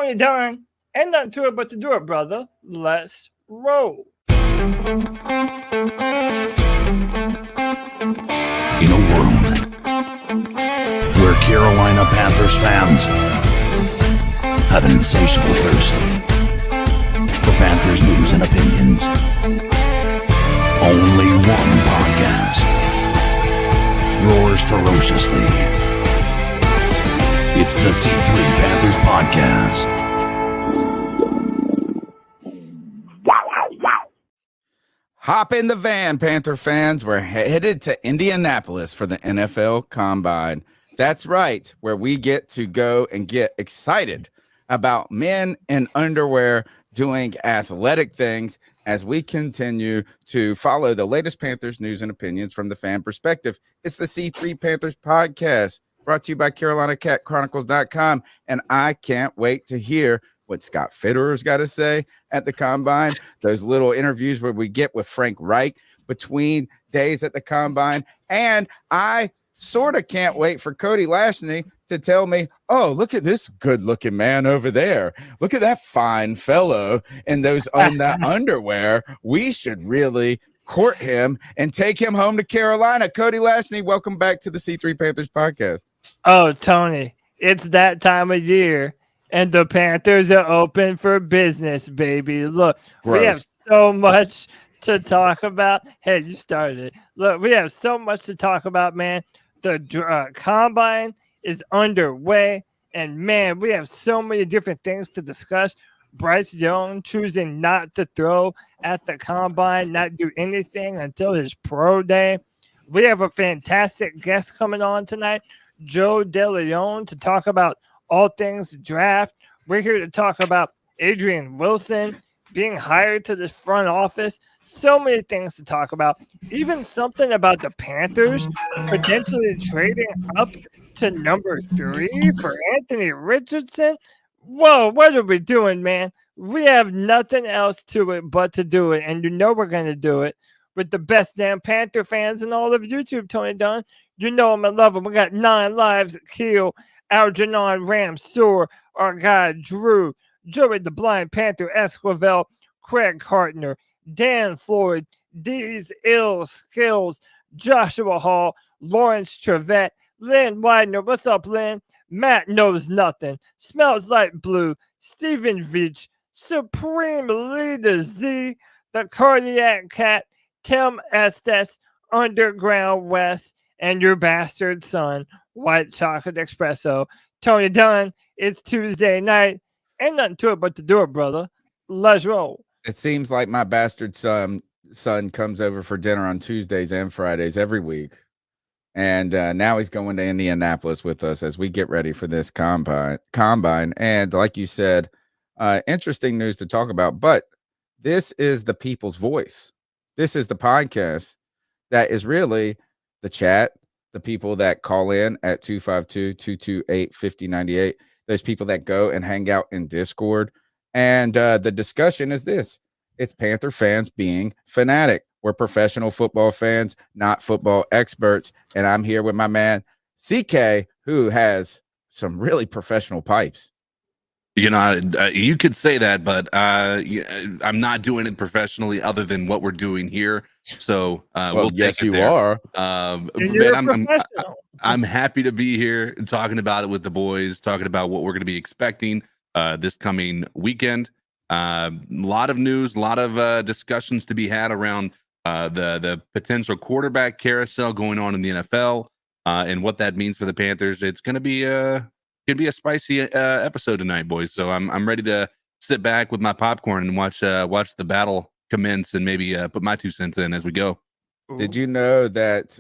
Tony Dunn. Ain't nothing to it but to do it, brother. Let's roll. In a world where Carolina Panthers fans have an insatiable thirst for Panthers news and opinions, only one podcast roars ferociously. It's the C3 Panthers Podcast. Hop in the van, Panther fans. We're headed to Indianapolis for the NFL Combine. That's right, where we get to go and get excited about men in underwear doing athletic things as we continue to follow the latest Panthers news and opinions from the fan perspective. It's the C3 Panthers Podcast, brought to you by CarolinaCatChronicles.com, and I can't wait to hear what Scott Fitterer's got to say at the Combine, those little interviews where we get with Frank Reich between days at the Combine, and I sort of can't wait for Cody Lashney to tell me, oh, look at this good-looking man over there. Look at that fine fellow in that underwear. We should really court him and take him home to Carolina. Cody Lashney, welcome back to the C3 Panthers Podcast. Oh, Tony, it's that time of year. And the Panthers are open for business, baby. Look, we have so much to talk about. Hey, you started it. Look, we have so much to talk about, man. The Combine is underway. And, man, we have so many different things to discuss. Bryce Young choosing not to throw at the Combine, not do anything until his pro day. We have a fantastic guest coming on tonight, Joe DeLeone, to talk about all things draft. We're here to talk about Adrian Wilson being hired to the front office. So many things to talk about. Even something about the Panthers potentially trading up to number 3 for Anthony Richardson. Whoa, what are we doing, man? We have nothing else to it but to do it. And you know we're going to do it with the best damn Panther fans in all of YouTube, Tony Dunn. You know them and love them. We got 9 lives at Keel, Algernon Ramsour, our guy Drew, Joey the Blind Panther Esquivel, Craig Hartner, Dan Floyd, D's Ill Skills, Joshua Hall, Lawrence Trevette, Lynn Widener. What's up, Lynn? Matt Knows Nothing, Smells Like Blue, Stephen Veach, Supreme Leader Z, the Cardiac Cat, Tim Estes, Underground West, and your bastard son, White Chocolate Espresso. Tony Dunn, it's Tuesday night. Ain't nothing to it but to do it, brother. Let's roll. It seems like my bastard son comes over for dinner on Tuesdays and Fridays every week. And now he's going to Indianapolis with us as we get ready for this combine. And like you said, interesting news to talk about. But this is the people's voice. This is the podcast that is really the chat, the people that call in at 252-228-5098, those people that go and hang out in Discord. And the discussion is this. It's Panther fans being fanatic. We're professional football fans, not football experts. And I'm here with my man, CK, who has some really professional pipes. You know, you could say that, but I'm not doing it professionally other than what we're doing here. So we'll yes, take it you there. are. I'm happy to be here and talking about it with the boys, talking about what we're going to be expecting this coming weekend. A lot of news, a lot of discussions to be had around the potential quarterback carousel going on in the NFL and what that means for the Panthers. It's going to be a spicy episode tonight, boys. So I'm ready to sit back with my popcorn and watch the battle commence and maybe put my 2 cents in as we go. Did you know that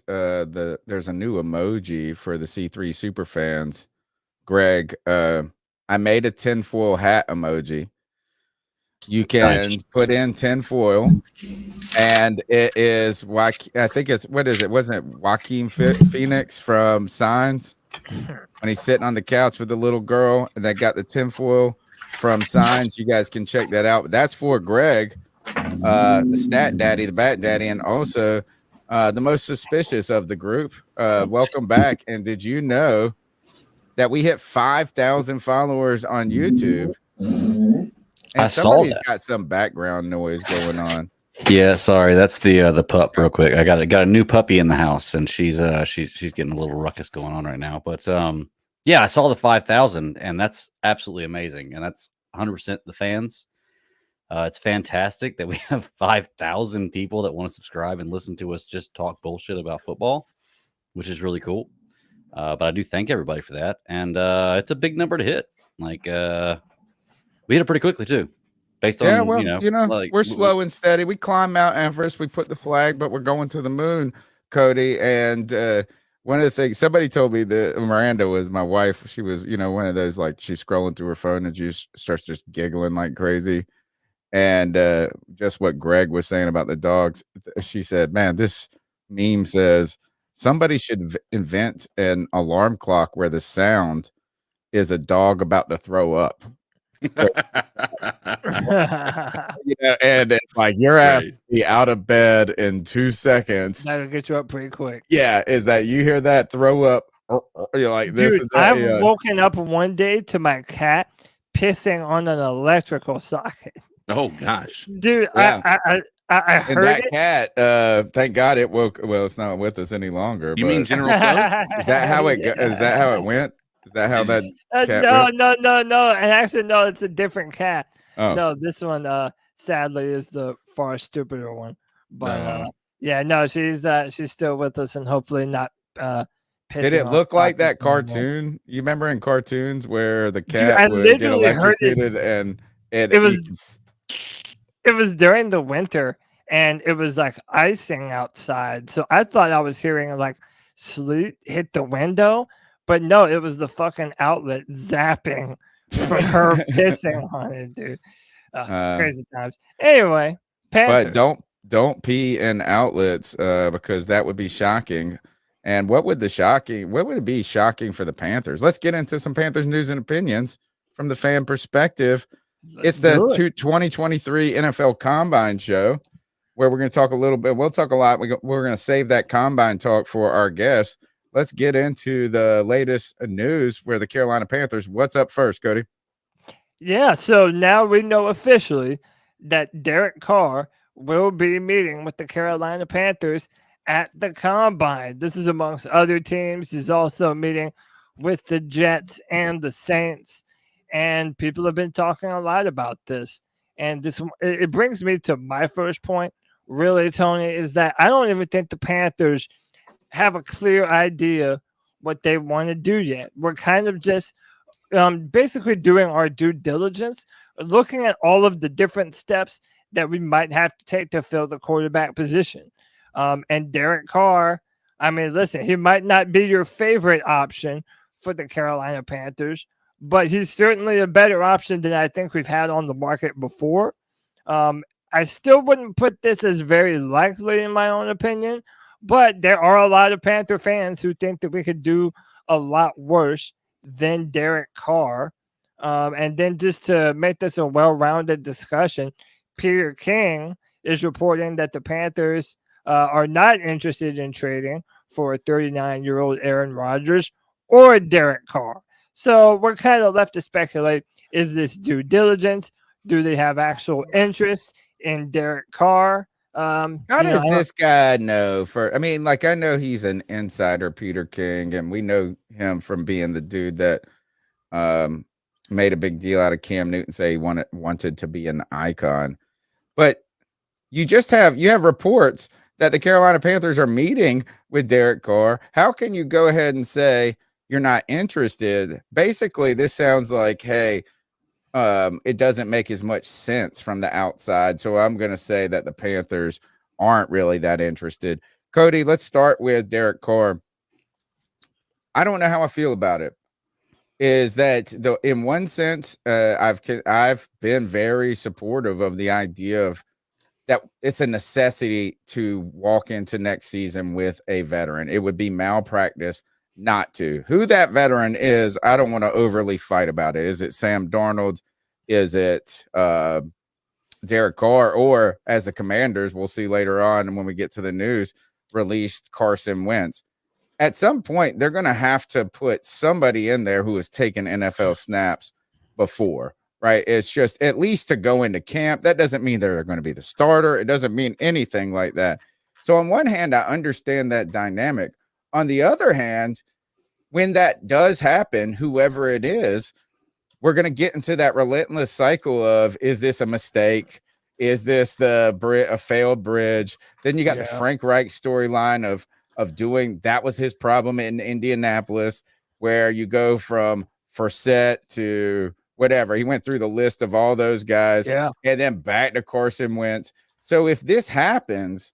there's a new emoji for the C3 super fans? Greg, I made a tinfoil hat emoji. You can put in tinfoil, and it is I think it's what is it? Wasn't it Joaquin Phoenix from Signs when he's sitting on the couch with the little girl and that got the tinfoil from Signs? You guys can check that out. That's for Greg, the stat daddy, the bat daddy, and also the most suspicious of the group. Welcome back. And did you know that we hit 5,000 followers on YouTube? And I saw somebody's that. got some background noise going on. Yeah, sorry, that's the pup. Real quick, I got a new puppy in the house, and she's getting a little ruckus going on right now. But yeah, I saw the 5,000, and that's absolutely amazing, and that's 100% the fans. It's fantastic that we have 5,000 people that want to subscribe and listen to us just talk bullshit about football, which is really cool. But I do thank everybody for that, and it's a big number to hit. Like we hit it pretty quickly too. Based on, like, we're slow and steady. We climb Mount Everest, we put the flag, but we're going to the moon, Cody. And one of the things somebody told me that Miranda was my wife. She was, one of those, like, she's scrolling through her phone and she starts just giggling like crazy. And just what Greg was saying about the dogs, she said, man, this meme says somebody should invent an alarm clock where the sound is a dog about to throw up. And it's like your ass be out of bed in 2 seconds. That'll get you up pretty quick. Yeah, is that you hear that throw up? You're like, this. Dude, I've woken up one day to my cat pissing on an electrical socket. Oh gosh, dude! Yeah. I heard and that it. cat. Thank God it woke. Well, it's not with us any longer. You mean General So's? Is that how it? Is that how it went? Is that how that? Cat No. And actually, no, it's a different cat. Oh. No, this one, sadly, is the far stupider one. But yeah, no, she's still with us, and hopefully not. Did it look like that cartoon? Anymore. You remember in cartoons where the cat would get electrocuted and it was during the winter, and it was like icing outside. So I thought I was hearing like sleet hit the window. But no, it was the fucking outlet zapping from her pissing on it, dude. Crazy times. Anyway, Panthers. But don't pee in outlets because that would be shocking. And what would it be shocking for the Panthers? Let's get into some Panthers news and opinions from the fan perspective. It's the 2023 NFL Combine show where we're going to talk a little bit. We'll talk a lot. We're going to save that Combine talk for our guests. Let's get into the latest news where the Carolina Panthers. What's up first, Cody? Yeah, so now we know officially that Derek Carr will be meeting with the Carolina Panthers at the Combine. This is amongst other teams. He's also meeting with the Jets and the Saints, and people have been talking a lot about this. And it brings me to my first point, really, Tony, is that I don't even think the Panthers have a clear idea what they want to do yet. We're kind of just basically doing our due diligence, looking at all of the different steps that we might have to take to fill the quarterback position. And Derek Carr, I mean, listen, he might not be your favorite option for the Carolina Panthers, but he's certainly a better option than I think we've had on the market before. I still wouldn't put this as very likely in my own opinion, but there are a lot of Panther fans who think that we could do a lot worse than Derek Carr. And then just to make this a well-rounded discussion, Peter King is reporting that the Panthers are not interested in trading for a 39-year-old Aaron Rodgers or Derek Carr. So we're kind of left to speculate, is this due diligence? Do they have actual interest in Derek Carr? How does this guy know? I know he's an insider, Peter King, and we know him from being the dude that made a big deal out of Cam Newton, say he wanted to be an icon. But you have reports that the Carolina Panthers are meeting with Derek Carr. How can you go ahead and say you're not interested? Basically, this sounds like, hey, it doesn't make as much sense from the outside. So I'm going to say that the Panthers aren't really that interested. Cody, let's start with Derek Carr. I don't know how I feel about it. Is that in one sense, I've been very supportive of the idea of that it's a necessity to walk into next season with a veteran. It would be malpractice not to. Who that veteran is, I don't want to overly fight about it. Is it Sam Darnold? Is it Derek Carr? Or as the Commanders, we'll see later on, and when we get to the news, released Carson Wentz. At some point, they're going to have to put somebody in there who has taken NFL snaps before. right? It's just at least to go into camp. That doesn't mean they're going to be the starter. It doesn't mean anything like that. So on one hand, I understand that dynamic. On the other hand, when that does happen, whoever it is, we're going to get into that relentless cycle of, is this a mistake? Is this a failed bridge? Then you got the Frank Reich storyline of doing, that was his problem in Indianapolis, where you go from Forsett to whatever. He went through the list of all those guys and then back to Carson Wentz. So if this happens,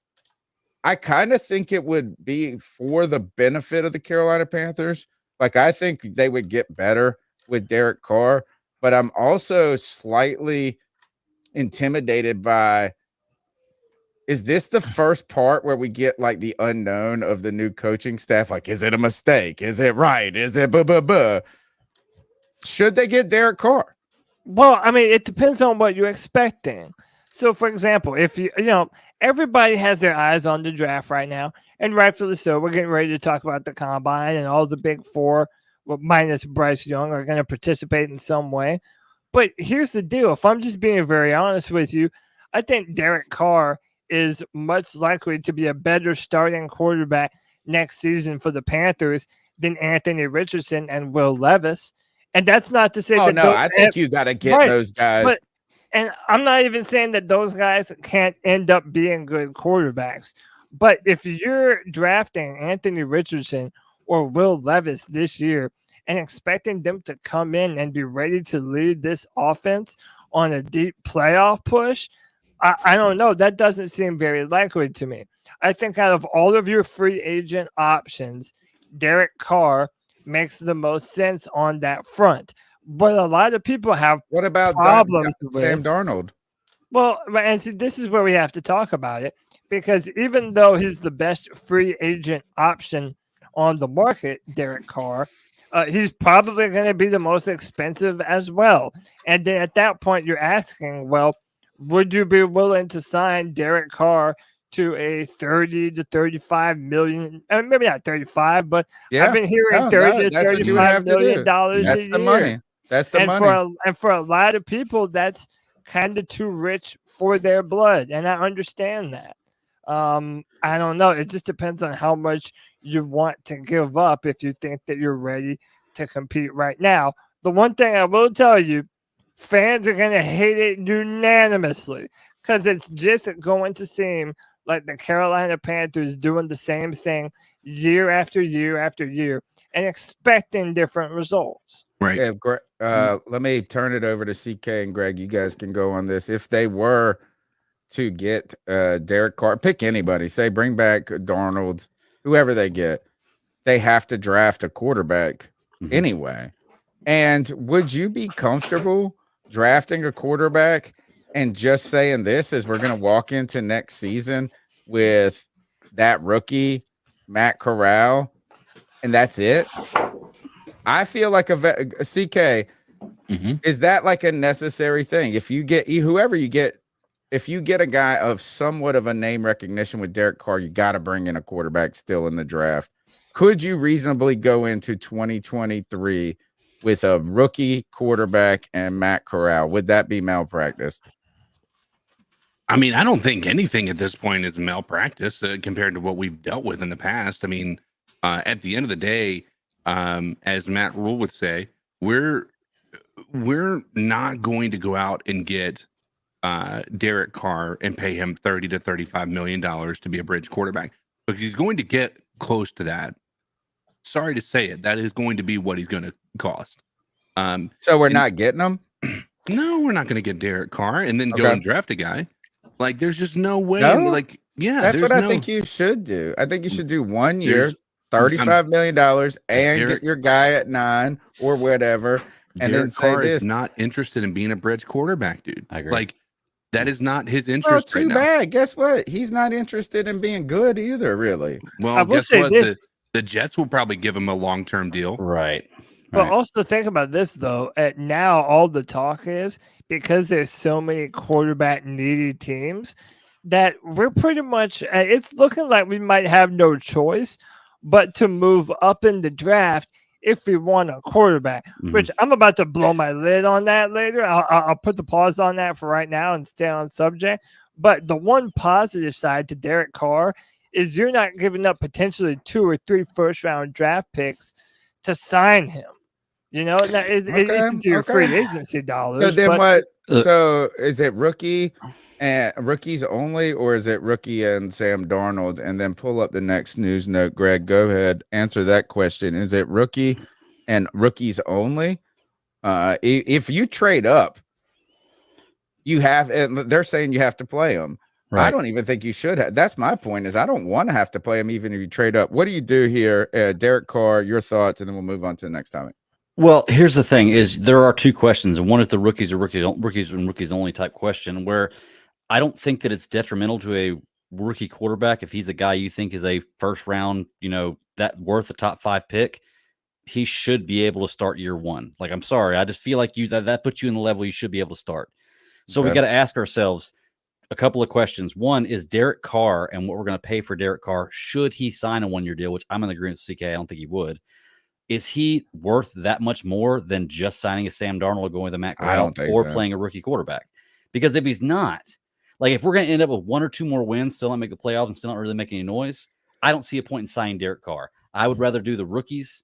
I kind of think it would be for the benefit of the Carolina Panthers. Like, I think they would get better with Derek Carr, but I'm also slightly intimidated by, is this the first part where we get like the unknown of the new coaching staff? Like, is it a mistake? Is it right? Is it Should they get Derek Carr? Well, I mean, it depends on what you're expecting. So, for example, if everybody has their eyes on the draft right now, and rightfully so. We're getting ready to talk about the combine, and all the big four, well, minus Bryce Young, are going to participate in some way. But here's the deal. If I'm just being very honest with you, I think Derek Carr is much likely to be a better starting quarterback next season for the Panthers than Anthony Richardson and Will Levis. And that's not to say I think you got to get those guys. And I'm not even saying that those guys can't end up being good quarterbacks. But if you're drafting Anthony Richardson or Will Levis this year and expecting them to come in and be ready to lead this offense on a deep playoff push, I don't know. That doesn't seem very likely to me. I think out of all of your free agent options, Derek Carr makes the most sense on that front. But a lot of people have what about problems with Sam Darnold? Well, and see, this is where we have to talk about it, because even though he's the best free agent option on the market, Derek Carr, he's probably going to be the most expensive as well. And then at that point, you're asking, well, would you be willing to sign Derek Carr to a 30 to 35 million? I mean, maybe not 35, but I've been hearing 30 to 35 million dollars a year. That's the money. That's the money. And for a lot of people, that's kind of too rich for their blood, and I understand that. I don't know. It just depends on how much you want to give up if you think that you're ready to compete right now. The one thing I will tell you, fans are going to hate it unanimously, because it's just going to seem like the Carolina Panthers doing the same thing year after year after year and expecting different results. Right. Yeah, let me turn it over to CK and Greg. You guys can go on this. If they were to get Derek Carr, pick anybody, say bring back Darnold, whoever they get, they have to draft a quarterback anyway. And would you be comfortable drafting a quarterback and just saying this is we're going to walk into next season with that rookie, Matt Corral, and that's it? I feel like a CK, is that like a necessary thing? If you get whoever you get, if you get a guy of somewhat of a name recognition with Derek Carr, you got to bring in a quarterback still in the draft. Could you reasonably go into 2023 with a rookie quarterback and Matt Corral? Would that be malpractice? I mean, I don't think anything at this point is malpractice compared to what we've dealt with in the past. I mean, at the end of the day, as Matt Rule would say, we're not going to go out and get Derek Carr and pay him $30 to $35 million to be a bridge quarterback, because he's going to get close to that. Sorry to say it, that is going to be what he's going to cost. So we're not getting him? No, we're not going to get Derek Carr and then go and draft a guy. Like, there's just no way. No? Like, yeah, that's what I think you should do. I think you should do 1 year, $35 million, and get your guy at 9 or whatever. And Derek then say Carr this. Is not interested in being a bridge quarterback, dude. I agree. Like, that is not his interest. Well, too right bad. now. Guess what? He's not interested in being good either, really. Well, I will guess say what? this. The Jets will probably give him a long-term deal. Right. But also think about this, though. At now, all the talk is, because there's so many quarterback needy teams, that we're pretty much, it's looking like we might have no choice but to move up in the draft if we want a quarterback, which I'm about to blow my lid on that later. I'll put the pause on that for right now and stay on subject. But the one positive side to Derek Carr is you're not giving up potentially 2 or 3 first-round draft picks to sign him. You know, it's into your free agency dollars. So then what? So is it rookie and rookies only, or is it rookie and Sam Darnold? And then pull up the next news note. Greg, go ahead, answer that question. Is it rookie and rookies only? If you trade up, you have. They're saying you have to play them. Right. I don't even think you should have. That's my point. Is I don't want to have to play them even if you trade up. What do you do here, Derek Carr? Your thoughts, and then we'll move on to the next topic. Well, here's the thing: is there are 2 questions, and one is the rookies and rookies only type question, where I don't think that it's detrimental to a rookie quarterback if he's a guy you think is a first round, that worth a top 5 pick. He should be able to start year 1. Like, I'm sorry, I just feel like that puts you in the level you should be able to start. So we got to ask ourselves a couple of questions. One is Derek Carr and what we're going to pay for Derek Carr. Should he sign a 1-year deal, which I'm in agreement with CK. I don't think he would. Is he worth that much more than just signing a Sam Darnold or going with a Matt Corral or playing a rookie quarterback? Because if he's not, like if we're going to end up with 1 or 2 more wins, still not make the playoffs and still not really make any noise, I don't see a point in signing Derek Carr. I would rather do the rookies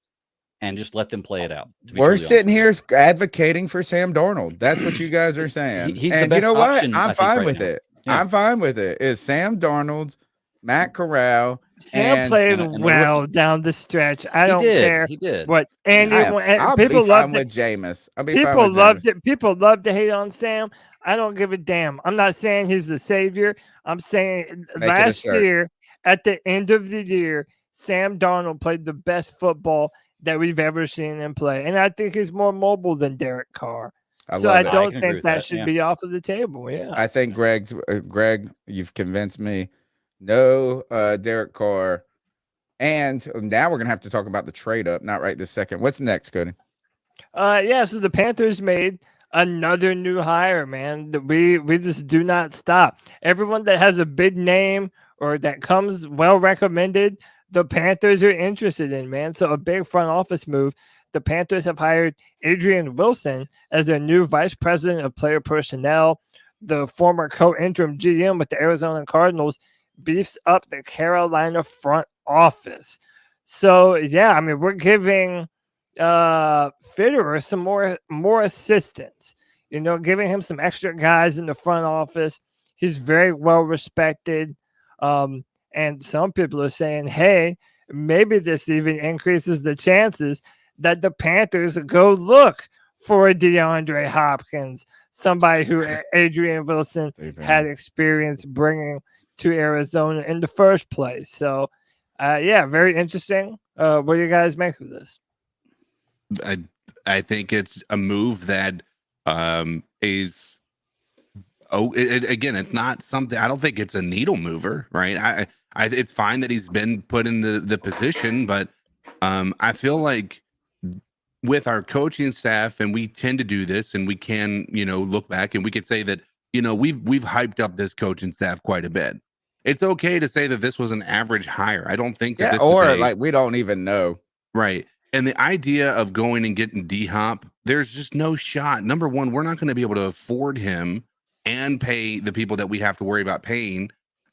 and just let them play it out. We're sitting here advocating for Sam Darnold. That's what you guys are saying. He's the best you know option, what? I'm fine with now. it. Yeah. I'm fine with it. It's Sam Darnold, Matt Corral. Sam played well down the stretch. I don't care. He did. What Andy? I'll people be loved fine it. with Jameis. People loved it. People love to hate on Sam. I don't give a damn. I'm not saying he's the savior. I'm saying last year, at the end of the year, Sam Darnold played the best football that we've ever seen him play, and I think he's more mobile than Derek Carr. I don't think that should be off of the table. Yeah, I think Greg, you've convinced me. No, Derek Carr. And now we're going to have to talk about the trade up, not right this second. What's next, Cody? So the Panthers made another new hire, man. We just do not stop. Everyone that has a big name or that comes well recommended, the Panthers are interested in, man. So a big front office move. The Panthers have hired Adrian Wilson as their new vice president of player personnel. The former co-interim GM with the Arizona Cardinals beefs up the Carolina front office. So yeah, I mean, we're giving Fitterer some more assistance, giving him some extra guys in the front office. He's very well respected. And some people are saying, hey, maybe this even increases the chances that the Panthers go look for a DeAndre Hopkins, somebody who Adrian Wilson had experience bringing to Arizona in the first place. So, very interesting. What do you guys make of this? I think it's a move that is. Again, it's not something. I don't think it's a needle mover, right? It's fine that he's been put in the position, but I feel like with our coaching staff, and we tend to do this, and we can, look back and we could say that, we've hyped up this coaching staff quite a bit. It's okay to say that this was an average hire. I don't think that this we don't even know. Right. And the idea of going and getting D-Hop, there's just no shot. Number one, we're not going to be able to afford him and pay the people that we have to worry about paying.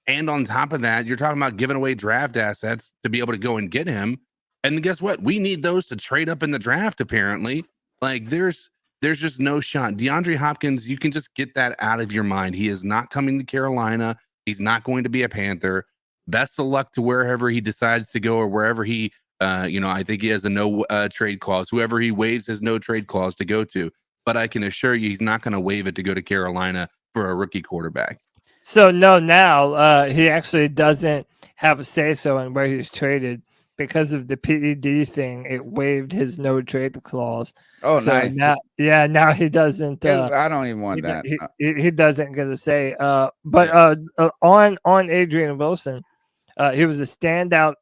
And on top of that, you're talking about giving away draft assets to be able to go and get him. And guess what? We need those to trade up in the draft, apparently. Like, there's just no shot. DeAndre Hopkins, you can just get that out of your mind. He is not coming to Carolina. He's not going to be a Panther. Best of luck to wherever he decides to go, or wherever he, I think he has a no trade clause, whoever he waives his no trade clause to go to. But I can assure you he's not going to waive it to go to Carolina for a rookie quarterback. So now he actually doesn't have a say-so in where he's traded because of the PED thing. It waived his no trade clause. Oh, so nice. Now he doesn't. I don't even want that. He doesn't get a say. But on Adrian Wilson, he was a standout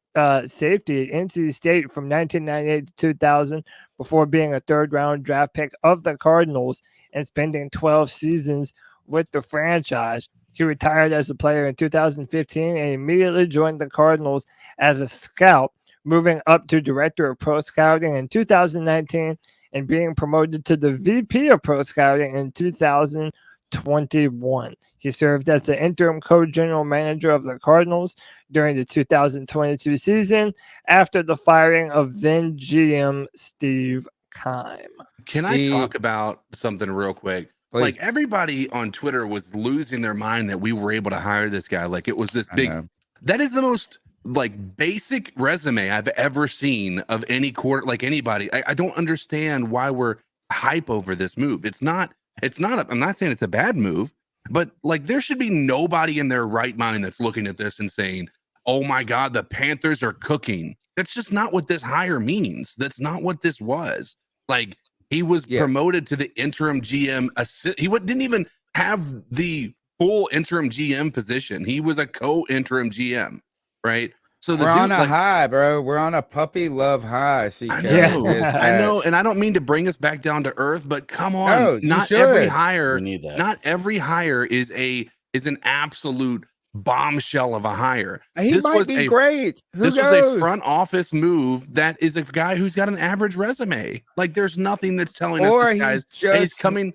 safety at NC State from 1998 to 2000 before being a third-round draft pick of the Cardinals and spending 12 seasons with the franchise. He retired as a player in 2015 and immediately joined the Cardinals as a scout, moving up to director of pro scouting in 2019 and being promoted to the VP of pro scouting in 2021. He served as the interim co-general manager of the Cardinals during the 2022 season after the firing of then GM Steve Keim. Can I talk about something real quick? Please. Like, everybody on Twitter was losing their mind that we were able to hire this guy. Like, it was this big. That is the most like basic resume I've ever seen of any court, like anybody. I don't understand why we're hype over this move. I'm not saying it's a bad move, but like, there should be nobody in their right mind that's looking at this and saying, oh my God, the Panthers are cooking. That's just not what this hire means. That's not what this was. Like, he was promoted to the interim GM. He didn't even have the full interim GM position. He was a co-interim GM, right? So we're on a high, bro. We're on a puppy love high. CK. I know, and I don't mean to bring us back down to earth, but come on, no, not every hire is an absolute bombshell of a hire. He might be great. This was a front office move that is a guy who's got an average resume. Like, there's nothing that's telling us this guy's he's coming.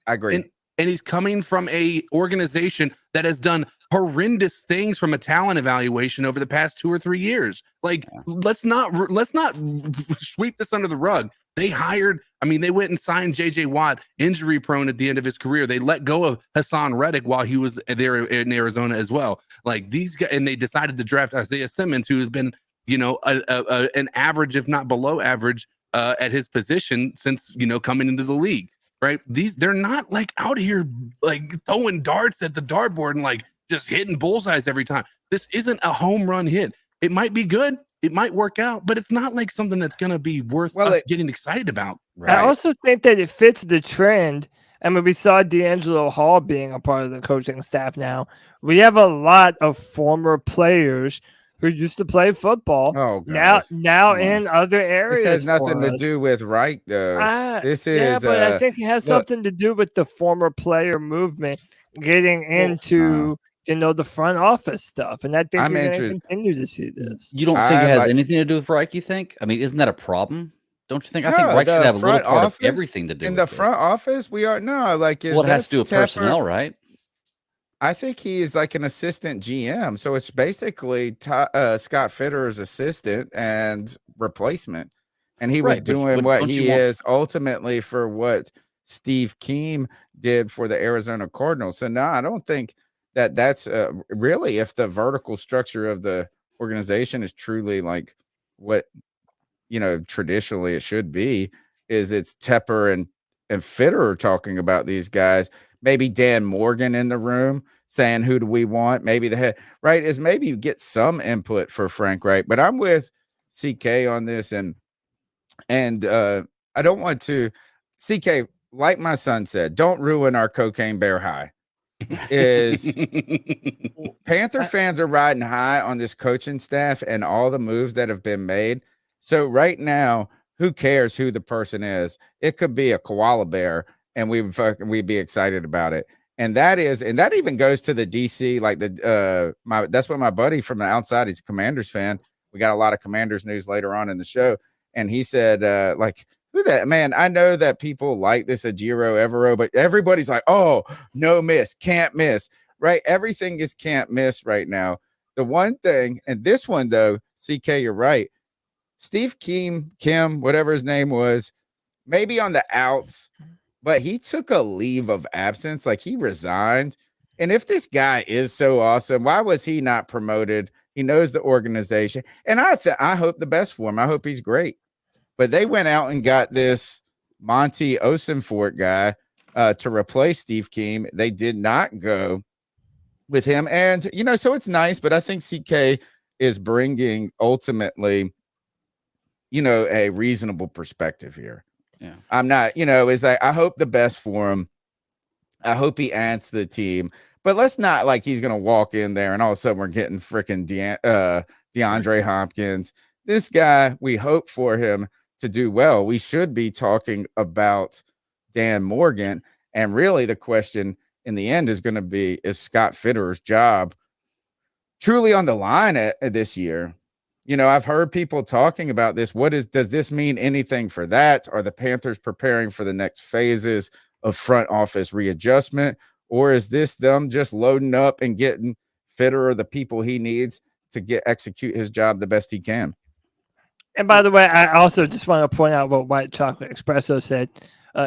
I agree. And he's coming from a organization that has done horrendous things from a talent evaluation over the past 2 or 3 years. Like, let's not sweep this under the rug. They went and signed JJ Watt, injury prone at the end of his career. They let go of Hassan Reddick while he was there in Arizona as well. Like, these guys, and they decided to draft Isaiah Simmons, who has been, an average, if not below average, at his position since, coming into the league. Right? They're not like out here like throwing darts at the dartboard and like just hitting bullseyes every time. This isn't a home run hit. It might be good. It might work out, but it's not like something that's going to be worth us getting excited about. Right? I also think that it fits the trend. I mean, we saw D'Angelo Hall being a part of the coaching staff now. We have a lot of former players who used to play football. Oh, now in other areas. This has nothing to do with Reich, though. But I think it has something to do with the former player movement getting into the front office stuff, and I think we're going to continue to see this. You don't think it has anything to do with Reich? You think? I mean, isn't that a problem? Don't you think? I think Reich should have a little part of everything to do. In the front office, we are it has to do with personnel, right? I think he is like an assistant GM. So it's basically Scott Fitterer's assistant and replacement. And he was doing what he is ultimately for what Steve Keim did for the Arizona Cardinals. So no, I don't think that's really, if the vertical structure of the organization is truly like what, traditionally it should be, is it's Tepper and Fitterer talking about these guys. Maybe Dan Morgan in the room saying, who do we want? Maybe the head, right? Is maybe you get some input for Frank Reich, but I'm with CK on this. And I don't want to, CK, like my son said, don't ruin our cocaine bear high. Is Panther fans are riding high on this coaching staff and all the moves that have been made. So right now, who cares who the person is? It could be a koala bear, and we'd be excited about it. And that even goes to the DC, like that's what my buddy from the outside, he's a Commanders fan. We got a lot of Commanders news later on in the show. And he said, who that man? I know that people like this Ajiro Evero, but everybody's like, oh, no miss, can't miss, right? Everything is can't miss right now. The one thing, and this one though, CK, you're right. Steve Kim, whatever his name was, maybe on the outs, but he took a leave of absence. Like, he resigned. And if this guy is so awesome, why was he not promoted? He knows the organization. And I hope the best for him. I hope he's great. But they went out and got this Monty Osenfort guy to replace Steve Keim. They did not go with him. And, so it's nice, but I think CK is bringing ultimately, a reasonable perspective here. Yeah. I'm not, it's like, I hope the best for him. I hope he adds to the team, but let's not like he's going to walk in there and all of a sudden we're getting freaking DeAndre Hopkins. This guy, we hope for him to do well. We should be talking about Dan Morgan. And really the question in the end is going to be, is Scott Fitterer's job truly on the line at this year? I've heard people talking about this. Does this mean anything for that? Are the Panthers preparing for the next phases of front office readjustment? Or is this them just loading up and getting Fitterer the people he needs to execute his job the best he can? And by the way, I also just want to point out what White Chocolate Espresso said.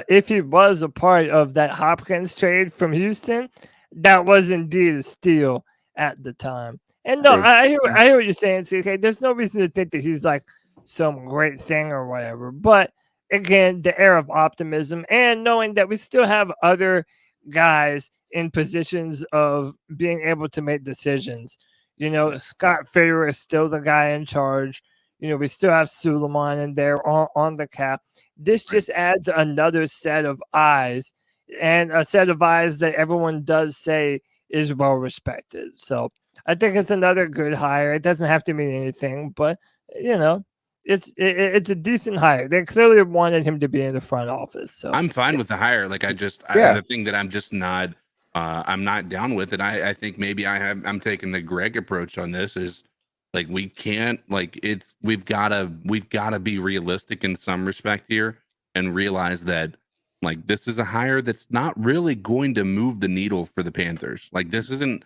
If he was a part of that Hopkins trade from Houston, that was indeed a steal at the time. And no, I hear what you're saying, CK. There's no reason to think that he's like some great thing or whatever. But again, the air of optimism and knowing that we still have other guys in positions of being able to make decisions. Scott Fitterer is still the guy in charge. We still have Suleiman in there on the cap. This just adds another set of eyes, and a set of eyes that everyone does say is well respected. So I think it's another good hire. It doesn't have to mean anything, but it's a decent hire. They clearly wanted him to be in the front office. So I'm fine with the hire. Like the thing that I'm just not I'm not down with it. I think maybe I'm taking the Greg approach on this is like we can't we've gotta be realistic in some respect here and realize that like this is a hire that's not really going to move the needle for the Panthers. Like this isn't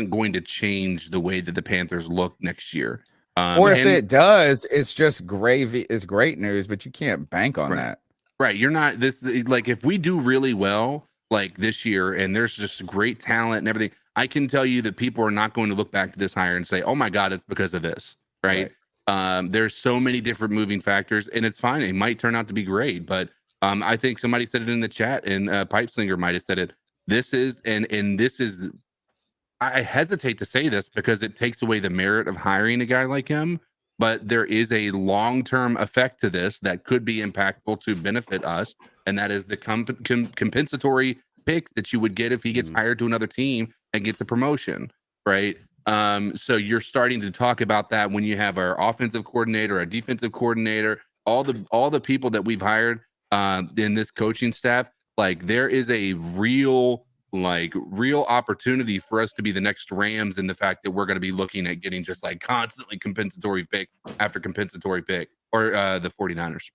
going to change the way that the Panthers look next year. Or if it does, it's just gravy. It's great news, but you can't bank on that. Right. You're not like if we do really well like this year and there's just great talent and everything, I can tell you that people are not going to look back to this hire and say, oh my God, it's because of this. Right. There's so many different moving factors and it's fine. It might turn out to be great, but I think somebody said it in the chat and Pipeslinger might have said it. This is I hesitate to say this because it takes away the merit of hiring a guy like him, but there is a long-term effect to this that could be impactful to benefit us, and that is the compensatory pick that you would get if he gets hired to another team and gets a promotion, right? So you're starting to talk about that when you have our offensive coordinator, our defensive coordinator, all the people that we've hired in this coaching staff. Like there is a real opportunity for us to be the next Rams in the fact that we're going to be looking at getting just like constantly compensatory pick after compensatory pick or the 49ers.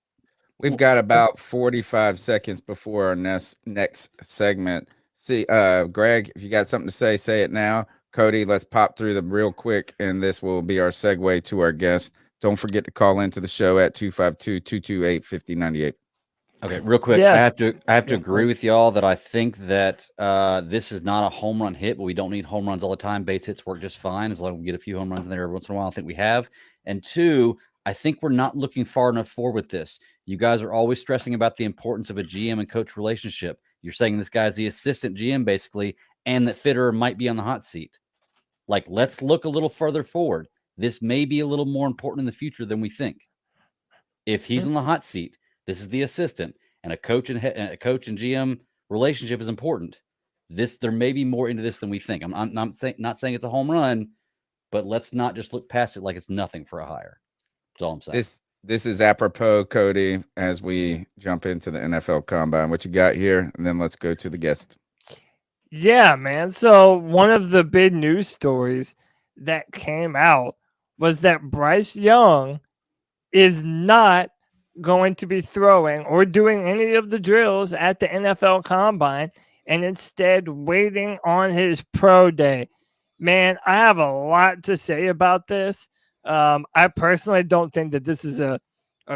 We've got about 45 seconds before our next segment. See, Greg, if you got something to say it now. Cody, let's pop through them real quick, and this will be our segue to our guest. Don't forget to call into the show at 252-228-5098. Okay, real quick, yes. I have to agree with y'all that I think that this is not a home run hit, but we don't need home runs all the time. Base hits work just fine as long as we get a few home runs in there every once in a while. I think we have. And two, I think we're not looking far enough forward with this. You guys are always stressing about the importance of a GM and coach relationship. You're saying this guy's the assistant GM basically, and that Fitterer might be on the hot seat. Like, let's look a little further forward. This may be a little more important in the future than we think. If he's on the hot seat, this is the assistant, and a coach and GM relationship is important. There may be more into this than we think. I'm not saying it's a home run, but let's not just look past it like it's nothing for a hire. That's all I'm saying. This is apropos, Cody, as we jump into the NFL Combine. What you got here, and then let's go to the guest. Yeah, man. So one of the big news stories that came out was that Bryce Young is not going to be throwing or doing any of the drills at the NFL Combine and instead waiting on his pro day. Man, I have a lot to say about this. I personally don't think that this is a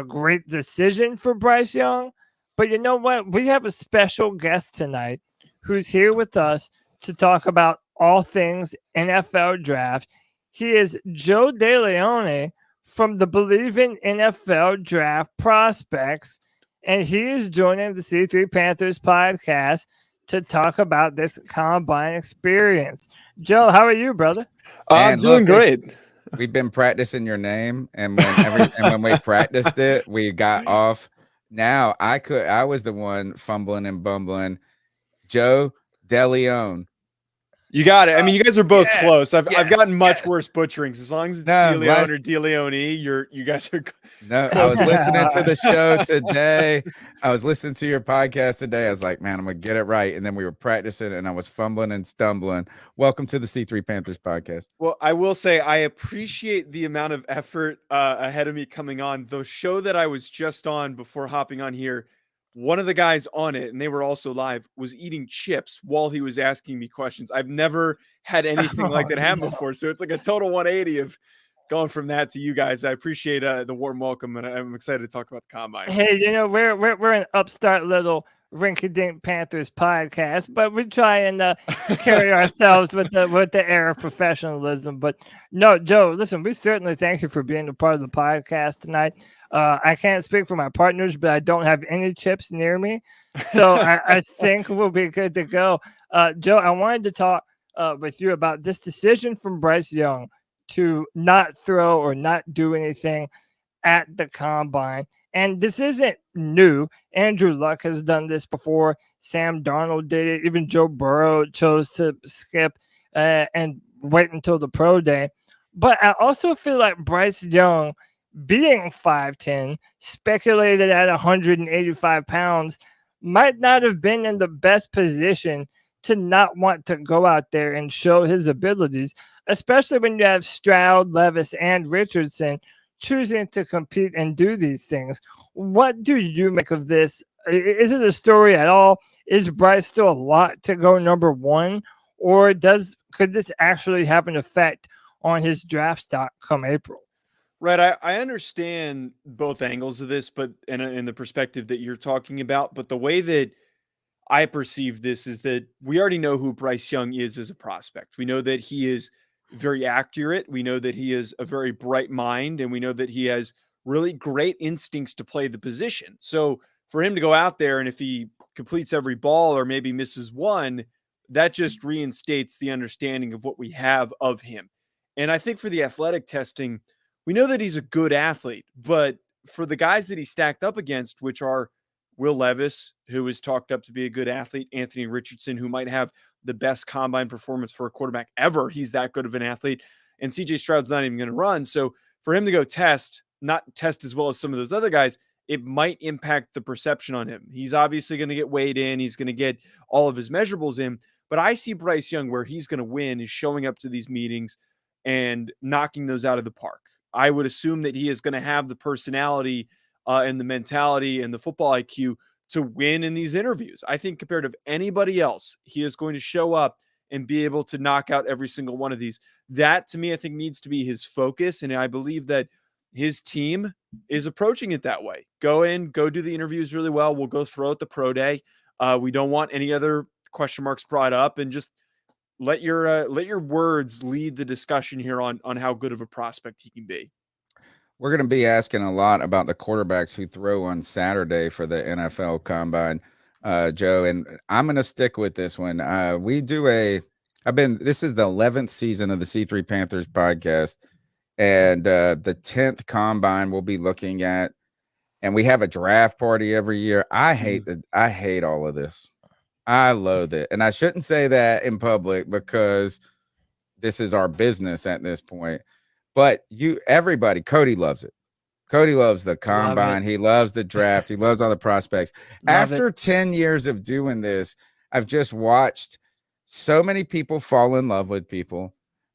great decision for Bryce Young, but you know what? We have a special guest tonight who's here with us to talk about all things NFL draft. He is Joe DeLeone from the Bleav in NFL Draft Prospects, and he is joining the C3 Panthers podcast to talk about this combine experience. Joe, how are you, brother? I'm doing great. We've been practicing your name, and when we practiced it, we got off. Now I was the one fumbling and bumbling. Joe DeLeone. You got it. I mean, you guys are both close. I've gotten much yes. worse butcherings. As long as it's DeLeone or DeLeone, you guys are No, I was listening to the show today. I was listening to your podcast today. I was like, man, I'm going to get it right. And then we were practicing and I was fumbling and stumbling. Welcome to the C3 Panthers podcast. Well, I will say I appreciate the amount of effort ahead of me coming on. The show that I was just on before hopping on here, one of the guys on it, and they were also live, was eating chips while he was asking me questions. I've never had anything like that happen before. So it's like a total 180 of going from that to you guys. I appreciate the warm welcome, and I'm excited to talk about the combine. Hey, we're an upstart little rinky-dink Panthers podcast, but we try and carry ourselves with the air of professionalism. But no, Joe, listen, we certainly thank you for being a part of the podcast tonight. I can't speak for my partners, but I don't have any chips near me, so I think we'll be good to go. Joe, I wanted to talk with you about this decision from Bryce Young to not throw or not do anything at the combine. And this isn't new. Andrew Luck has done this before. Sam Darnold did it. Even Joe Burrow chose to skip and wait until the pro day. But I also feel like Bryce Young, being 5'10", speculated at 185 pounds, might not have been in the best position to not want to go out there and show his abilities, especially when you have Stroud, Levis, and Richardson choosing to compete and do these things. What do you make of this? Is it a story at all? Is Bryce still a lot to go number one, or could this actually have an effect on his draft stock come April? Right. I understand both angles of this, but in the perspective that you're talking about, but the way that I perceive this is that we already know who Bryce Young is as a prospect. We know that he is very accurate. We know that he is a very bright mind, and we know that he has really great instincts to play the position. So for him to go out there, and if he completes every ball or maybe misses one, that just reinstates the understanding of what we have of him. And I think for the athletic testing, we know that he's a good athlete, but for the guys that he stacked up against, which are Will Levis, who is talked up to be a good athlete, Anthony Richardson, who might have the best combine performance for a quarterback ever. He's that good of an athlete. And CJ Stroud's not even going to run. So for him to go not test as well as some of those other guys, it might impact the perception on him. He's obviously going to get weighed in. He's going to get all of his measurables in. But I see Bryce Young where he's going to win is showing up to these meetings and knocking those out of the park. I would assume that he is going to have the personality and the mentality and the football IQ to win in these interviews. I think compared to anybody else, he is going to show up and be able to knock out every single one of these. That, to me, I think needs to be his focus, and I believe that his team is approaching it that way. Go in, go do the interviews really well. We'll go throw at the pro day. We don't want any other question marks brought up, and just let your words lead the discussion here on how good of a prospect he can be. We're going to be asking a lot about the quarterbacks who throw on Saturday for the NFL Combine, Joe, and I'm going to stick with this one. This is the 11th season of the C3 Panthers podcast, and the 10th Combine we'll be looking at, and we have a draft party every year. I hate all of this. I loathe it, and I shouldn't say that in public because this is our business at this point. But everybody, Cody loves it. Cody loves the combine. He loves the draft. He loves all the prospects. After 10 years of doing this, I've just watched so many people fall in love with people.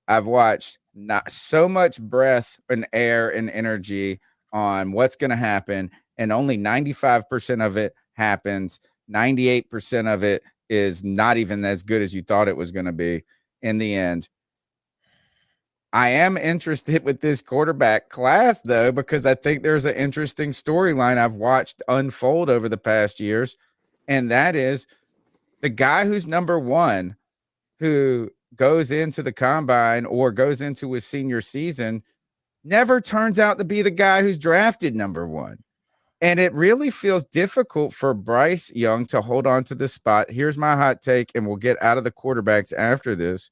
I've watched not so much breath and air and energy on what's going to happen, and only 95% of it happens. 98% of it is not even as good as you thought it was going to be in the end. I am interested with this quarterback class, though, because I think there's an interesting storyline I've watched unfold over the past years, and that is the guy who's number one, who goes into the combine or goes into his senior season, never turns out to be the guy who's drafted number one. And it really feels difficult for Bryce Young to hold on to the spot. Here's my hot take, and we'll get out of the quarterbacks after this.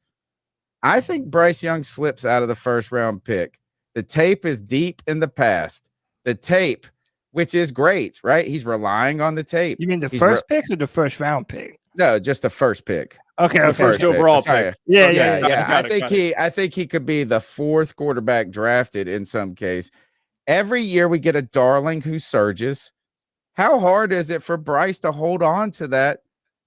I think Bryce Young slips out of the first round pick. The tape is deep in the past. The tape, which is great, right? He's relying on the tape. You mean the first pick or the first round pick? No, just the first pick. Okay. The Okay. First pick. overall Sorry. pick. Yeah. Okay, Yeah. Yeah. got it. I think he could be the 4th quarterback drafted in some case. Every year we get a darling who surges. How hard is it for Bryce to hold on to that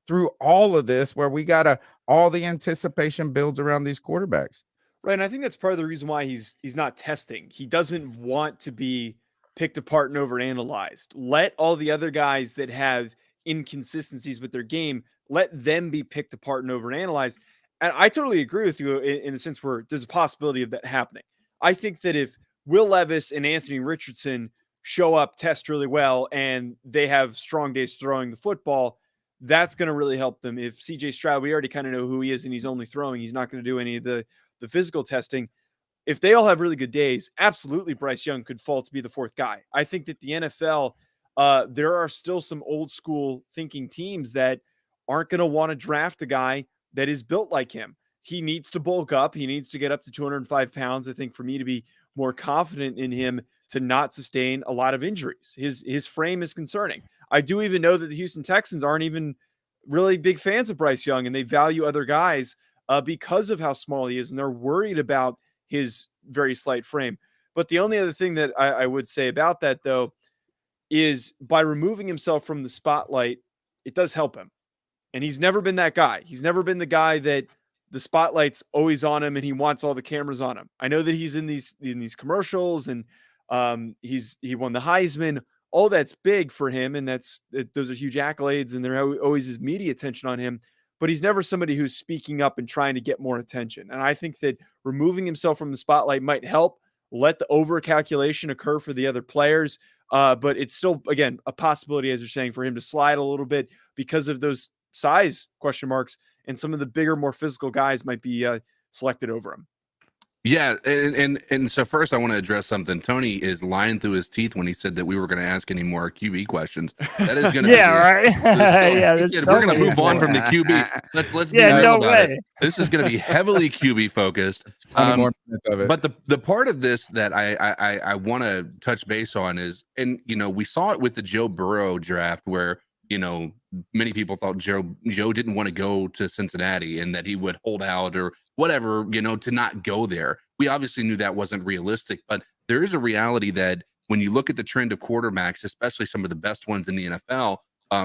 through all of this, where we got all the anticipation builds around these quarterbacks? Right, and I think that's part of the reason why he's not testing. He doesn't want to be picked apart and overanalyzed. Let all the other guys that have inconsistencies with their game, let them be picked apart and overanalyzed. And I totally agree with you in the sense where there's a possibility of that happening. I think that if Will Levis and Anthony Richardson show up, test really well, and they have strong days throwing the football, that's going to really help them. If CJ Stroud, we already kind of know who he is and he's only throwing, he's not going to do any of the physical testing. If they all have really good days, absolutely Bryce Young could fall to be the 4th guy. I think that the NFL, there are still some old school thinking teams that aren't going to want to draft a guy that is built like him. He needs to bulk up. He needs to get up to 205 pounds, I think, for me to be more confident in him to not sustain a lot of injuries. His frame is concerning. I do even know that the Houston Texans aren't even really big fans of Bryce Young, and they value other guys because of how small he is, and they're worried about his very slight frame. But the only other thing that I would say about that, though, is by removing himself from the spotlight, it does help him. And he's never been that guy. He's never been the guy that the spotlight's always on him and he wants all the cameras on him. I know that he's in these commercials and he won the Heisman. All that's big for him, and those are huge accolades, and there always is media attention on him. But he's never somebody who's speaking up and trying to get more attention. And I think that removing himself from the spotlight might help let the over-calculation occur for the other players. But it's still, again, a possibility, as you're saying, for him to slide a little bit because of those size question marks, and some of the bigger, more physical guys might be selected over him. Yeah, and so first I want to address something. Tony is lying through his teeth when he said that we were going to ask any more QB questions. That is going to yeah, right. Yeah, we're going to move on from the QB. Let's be real about it. This is going to be heavily QB focused. More minutes of it. But the part of this that I want to touch base on is, and we saw it with the Joe Burrow draft where many people thought Joe didn't want to go to Cincinnati and that he would hold out or whatever, to not go there. We obviously knew that wasn't realistic, but there is a reality that when you look at the trend of quarterbacks, especially some of the best ones in the NFL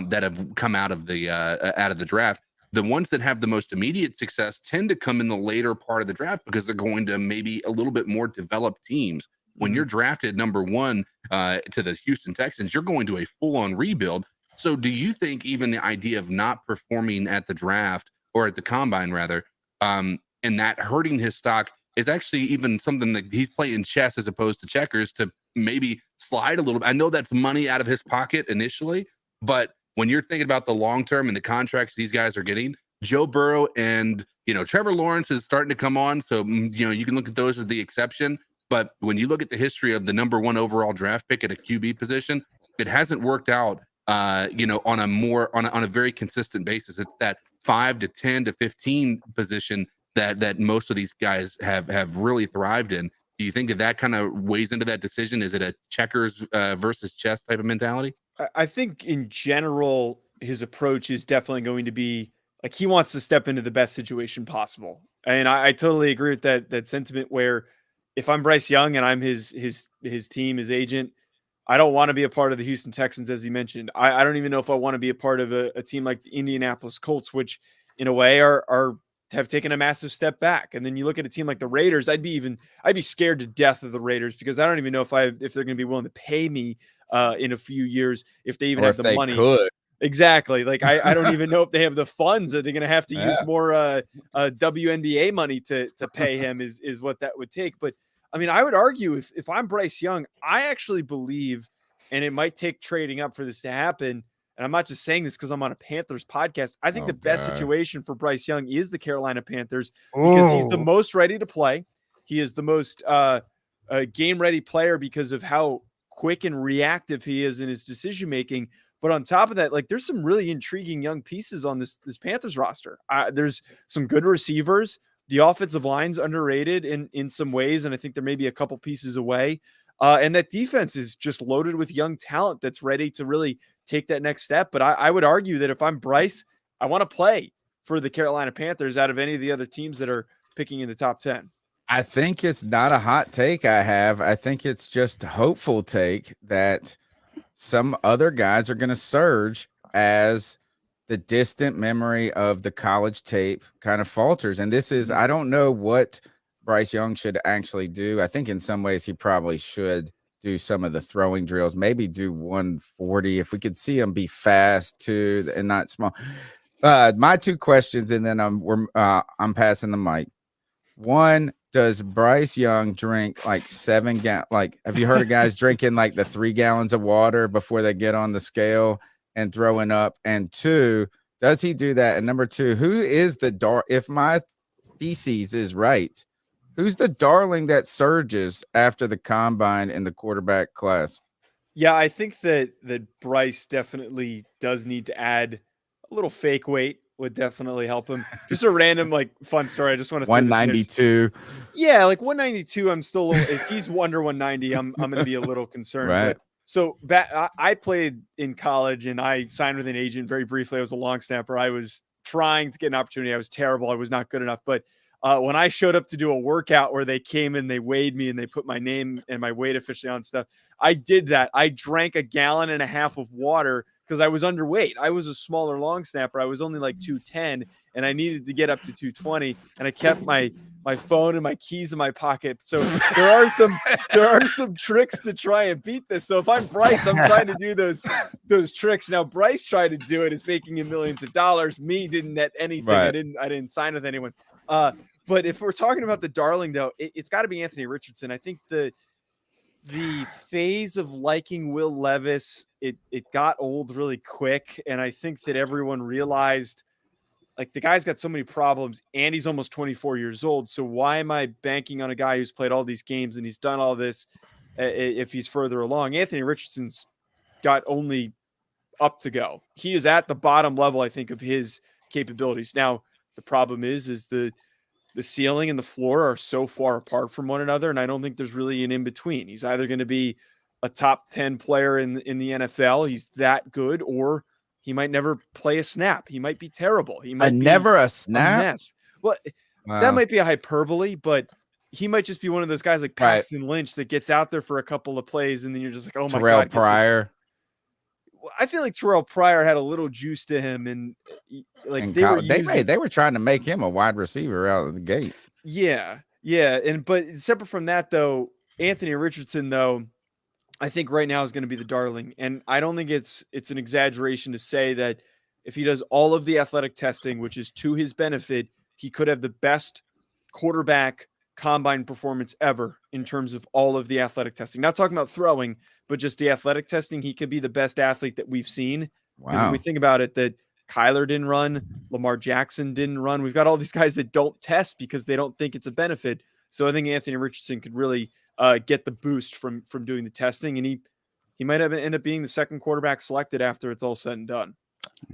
that have come out of the draft, the ones that have the most immediate success tend to come in the later part of the draft because they're going to maybe a little bit more developed teams. When you're drafted number 1 to the Houston Texans, you're going to a full-on rebuild. So do you think even the idea of not performing at the draft or at the combine rather, and that hurting his stock is actually even something that he's playing chess as opposed to checkers to maybe slide a little bit? I know that's money out of his pocket initially, but when you're thinking about the long term and the contracts these guys are getting, Joe Burrow and Trevor Lawrence is starting to come on. So you can look at those as the exception. But when you look at the history of the number 1 overall draft pick at a QB position, it hasn't worked out on a very consistent basis. It's that 5 to 10 to 15 position that most of these guys have really thrived in. Do you think that kind of weighs into that decision? Is it a checkers versus chess type of mentality? I think in general, his approach is definitely going to be like he wants to step into the best situation possible. And I totally agree with that sentiment where if I'm Bryce Young and I'm his team, his agent, I don't want to be a part of the Houston Texans, as he mentioned. I don't even know if I want to be a part of a team like the Indianapolis Colts, which in a way have taken a massive step back. And then you look at a team like the Raiders, I'd be scared to death of the Raiders because I don't even know if they're going to be willing to pay me in a few years if they even have the money. Could. Exactly. Like I don't even know if they have the funds. Are they going to have to use more WNBA money to pay him is what that would take. But I mean, I would argue if I'm Bryce Young, I actually Bleav, and it might take trading up for this to happen. And I'm not just saying this because I'm on a Panthers podcast. I think the best situation for Bryce Young is the Carolina Panthers because he's the most ready to play. He is the most game-ready player because of how quick and reactive he is in his decision-making. But on top of that, like there's some really intriguing young pieces on this Panthers roster. There's some good receivers. The offensive line's underrated in some ways, and I think there may be a couple pieces away. And that defense is just loaded with young talent that's ready to really take that next step. But I would argue that if I'm Bryce, I want to play for the Carolina Panthers out of any of the other teams that are picking in the top 10. I think it's not a hot take I have. I think it's just a hopeful take that some other guys are going to surge as the distant memory of the college tape kind of falters. And this is, I don't know what Bryce Young should actually do. I think in some ways he probably should do some of the throwing drills, maybe do 140 if we could see him be fast too and not small. My two questions, and then I'm passing the mic. One, does Bryce Young drink like 7 gallons? Like, have you heard of guys drinking like the 3 gallons of water before they get on the scale and throwing up? And 2, does he do that? And number 2, who is if my thesis is right, who's the darling that surges after the combine in the quarterback class? Yeah, I think that Bryce definitely does need to add a little fake weight. Would definitely help him. Just a random like fun story. I just want to 192. Yeah, like 192. I'm still a little, if he's under 190, I'm gonna be a little concerned. Right. But, so I played in college and I signed with an agent very briefly. I was a long snapper. I was trying to get an opportunity. I was terrible. I was not good enough. But when I showed up to do a workout where they came and they weighed me and they put my name and my weight officially on stuff, I did that. I drank 1.5 gallons of water because I was underweight. I was a smaller long snapper. I was only like 210 and I needed to get up to 220. And I kept my phone and my keys in my pocket. So there are some tricks to try and beat this. So if I'm Bryce, I'm trying to do those tricks. Now Bryce tried to do it. It's making him millions of dollars. Me didn't net anything. Right. I didn't sign with anyone. But if we're talking about the darling though, it's got to be Anthony Richardson. I think the phase of liking Will Levis, it got old really quick. And I think that everyone realized like the guy's got so many problems and he's almost 24 years old. So why am I banking on a guy who's played all these games and he's done all this if he's further along? Anthony Richardson's got only up to go. He is at the bottom level, I think, of his capabilities. Now, the problem is the ceiling and the floor are so far apart from one another, and I don't think there's really an in-between. He's either going to be a top 10 player in the NFL, he's that good, or he might never play a snap. He might be terrible. He might never a snap. A mess. Well, that might be a hyperbole, but he might just be one of those guys like Paxton Lynch that gets out there for a couple of plays, and then you're just like, oh my Terrell God. Pryor. I feel like Terrell Pryor had a little juice to him, and like they were trying to make him a wide receiver out of the gate. Yeah. But separate from that, though, Anthony Richardson, though, I think right now is going to be the darling, and I don't think it's an exaggeration to say that if he does all of the athletic testing, which is to his benefit, he could have the best quarterback combine performance ever in terms of all of the athletic testing. Not talking about throwing, but just the athletic testing. He could be the best athlete that we've seen. Because if we think about it, that Kyler didn't run, Lamar Jackson didn't run. We've got all these guys that don't test because they don't think it's a benefit. So I think Anthony Richardson could really get the boost from doing the testing, and he might end up being the second quarterback selected after it's all said and done.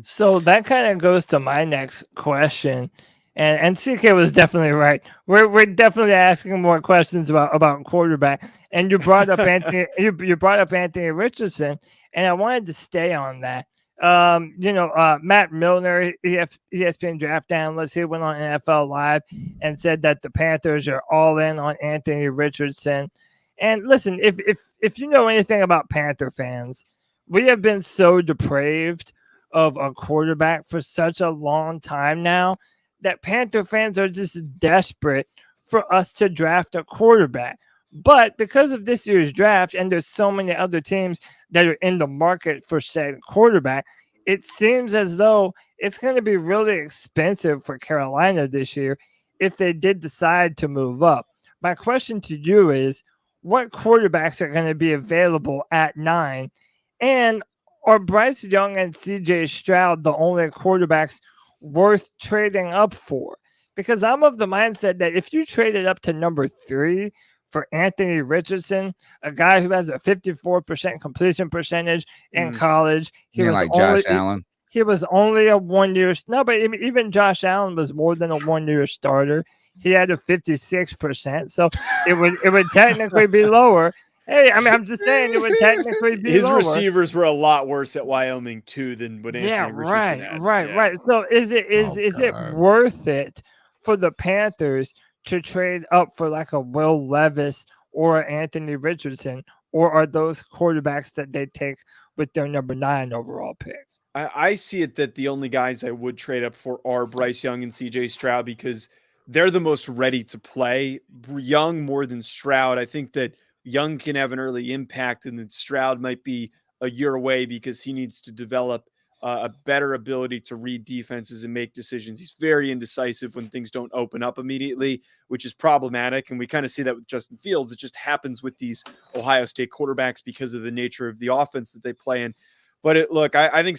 So that kind of goes to my next question. And CK was definitely right. We're definitely asking more questions about quarterback. And you brought up Anthony. You brought up Anthony Richardson, and I wanted to stay on that. Matt Milner, ESPN draft analyst, he went on NFL Live and said that the Panthers are all in on Anthony Richardson. And listen, if you know anything about Panther fans, we have been so depraved of a quarterback for such a long time now that Panther fans are just desperate for us to draft a quarterback. But because of this year's draft, and there's so many other teams that are in the market for said quarterback, it seems as though it's going to be really expensive for Carolina this year if they did decide to move up. My question to you is, what quarterbacks are going to be available at 9? And are Bryce Young and CJ Stroud the only quarterbacks worth trading up for? Because I'm of the mindset that if you traded up to number 3 for Anthony Richardson, a guy who has a 54% completion percentage in college, he was like Josh Allen. He was only a 1-year. No, but even Josh Allen was more than a 1-year starter. He had a 56%, so it would technically be lower. Hey, I mean, I'm just saying it would technically be His lower. receivers were a lot worse at Wyoming too than what Yeah, Anthony Richardson had. right. So is it God. worth it for the Panthers to trade up for like a Will Levis or Anthony Richardson, or are those quarterbacks that they take with their number 9 overall pick? I see it that the only guys I would trade up for are Bryce Young and CJ Stroud because they're the most ready to play. Young more than Stroud. I think that Young can have an early impact, and then Stroud might be a year away because he needs to develop a better ability to read defenses and make decisions. He's very indecisive when things don't open up immediately, which is problematic. And we kind of see that with Justin Fields. It just happens with these Ohio State quarterbacks because of the nature of the offense that they play in. But I think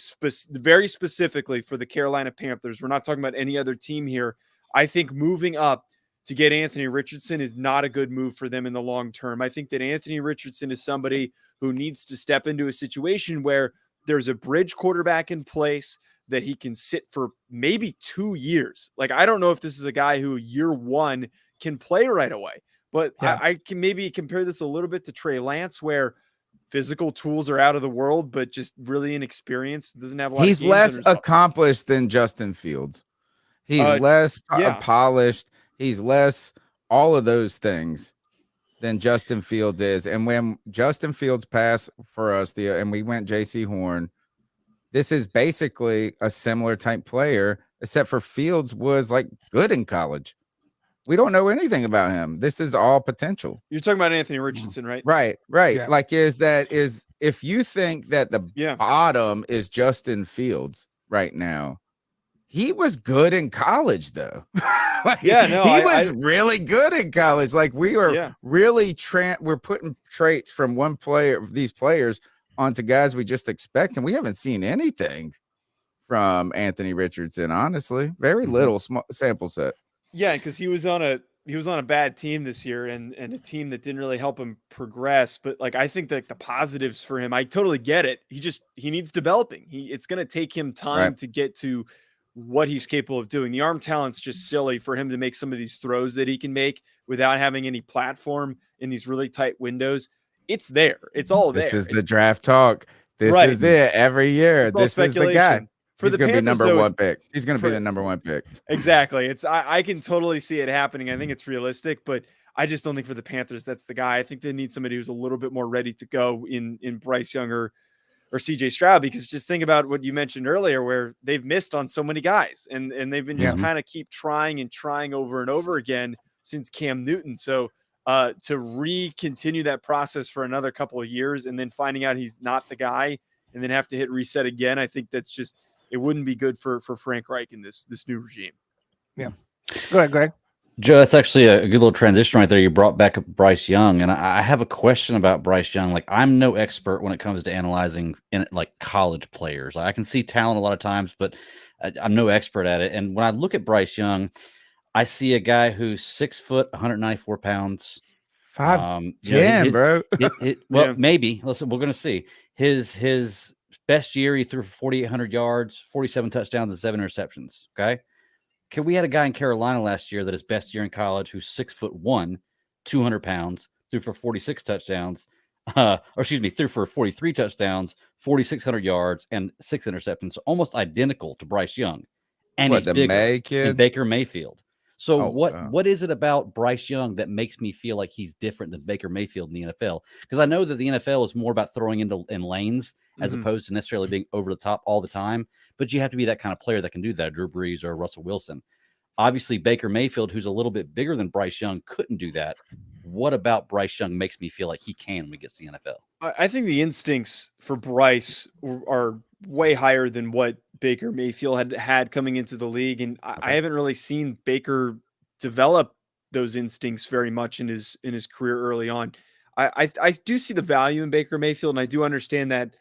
very specifically for the Carolina Panthers, we're not talking about any other team here. I think moving up to get Anthony Richardson is not a good move for them in the long term. I think that Anthony Richardson is somebody who needs to step into a situation where there's a bridge quarterback in place that he can sit for maybe 2 years. Like, I don't know if this is a guy who year one can play right away, but Yeah. I can maybe compare this a little bit to Trey Lance, where physical tools are out of the world, but just really inexperienced. Doesn't have a lot. He's of games less under his belt. accomplished than Justin Fields. He's less polished. He's less all of those things than Justin Fields is. And when Justin Fields passed for us, and we went JC Horn, this is basically a similar type player, except for Fields was like good in college. We don't know anything about him. This is all potential. You're talking about Anthony Richardson, right? Right. Yeah. Like, if you think that the bottom is Justin Fields right now, he was good in college, though. He was really good in college. Like, we are really we're putting traits from one player, these players, onto guys we just expect, and we haven't seen anything from Anthony Richardson. Honestly, very little small sample set. Yeah, because he was on a bad team this year, and a team that didn't really help him progress. But like, I think that the positives for him, I totally get it. He needs developing. It's going to take him time to get to what he's capable of doing. The arm talent's just silly for him to make some of these throws that he can make without having any platform in these really tight windows. It's there. It's all there. This is the draft talk. This is it every year. This is the guy. He's going to be number one pick. He's going to be the number one pick. Exactly. I can totally see it happening. I think it's realistic, but I just don't think for the Panthers that's the guy. I think they need somebody who's a little bit more ready to go in Bryce Young or CJ Stroud, because just think about what you mentioned earlier, where they've missed on so many guys, and they've been just kind of keep trying over and over again since Cam Newton. So to continue that process for another couple of years and then finding out he's not the guy and then have to hit reset again, I think that's just, it wouldn't be good for Frank Reich in this new regime. Yeah. Go ahead, Greg. Joe, that's actually a good little transition right there. You brought back up Bryce Young, and I have a question about Bryce Young. Like, I'm no expert when it comes to analyzing like college players. I can see talent a lot of times, but I'm no expert at it. And when I look at Bryce Young, I see a guy who's 6 foot, 194 pounds, 5'10", bro. Maybe. Listen, we're gonna see his best year. He threw for 4,800 yards, 47 touchdowns, and 7 interceptions. Okay. We had a guy in Carolina last year that his best year in college, who's 6'1", 200 pounds, threw for 46 touchdowns, threw for 43 touchdowns, 4,600 yards, and 6 interceptions, so almost identical to Bryce Young. And he's bigger than Baker Mayfield. So what is it about Bryce Young that makes me feel like he's different than Baker Mayfield in the NFL? Because I know that the NFL is more about throwing in lanes as opposed to necessarily being over the top all the time. But you have to be that kind of player that can do that, Drew Brees or Russell Wilson. Obviously, Baker Mayfield, who's a little bit bigger than Bryce Young, couldn't do that. What about Bryce Young makes me feel like he can when he gets to the NFL? I think the instincts for Bryce are way higher than what Baker Mayfield had coming into the league. And I haven't really seen Baker develop those instincts very much in his career early on. I do see the value in Baker Mayfield, and I do understand that,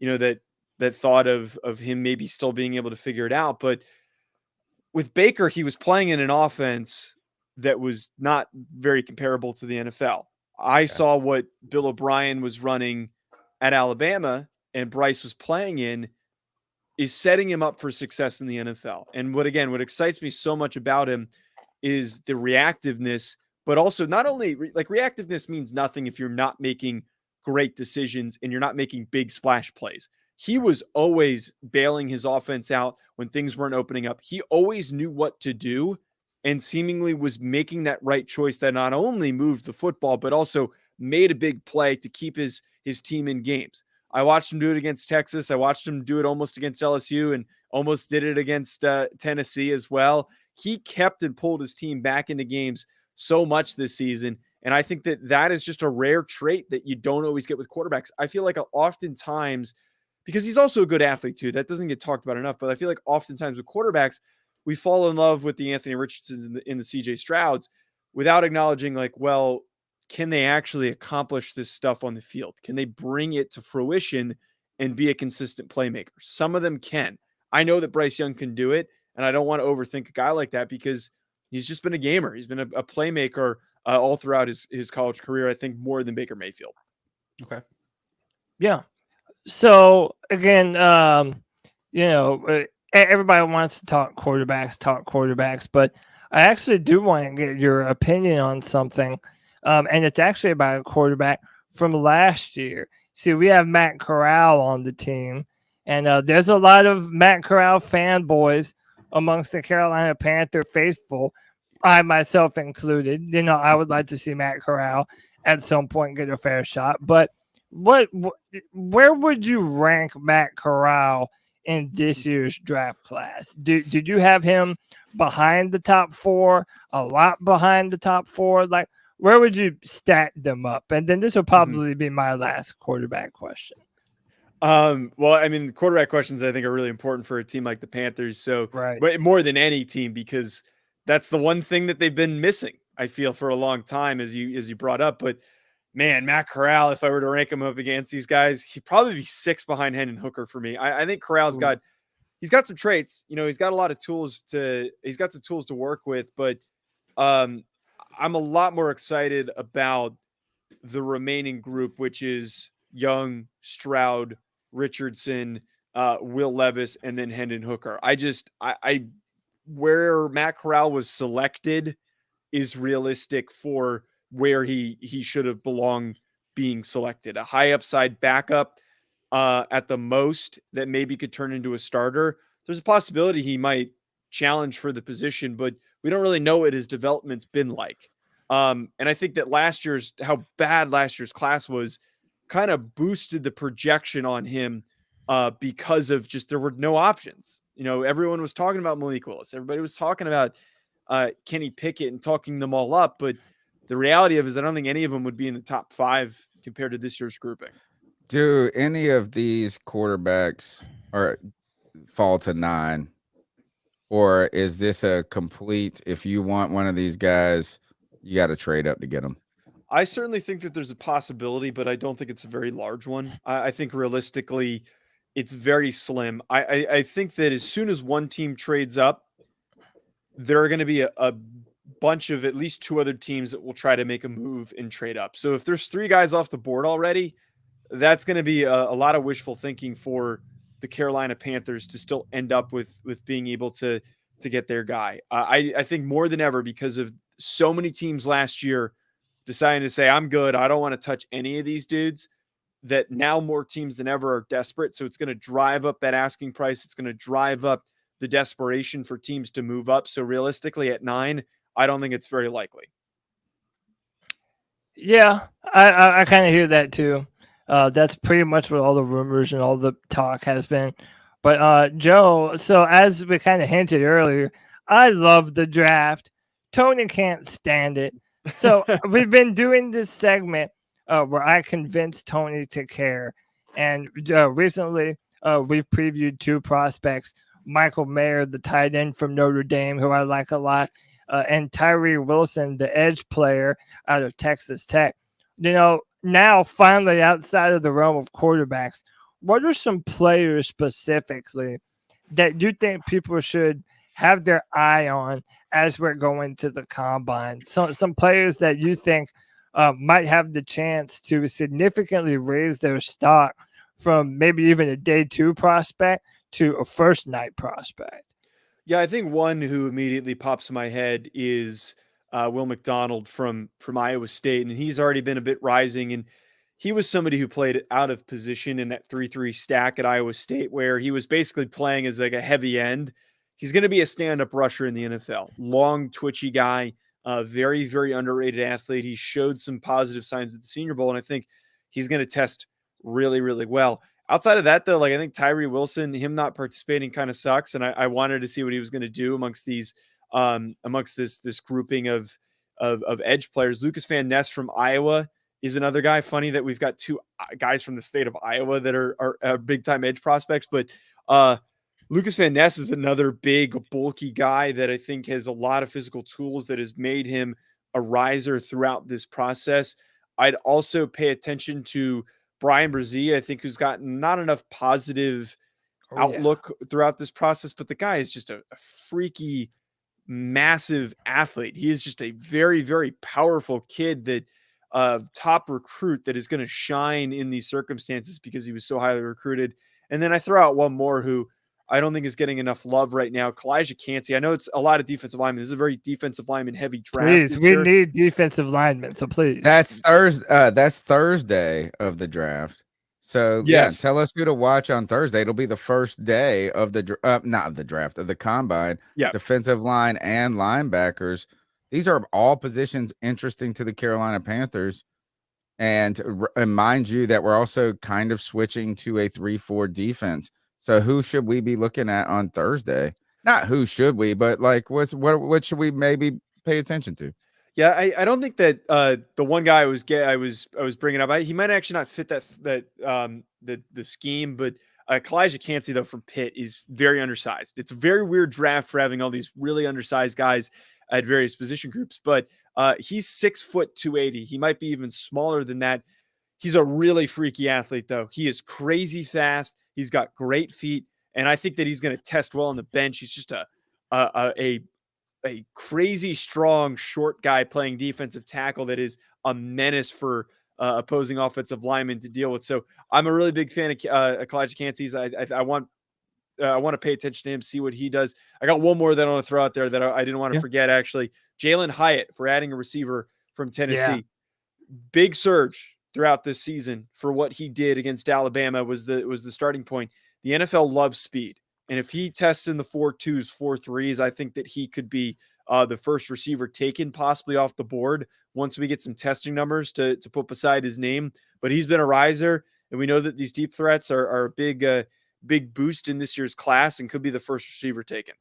that thought of him maybe still being able to figure it out. But with Baker, he was playing in an offense that was not very comparable to the NFL. I saw what Bill O'Brien was running at Alabama and Bryce was playing in is setting him up for success in the NFL. And what excites me so much about him is the reactiveness, but also not only like reactiveness means nothing if you're not making great decisions and you're not making big splash plays. He was always bailing his offense out when things weren't opening up. He always knew what to do and seemingly was making that right choice that not only moved the football, but also made a big play to keep his team in games. I watched him do it against Texas. I watched him do it almost against LSU and almost did it against Tennessee as well. He kept and pulled his team back into games so much this season. And I think that is just a rare trait that you don't always get with quarterbacks. I feel like oftentimes, because he's also a good athlete too, that doesn't get talked about enough, but I feel like oftentimes with quarterbacks, we fall in love with the Anthony Richardsons in the CJ Strouds without acknowledging like, well, can they actually accomplish this stuff on the field? Can they bring it to fruition and be a consistent playmaker? Some of them can. I know that Bryce Young can do it, and I don't want to overthink a guy like that because he's just been a gamer. He's been a playmaker all throughout his college career, I think more than Baker Mayfield. Okay. Yeah. So again, everybody wants to talk quarterbacks, but I actually do want to get your opinion on something. And it's actually about a quarterback from last year. See, we have Matt Corral on the team, and there's a lot of Matt Corral fanboys amongst the Carolina Panther faithful, I myself included. I would like to see Matt Corral at some point get a fair shot. But where would you rank Matt Corral in this year's draft class? Did you have him behind the top 4, a lot behind the top 4? Like, where would you stack them up? And then this will probably be my last quarterback question. Well, I mean, quarterback questions I think are really important for a team like the Panthers. So, right, but more than any team, because that's the one thing that they've been missing, I feel, for a long time, as you brought up. But man, Matt Corral, if I were to rank him up against these guys, he'd probably be 6 behind Hendon Hooker for me. I think Corral's got some traits. He's got a lot of tools he's got some tools to work with, but I'm a lot more excited about the remaining group, which is Young, Stroud, Richardson, Will Levis, and then Hendon Hooker. Where Matt Corral was selected is realistic for where he should have belonged being selected. A high upside backup at the most that maybe could turn into a starter. There's a possibility he might challenge for the position, but we don't really know what his development's been like. And I think that how bad last year's class was kind of boosted the projection on him because of just there were no options. Everyone was talking about Malik Willis. Everybody was talking about Kenny Pickett and talking them all up. But the reality of it is I don't think any of them would be in the top 5 compared to this year's grouping. Do any of these quarterbacks fall to 9? Or is this a complete, if you want one of these guys, you got to trade up to get them? I certainly think that there's a possibility, but I don't think it's a very large one. I think realistically, it's very slim. I think that as soon as one team trades up, there are going to be a bunch of at least 2 other teams that will try to make a move and trade up. So if there's 3 guys off the board already, that's going to be a lot of wishful thinking for the Carolina Panthers to still end up with being able to get their guy. I think more than ever, because of so many teams last year deciding to say, I'm good, I don't want to touch any of these dudes, that now more teams than ever are desperate. So it's going to drive up that asking price. It's going to drive up the desperation for teams to move up. So realistically at 9, I don't think it's very likely. Yeah, I kind of hear that too. That's pretty much what all the rumors and all the talk has been. But Joe, so as we kind of hinted earlier, I love the draft. Tony can't stand it. So we've been doing this segment where I convinced Tony to care. And recently we've previewed 2 prospects, Michael Mayer, the tight end from Notre Dame, who I like a lot, and Tyree Wilson, the edge player out of Texas Tech. Now finally outside of the realm of quarterbacks, what are some players specifically that you think people should have their eye on as we're going to the combine? Some players that you think might have the chance to significantly raise their stock from maybe even a day 2 prospect to a first night prospect. Yeah, I think one who immediately pops in my head is Will McDonald from Iowa State, and he's already been a bit rising. And he was somebody who played out of position in that 3-3 stack at Iowa State, where he was basically playing as like a heavy end. He's going to be a stand-up rusher in the NFL. Long, twitchy guy, very, very underrated athlete. He showed some positive signs at the Senior Bowl, and I think he's going to test really, really well. Outside of that, though, like I think Tyree Wilson, him not participating kind of sucks, and I wanted to see what he was going to do amongst these amongst this grouping of edge players. Lucas Van Ness from Iowa is another guy. Funny that we've got two guys from the state of Iowa that are big time edge prospects, but Lucas Van Ness is another big, bulky guy that I think has a lot of physical tools that has made him a riser throughout this process. I'd also pay attention to Brian Brzee, I think, who's got not enough positive outlook throughout this process, but the guy is just a freaky, massive athlete. He is just a very, very powerful kid that top recruit that is going to shine in these circumstances because he was so highly recruited. And then I throw out one more who I don't think is getting enough love right now. Kalijah Cansey. I know it's a lot of defensive linemen. This is a very defensive lineman heavy draft. Please, we need defensive linemen. So please. That's Thursday. That's Thursday of the draft. So yes. Tell us who to watch on Thursday. It'll be the first day of the not of the draft, of the combine. Yeah. Defensive line and linebackers. These are all positions interesting to the Carolina Panthers. And mind you that we're also kind of switching to a 3-4 defense. So who should we be looking at on Thursday? Not who should we, but like what should we maybe pay attention to? Yeah, I don't think that the one guy I was bringing up, he might actually not fit the scheme, but Kalijah Cansey though from Pitt is very undersized. It's a very weird draft for having all these really undersized guys at various position groups, but he's 6 foot 280. He might be even smaller than that. He's a really freaky athlete though. He is crazy fast. He's got great feet, and I think that he's going to test well on the bench. He's just a crazy strong short guy playing defensive tackle that is a menace for opposing offensive linemen to deal with. So I'm a really big fan of Kalijah Cansey's. I want to pay attention to him, see what he does. I got one more that I want to throw out there that I didn't want to forget, actually. Jalen Hyatt, for adding a receiver from Tennessee. Yeah. Big surge throughout this season for what he did against Alabama was the starting point. The NFL loves speed. And if he tests in the 4.2s, 4.3s, I think that he could be the first receiver taken possibly off the board once we get some testing numbers to put beside his name. But he's been a riser, and we know that these deep threats are a big boost in this year's class and could be the first receiver taken.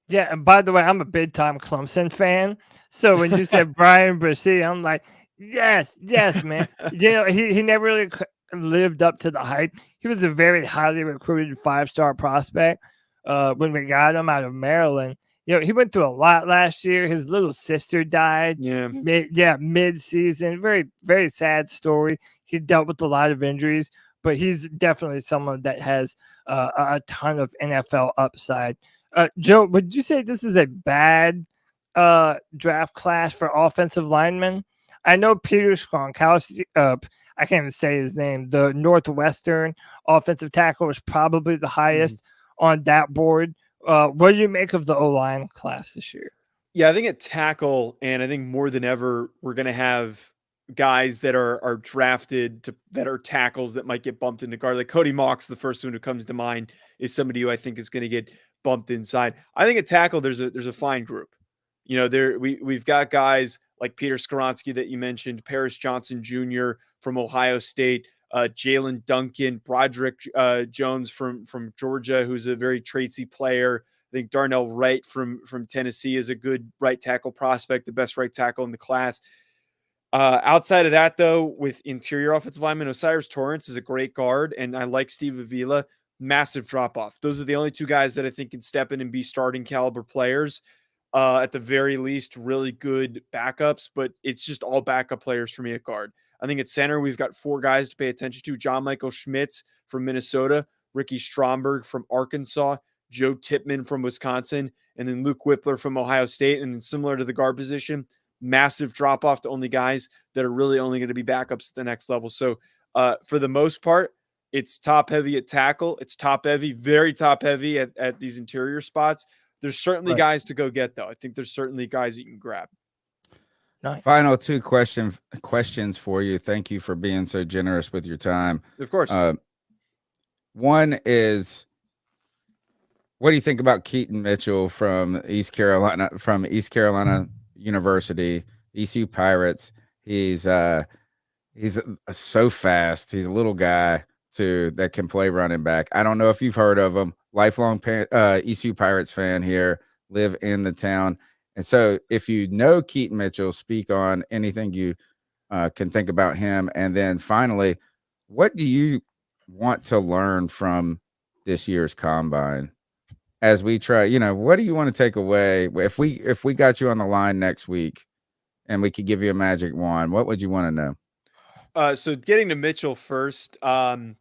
Yeah, and by the way, I'm a big-time Clemson fan. So when you said Brian Brzee, I'm like, yes, man. You know, he never really lived up to the hype. He was a very highly recruited 5-star prospect when we got him out of Maryland. You know, he went through a lot last year. His little sister died. Mid-season. Very, very sad story. He dealt with a lot of injuries, but he's definitely someone that has a ton of NFL upside. Joe, would you say this is a bad draft class for offensive linemen? I know Peter Skonkowski, I can't even say his name, the Northwestern offensive tackle was probably the highest on that board. What do you make of the O-line class this year? Yeah, I think at tackle, and I think more than ever, we're going to have guys that are drafted that are tackles that might get bumped into guard. Like Cody Mock's the first one who comes to mind, is somebody who I think is going to get bumped inside. I think at tackle, there's a fine group. You know, we've got guys like Peter Skoronski that you mentioned, Paris Johnson Jr. from Ohio State, Jalen Duncan, Broderick Jones from Georgia, who's a very tradesy player. I think Darnell Wright from Tennessee is a good right tackle prospect, the best right tackle in the class. Outside of that, though, with interior offensive lineman, Osiris Torrance is a great guard, and I like Steve Avila. Massive drop-off. Those are the only two guys that I think can step in and be starting caliber players. At the very least, really good backups, but it's just all backup players for me at guard. I think at center, we've got 4 guys to pay attention to. John Michael Schmitz from Minnesota, Ricky Stromberg from Arkansas, Joe Tippmann from Wisconsin, and then Luke Whippler from Ohio State. And then similar to the guard position, massive drop-off to only guys that are really only going to be backups at the next level. So for the most part, it's top-heavy at tackle. It's top-heavy, very top-heavy at these interior spots. There's certainly guys to go get, though. I think there's certainly guys you can grab. Nice. Final two questions for you. Thank you for being so generous with your time. Of course. One is, what do you think about Keaton Mitchell from East Carolina University, ECU Pirates? He's so fast. He's a little guy that can play running back. I don't know if you've heard of him. Lifelong ECU Pirates fan here, live in the town. And so if you know Keaton Mitchell, speak on anything you can think about him. And then finally, what do you want to learn from this year's combine as we try? What do you want to take away? If we got you on the line next week and we could give you a magic wand, what would you want to know? So getting to Mitchell first, I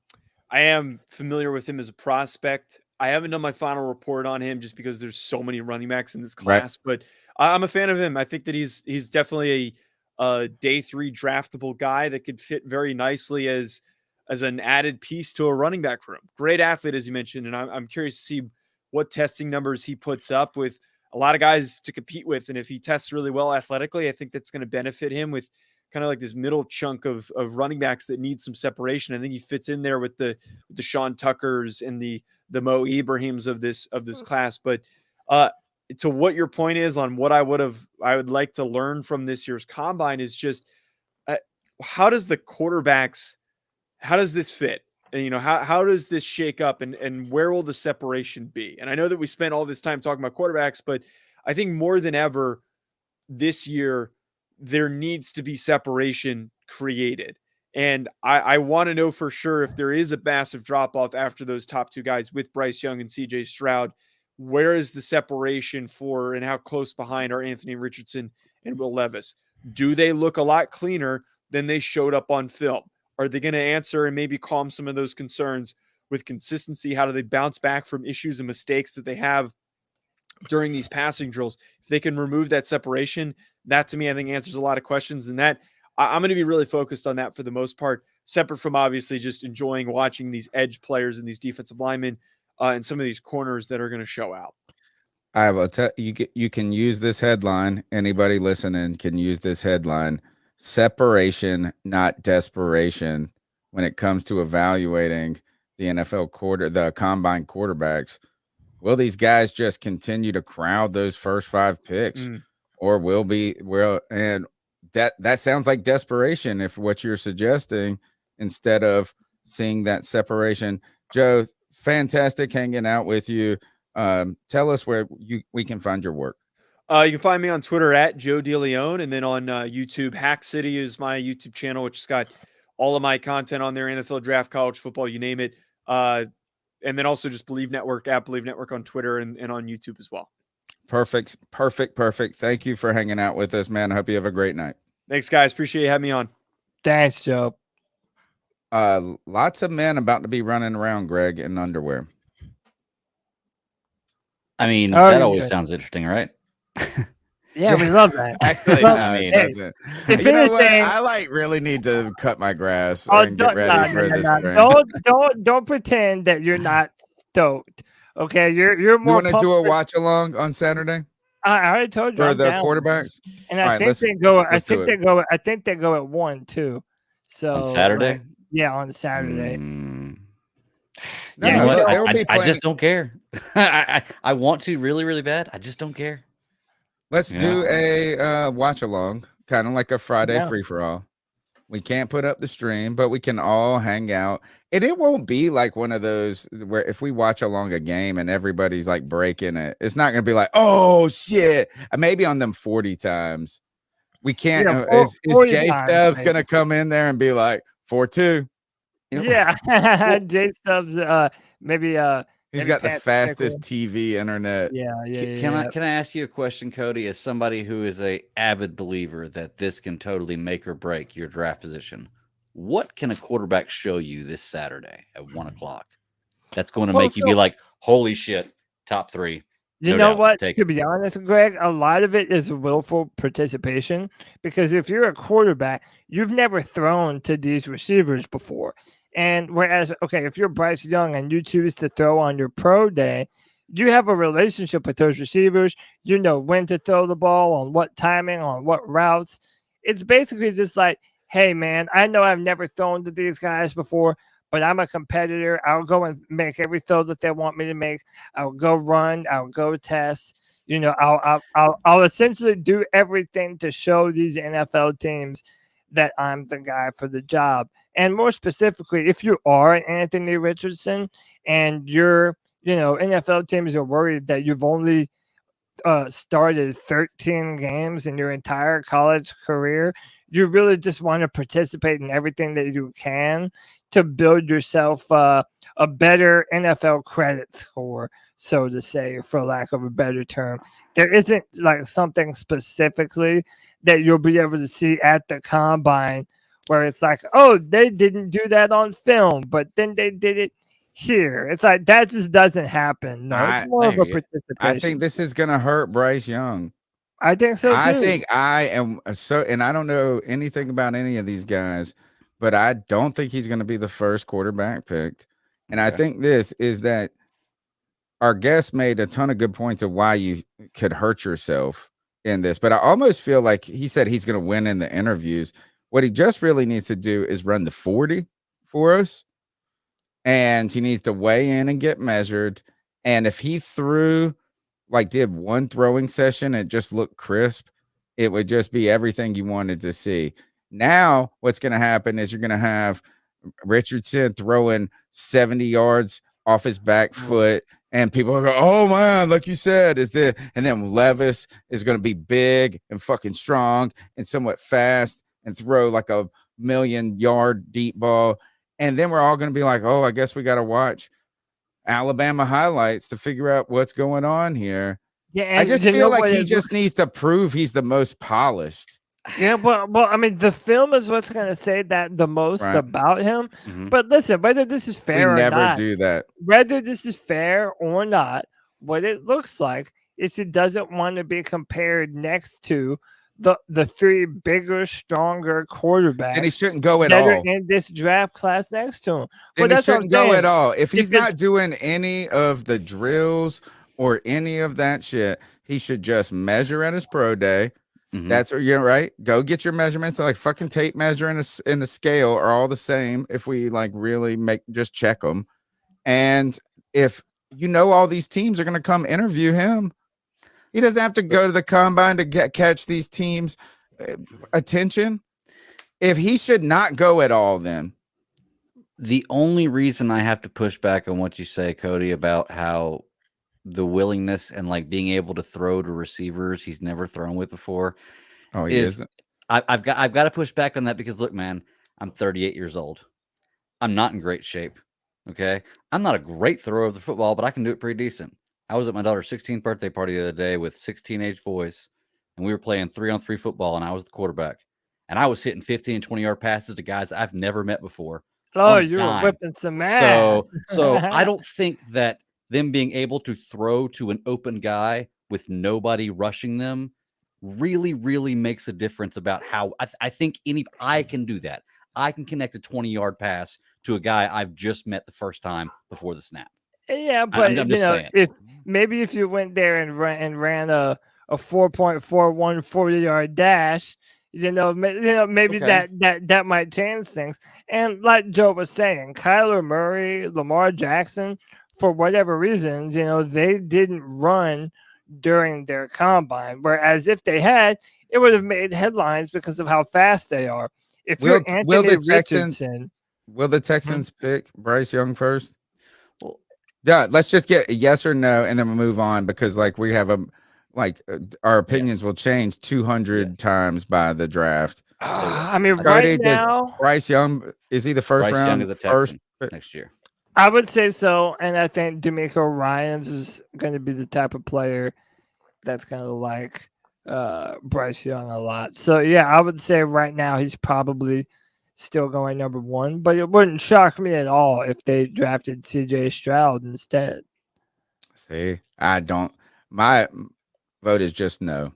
am familiar with him as a prospect. I haven't done my final report on him just because there's so many running backs in this class, but I'm a fan of him. I think that he's definitely a day 3 draftable guy that could fit very nicely as an added piece to a running back room. Great athlete, as you mentioned, and I'm curious to see what testing numbers he puts up with a lot of guys to compete with. And if he tests really well athletically, I think that's going to benefit him with kind of like this middle chunk of running backs that need some separation. I think he fits in there with the Sean Tuckers and the Mo Ibrahims of this class. But to what your point is on what I would like to learn from this year's combine is just how does this fit? And, how does this shake up and where will the separation be? And I know that we spent all this time talking about quarterbacks, but I think more than ever this year, there needs to be separation created. And I want to know for sure if there is a massive drop off after those top 2 guys with Bryce Young and CJ Stroud, where is the separation for, and how close behind are Anthony Richardson and Will Levis? Do they look a lot cleaner than they showed up on film? Are they going to answer and maybe calm some of those concerns with consistency? How do they bounce back from issues and mistakes that they have during these passing drills? If they can remove that separation, that to me, I think answers a lot of questions. And that I'm going to be really focused on that for the most part, separate from obviously just enjoying watching these edge players and these defensive linemen and some of these corners that are going to show out. I will tell you, you can use this headline. Anybody listening can use this headline: separation, not desperation, when it comes to evaluating the NFL the combine quarterbacks. Will these guys just continue to crowd those first 5 picks, or and that sounds like desperation if what you're suggesting, instead of seeing that separation. Joe, fantastic hanging out with you. Tell us where we can find your work. You can find me on Twitter at Joe DeLeone, and then on YouTube. Hack City is my YouTube channel, which has got all of my content on there: NFL draft, college football, you name it. And then also just Bleav Network at Bleav Network on Twitter and on YouTube as well. Perfect. Thank you for hanging out with us, man. I hope you have a great night. Thanks, guys. Appreciate you having me on. Thanks, Joe. Lots of men about to be running around, Greg, in underwear. I mean, that always sounds interesting, right? Yeah, we love that. Actually, Well, no, it hey, doesn't. if You know what? anything- I really need to cut my grass Oh, and get ready for this spring. Don't pretend that you're not stoked. Okay, you're You more. want to do a pumped. watch along on Saturday I already told you for I'm the down. quarterbacks? And All I right, think let's- they go. I let's do think they it. go. I think they go at 1 too. So On Saturday? yeah, on Saturday. No, You know what? they'll be I playing. just don't care. I want to really, really bad. I just don't care. Let's do a watch along, kind of like a Friday free for all. We can't put up the stream, but we can all hang out. And it won't be like one of those where if we watch along a game and everybody's like breaking it, it's not going to be like, oh shit. Maybe on them 40 times. We can't. Yeah, Is 40 Jay times, Stubbs maybe. going to come in there and be like 4-2? Yeah, Jay Stubbs. Maybe. He's and got the Pat fastest Pickle. TV internet. Yeah. Can I ask you a question, Cody, as somebody who is a avid believer that this can totally make or break your draft position? What can a quarterback show you this Saturday at 1:00? That's going to make you be like, holy shit, top 3. You No know doubt. what? Take To it. be honest, Greg, a lot of it is willful participation, because if you're a quarterback, you've never thrown to these receivers before. And whereas, okay, if you're Bryce Young and you choose to throw on your pro day, you have a relationship with those receivers. You know when to throw the ball, on what timing, on what routes. It's basically just like, hey, man, I know I've never thrown to these guys before, but I'm a competitor. I'll go and make every throw that they want me to make. I'll go run. I'll go test. I'll essentially do everything to show these NFL teams that I'm the guy for the job. And more specifically, if you are Anthony Richardson and you're, NFL teams are worried that you've only started 13 games in your entire college career, you really just want to participate in everything that you can to build yourself a better NFL credit score, so to say, for lack of a better term. There isn't like something specifically that you'll be able to see at the combine where it's like, oh, they didn't do that on film, but then they did it here. It's like that just doesn't happen. No, it's more of a participation. I think this is gonna hurt Bryce Young. I think so too. I think I am so, and I don't know anything about any of these guys, but I don't think he's going to be the first quarterback picked. And I think this is that our guest made a ton of good points of why you could hurt yourself in this, but I almost feel like he said he's going to win in the interviews. What he just really needs to do is run the 40 for us, and he needs to weigh in and get measured. And if he did one throwing session and just looked crisp, it would just be everything you wanted to see. Now, what's going to happen is you're going to have Richardson throwing 70 yards off his back foot, and people are going, oh, man, like you said, and then Levis is going to be big and fucking strong and somewhat fast and throw like a 1,000,000-yard deep ball. And then we're all going to be like, oh, I guess we got to watch Alabama highlights to figure out what's going on here. Yeah, I just feel like he just needs to prove he's the most polished. Yeah, but I mean, the film is what's going to say that the most about him. Mm-hmm. But listen, whether this is fair or not, we never do that. Whether this is fair or not, what it looks like is he doesn't want to be compared next to the three bigger, stronger quarterbacks. And he shouldn't go at all in this draft class next to him. Then he shouldn't go at all. If he's not doing any of the drills or any of that shit, he should just measure at his pro day. Mm-hmm. That's where you're right. Go get your measurements. Like fucking tape measure and the scale are all the same. If we like really just check them. And if all these teams are going to come interview him, he doesn't have to go to the combine to catch these teams' attention. If he should not go at all, then. The only reason I have to push back on what you say, Cody, about how the willingness and like being able to throw to receivers he's never thrown with before. Oh, he isn't. I've got to push back on that because look, man, I'm 38 years old. I'm not in great shape. Okay. I'm not a great thrower of the football, but I can do it pretty decent. I was at my daughter's 16th birthday party the other day with 6 teenage boys, and we were playing 3-on-3 football, and I was the quarterback. And I was hitting 15 and 20-yard passes to guys I've never met before. Oh, you were whipping some ass. So I don't think that them being able to throw to an open guy with nobody rushing them really, really makes a difference about how I think I can do that. I can connect a 20-yard pass to a guy I've just met the first time before the snap. Yeah, but I'm just saying. if you went there and ran a 4.41 40-yard dash, maybe okay. that might change things. And like Joe was saying, Kyler Murray, Lamar Jackson, for whatever reasons, they didn't run during their combine. Whereas if they had, it would have made headlines because of how fast they are. If you're Anthony Richardson, will the Texans pick Bryce Young first? Yeah, let's just get a yes or no, and then we'll move on because we have our opinions will change 200 times by the draft. I mean, right now, Bryce Young, is he the first Bryce round? Young is a Texan next year. I would say so, and I think D'Amico Ryans is going to be the type of player that's going to like Bryce Young a lot. So yeah, I would say right now he's probably still going number 1, but it wouldn't shock me at all if they drafted CJ Stroud instead. See, my vote is just no,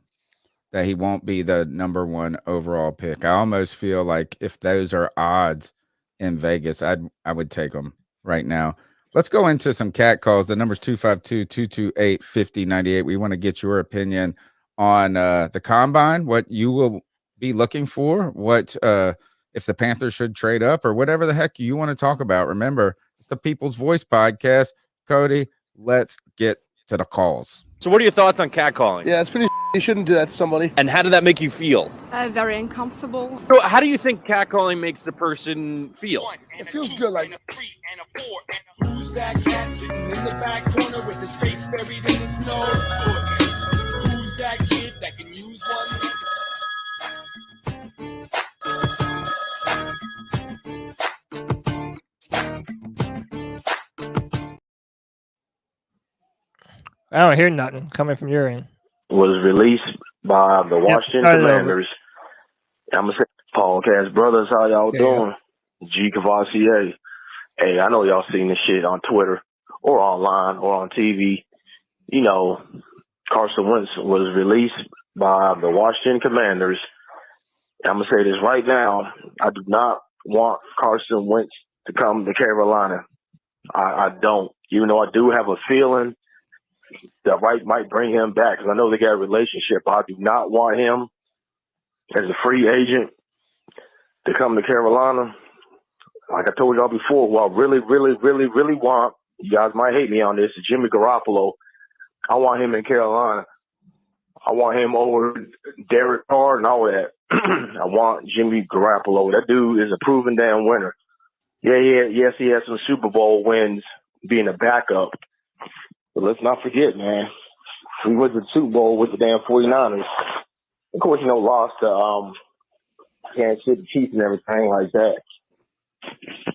that he won't be the number 1 overall pick. I almost feel like if those are odds in Vegas, I would take them right now. Let's go into some cat calls. The number's 252-228-5098. We want to get your opinion on the combine, what you will be looking for, what if the Panthers should trade up or whatever the heck you want to talk about. Remember, it's the People's Voice podcast. Cody, let's get to the calls. So what are your thoughts on catcalling? Yeah, it's pretty. You shouldn't do that to somebody. And how did that make you feel? Very uncomfortable. So how do you think catcalling makes the person feel? It feels good, like. Who's that cat sitting in the back corner with his face buried in his nose? Who's that kid that can use one? I don't hear nothing coming from your end. Was released by the Washington Commanders. I'm gonna say, podcast brothers, how y'all doing? G Cavassier. Hey, I know y'all seen this shit on Twitter or online or on TV. You know, Carson Wentz was released by the Washington Commanders. I'm gonna say this right now. I do not want Carson Wentz to come to Carolina. I don't. Even though I do have a feeling that Wright might bring him back because I know they got a relationship. But I do not want him as a free agent to come to Carolina. Like I told y'all before, who I really, really, really, really want, you guys might hate me on this, is Jimmy Garoppolo. I want him in Carolina. I want him over Derek Carr and all that. I want Jimmy Garoppolo. That dude is a proven damn winner. Yes, he has some Super Bowl wins being a backup. But let's not forget, man, we went to the Super Bowl with the damn 49ers. Of course, lost to Kansas City Chiefs and everything like that.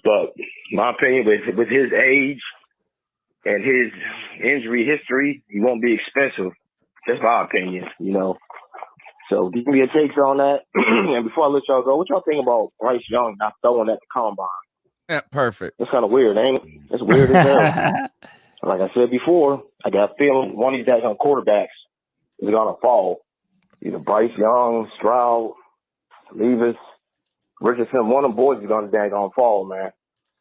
But my opinion, with his age and his injury history, he won't be expensive. That's my opinion, So give me a take on that. And before I let y'all go, what y'all think about Bryce Young not throwing at the combine? Yeah, perfect. That's kind of weird, ain't it? That's weird as hell. Like I said before, I got a feeling one of these daggone quarterbacks is going to fall. Either Bryce Young, Stroud, Levis, Richardson, one of them boys is going to daggone fall, man.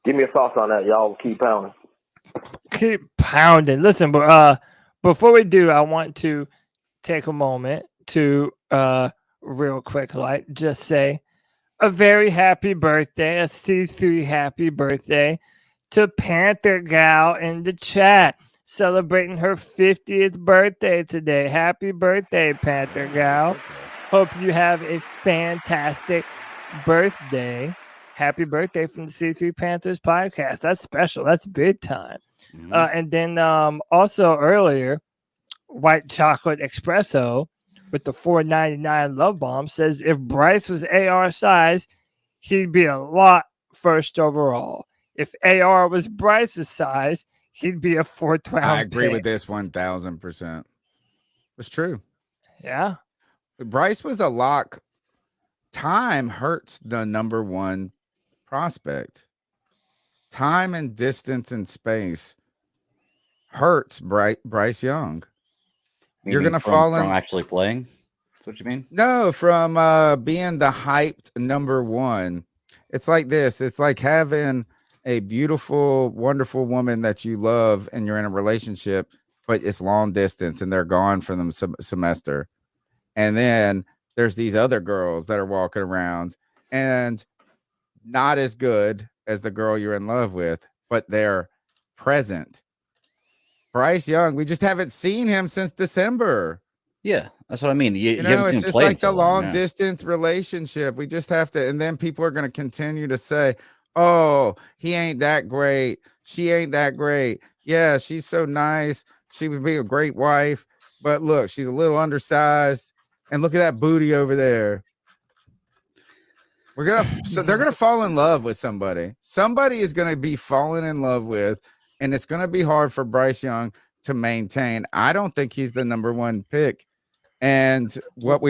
Give me your thoughts on that, y'all. Keep pounding. Keep pounding. Listen, but before we do, I want to take a moment to real quick, just say a very happy birthday, a C3 happy birthday to Panther Gal in the chat, celebrating her 50th birthday today. Happy birthday, Panther Gal. Hope you have a fantastic birthday. Happy birthday from the C3 Panthers podcast. That's special. That's big time. Mm-hmm. And then also earlier, White Chocolate Espresso with the $4.99 love bomb says if Bryce was AR size, he'd be a lot first overall. If AR was Bryce's size, he'd be a fourth round. I agree pick. with this 1,000%. It's true. Yeah. Bryce was a lock. Time hurts the number one prospect. Time and distance and space hurts Bryce Young. You're going to fall in. From actually playing? That's what you mean? No, from being the hyped number one. It's like this. It's like having a beautiful, wonderful woman that you love and you're in a relationship, but it's long distance and they're gone for the semester. And then there's these other girls that are walking around and not as good as the girl you're in love with, but they're present. Bryce Young, we just haven't seen him since December. Yeah, that's what I mean. You it's just like the long distance relationship. We just have to, and then people are going to continue to say, oh, he ain't that great. She ain't that great. Yeah, she's so nice. She would be a great wife. But look, she's a little undersized. And look at that booty over there. So they're gonna fall in love with somebody. Somebody is gonna be falling in love with, and it's gonna be hard for Bryce Young to maintain. I don't think he's the number one pick. And what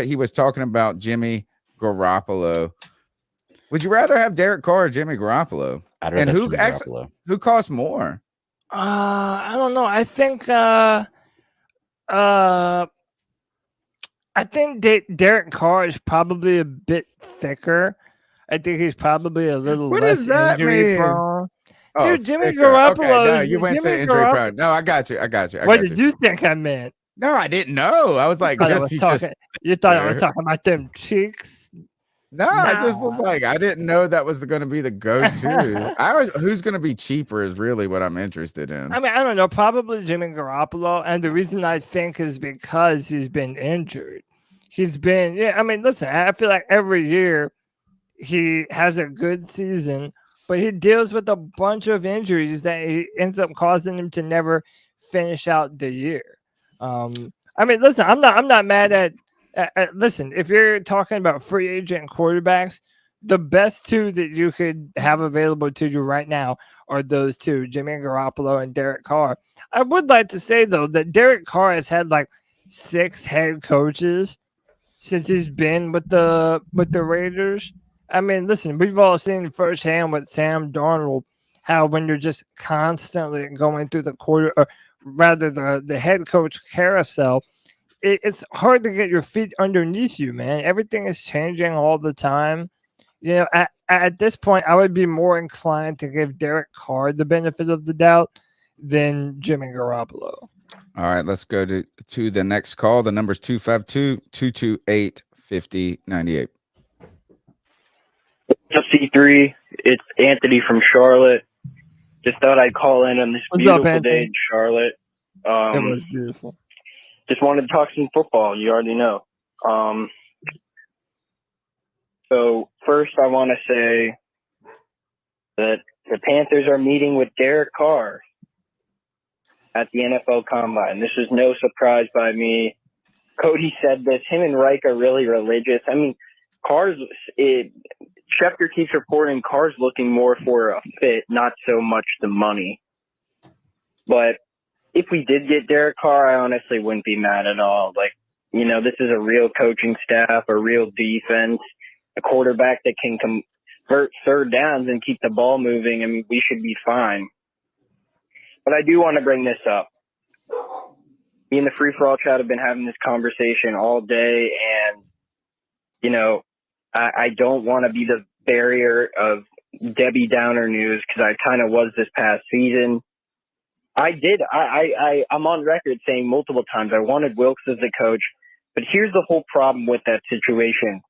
he was talking about, Jimmy Garoppolo. Would you rather have Derek Carr or Jimmy Garoppolo? And who costs more? I don't know. I think Derek Carr is probably a bit thicker. I think he's probably a little less injury prone. Oh, Dude, Jimmy Fitterer. Okay, Garoppolo. no, you went to Jimmy injury Garoppolo. prone. No, I got you. What did you think I meant? No, I didn't know. I was like, You thought I was talking about them cheeks? No, I just was like, I didn't know that was going to be the go-to. Who's going to be cheaper is really what I'm interested in. I mean, I don't know. Probably Jimmy Garoppolo, and the reason I think is because he's been injured. He's been, yeah. I mean, listen, I feel like every year he has a good season, but he deals with a bunch of injuries that he ends up causing him to never finish out the year. I mean, listen, I'm not mad at. Listen, if you're talking about free agent quarterbacks, the best two that you could have available to you right now are those two, Jimmy Garoppolo and Derek Carr. I would like to say, though, that Derek Carr has had like 6 head coaches since he's been with the Raiders. I mean, listen, we've all seen firsthand with Sam Darnold how when you're just constantly going through the head coach carousel, it's hard to get your feet underneath you, man. Everything is changing all the time. You know, at this point, I would be more inclined to give Derek Carr the benefit of the doubt than Jimmy Garoppolo. All right, let's go to the next call. The number's 252-228-5098. C3, it's Anthony from Charlotte. Just thought I'd call in on this beautiful day in Charlotte. It was beautiful. Just wanted to talk some football. You already know. So first, I want to say that the Panthers are meeting with Derek Carr at the NFL Combine. This is no surprise by me. Cody said this. Him and Reich are really religious. I mean, Schefter keeps reporting Carr's looking more for a fit, not so much the money. But if we did get Derek Carr, I honestly wouldn't be mad at all. Like, you know, this is a real coaching staff, a real defense, a quarterback that can convert third downs and keep the ball moving. I mean, we should be fine. But I do want to bring this up. Me and the Free For All chat have been having this conversation all day, and, you know, I don't want to be the barrier of Debbie Downer news because I kind of was this past season. I'm on record saying multiple times I wanted Wilkes as the coach, but here's the whole problem with that situation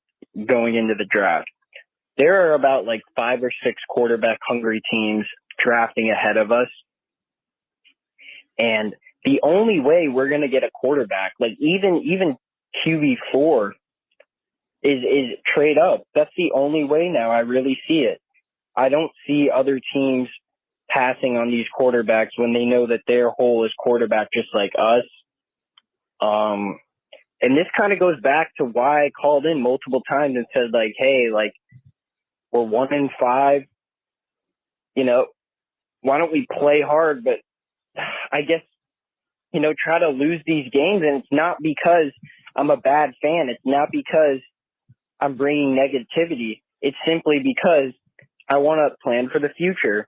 going into the draft. There are about like 5 or 6 quarterback hungry teams drafting ahead of us. And the only way we're going to get a quarterback, like even QB4 is trade up. That's the only way now. I really see it. I don't see other teams passing on these quarterbacks when they know that their hole is quarterback just like us. And this kind of goes back to why I called in multiple times and said, like, hey, like, we're 1-5. You know, why don't we play hard? But I guess, you know, try to lose these games. And it's not because I'm a bad fan. It's not because I'm bringing negativity. It's simply because I want to plan for the future.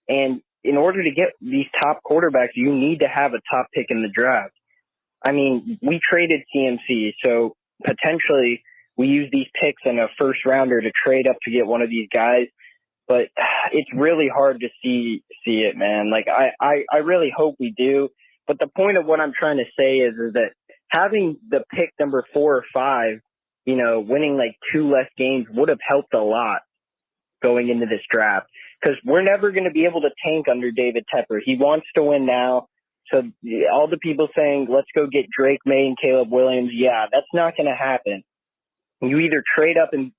And in order to get these top quarterbacks, you need to have a top pick in the draft. I mean, we traded CMC, so potentially we use these picks in a first rounder to trade up to get one of these guys. But it's really hard to see it, man. Like, I really hope we do. But the point of what I'm trying to say is that having the pick number 4 or 5, you know, winning like 2 less games would have helped a lot going into this draft. Because we're never going to be able to tank under David Tepper. He wants to win now. So all the people saying, let's go get Drake May and Caleb Williams, yeah, that's not going to happen. You either trade up and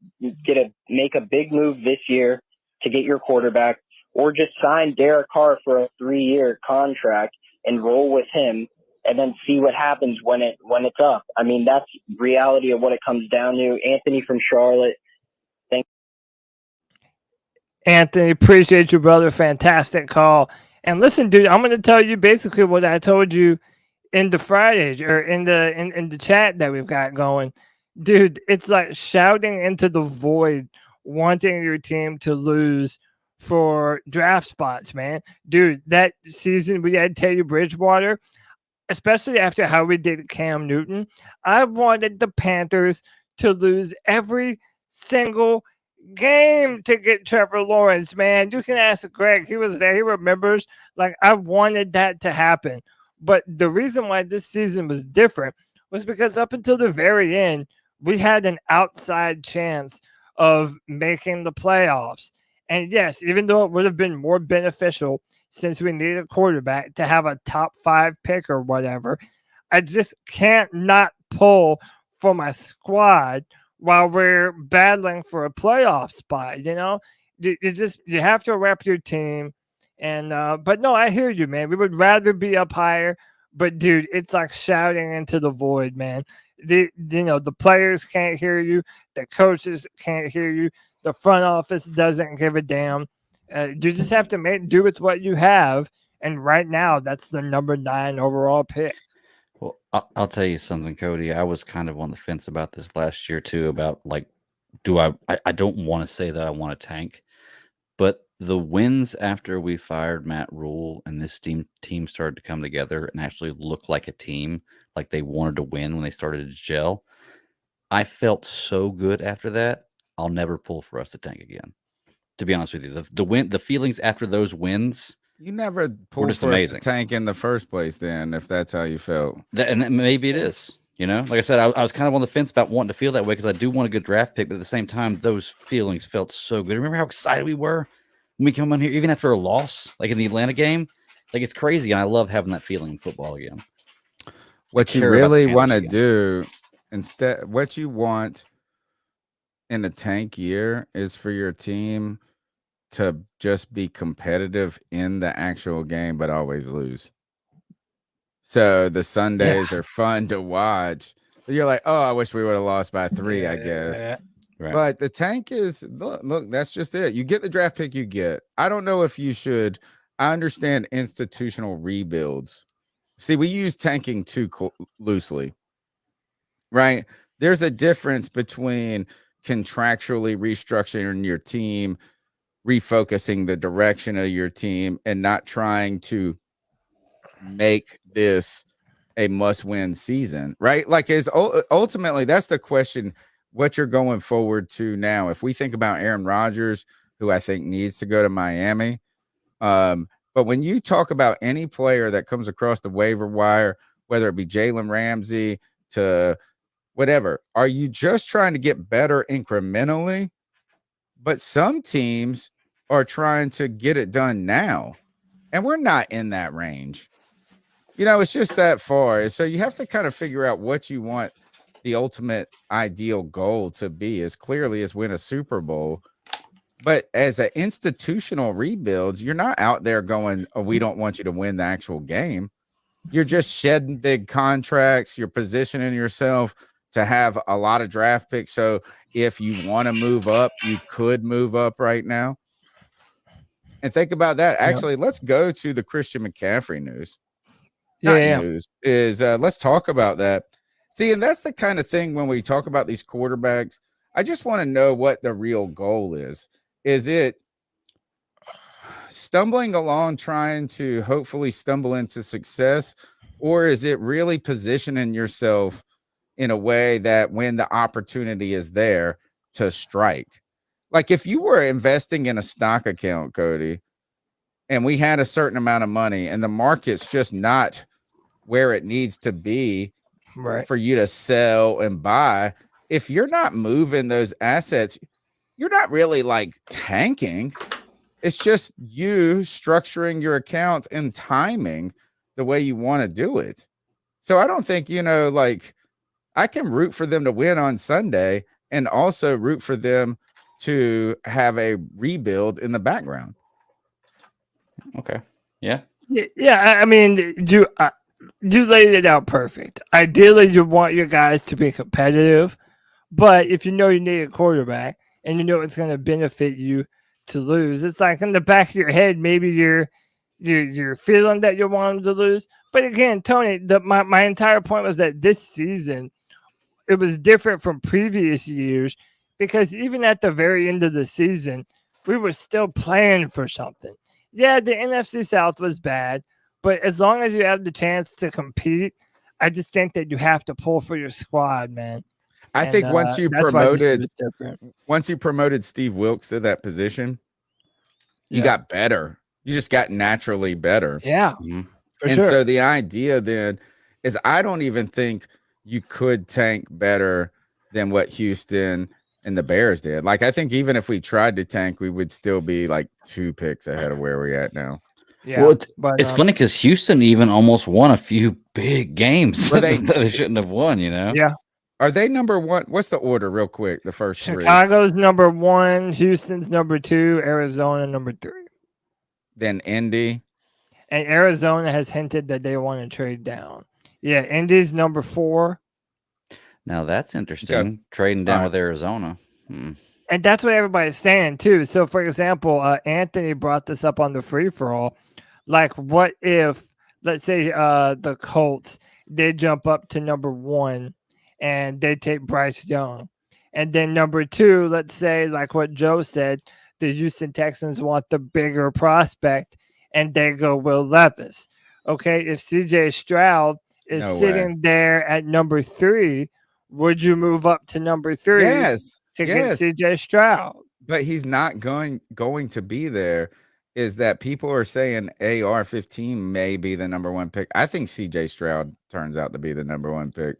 make a big move this year to get your quarterback, or just sign Derek Carr for a 3-year contract and roll with him and then see what happens when it's up. I mean, that's reality of what it comes down to. Anthony from Charlotte. Anthony, appreciate you, brother. Fantastic call. And listen, dude, I'm going to tell you basically what I told you in the Friday or in the chat that we've got going. Dude, it's like shouting into the void, wanting your team to lose for draft spots, man. Dude, that season we had Teddy Bridgewater, especially after how we did Cam Newton. I wanted the Panthers to lose every single game to get Trevor Lawrence, man. You can ask Greg. He was there. He remembers. Like, I wanted that to happen. But the reason why this season was different was because up until the very end, we had an outside chance of making the playoffs. And yes, even though it would have been more beneficial since we needed a quarterback to have a top 5 pick or whatever, I just can't not pull for my squad while we're battling for a playoff spot. You have to rep your team. And but no, I hear you, man. We would rather be up higher, but dude, it's like shouting into the void, man. The players can't hear you, the coaches can't hear you, the front office doesn't give a damn. You just have to do with what you have, and right now that's the number 9 overall pick. Well, I'll tell you something, Cody. I was kind of on the fence about this last year too. About like, I don't want to say that I want to tank, but the wins after we fired Matt Rule and this team started to come together and actually look like a team, like they wanted to win when they started to gel. I felt so good after that. I'll never pull for us to tank again. To be honest with you, the feelings after those wins. You never pulled for us to tank in the first place, then, if that's how you felt. And maybe it is. Like I said, I was kind of on the fence about wanting to feel that way because I do want a good draft pick, but at the same time, those feelings felt so good. Remember how excited we were when we come in here, even after a loss, like in the Atlanta game? Like, it's crazy, and I love having that feeling in football again. What you really want to do, instead, what you want in a tank year is for your team to just be competitive in the actual game, but always lose. So the Sundays are fun to watch. You're like, oh, I wish we would have lost by 3, I guess. Right. But the tank is, look, that's just it. You get the draft pick you get. I don't know if you should. I understand institutional rebuilds. See, we use tanking too loosely, right? There's a difference between contractually restructuring your team, refocusing the direction of your team, and not trying to make this a must-win season, right? Like, ultimately, that's the question, what you're going forward to now. If we think about Aaron Rodgers, who I think needs to go to Miami, but when you talk about any player that comes across the waiver wire, whether it be Jalen Ramsey to whatever, are you just trying to get better incrementally? But some teams are trying to get it done now, and we're not in that range. It's just that far. So you have to kind of figure out what you want the ultimate ideal goal to be, as clearly as win a Super Bowl. But as an institutional rebuild, you're not out there going, oh, we don't want you to win the actual game. You're just shedding big contracts. You're positioning yourself to have a lot of draft picks. So if you want to move up, you could move up right now. And think about that. Actually, let's go to the Christian McCaffrey news. News is let's talk about that. See, and that's the kind of thing when we talk about these quarterbacks, I just want to know what the real goal is. Is it stumbling along, trying to hopefully stumble into success, or is it really positioning yourself in a way that when the opportunity is there to strike? Like, if you were investing in a stock account, Cody, and we had a certain amount of money and the market's just not where it needs to be for you to sell and buy, if you're not moving those assets, you're not really like tanking. It's just you structuring your accounts and timing the way you want to do it. So I don't think, like, I can root for them to win on Sunday and also root for them to have a rebuild in the background. Okay. Yeah. Yeah. I mean, you laid it out perfect. Ideally, you want your guys to be competitive, but if you need a quarterback and it's going to benefit you to lose, it's like in the back of your head, maybe you're feeling that you want them to lose. But again, Tony, my entire point was that this season, it was different from previous years because even at the very end of the season, we were still playing for something. Yeah, the NFC South was bad, but as long as you have the chance to compete, I just think that you have to pull for your squad, man. I think once you that's why this promoted, was different. once you promoted Steve Wilkes to that position, you Yeah. got better. You just got naturally better. Yeah, for And sure. so the idea then is I don't even think you could tank better than what Houston and the Bears did. Like, I think even if we tried to tank, we would still be like 2 picks ahead of where we're at now. Yeah, Well, but it's funny because Houston even almost won a few big games Were that they- they shouldn't have won. You know. yeah, Are they number 1? What's the order real quick? The first 3. Chicago's number 1, Houston's number 2, Arizona number 3. Then Indy. And Arizona has hinted that they want to trade down. Yeah, Indy's number 4. Now that's interesting. Trading down with Arizona. And that's what everybody's saying too. So, for example, Anthony brought this up on the free for all. Like, what if, let's say, the Colts, they jump up to number 1 and they take Bryce Young, and then number 2, let's say, like what Joe said, the Houston Texans want the bigger prospect, and they go Will Levis. Okay, if CJ Stroud is sitting there at number 3, would you move up to number 3? Yes. To get CJ Stroud. But he's not going to be there. Is that people are saying AR-15 may be the number 1 pick. I think CJ Stroud turns out to be the number 1 pick.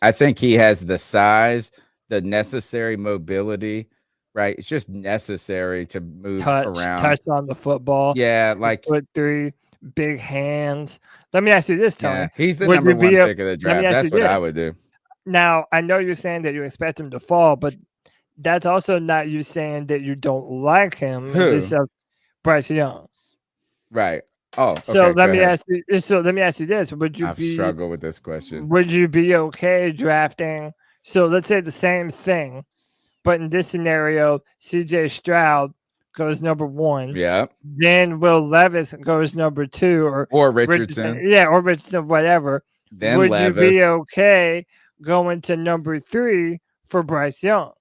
I think he has the size, the necessary mobility, right? It's just necessary to move around. Touch on the football. Yeah, like 6'3", big hands. Let me ask you this, Tony. Yeah, he's the number 1 pick of the draft. That's what I would do. Now, I know you're saying that you expect him to fall, but that's also not you saying that you don't like him. Who? Bryce Young. Right. Oh, okay, so let me ask you. So let me ask you this: would you I've struggled with this question. Would you be okay drafting? So let's say the same thing, but in this scenario, CJ Stroud goes number 1. Yeah. Then Will Levis goes number 2, or Richardson. Yeah, or Richardson, whatever. Then would Levis. you be okay going to number 3 for Bryce Young?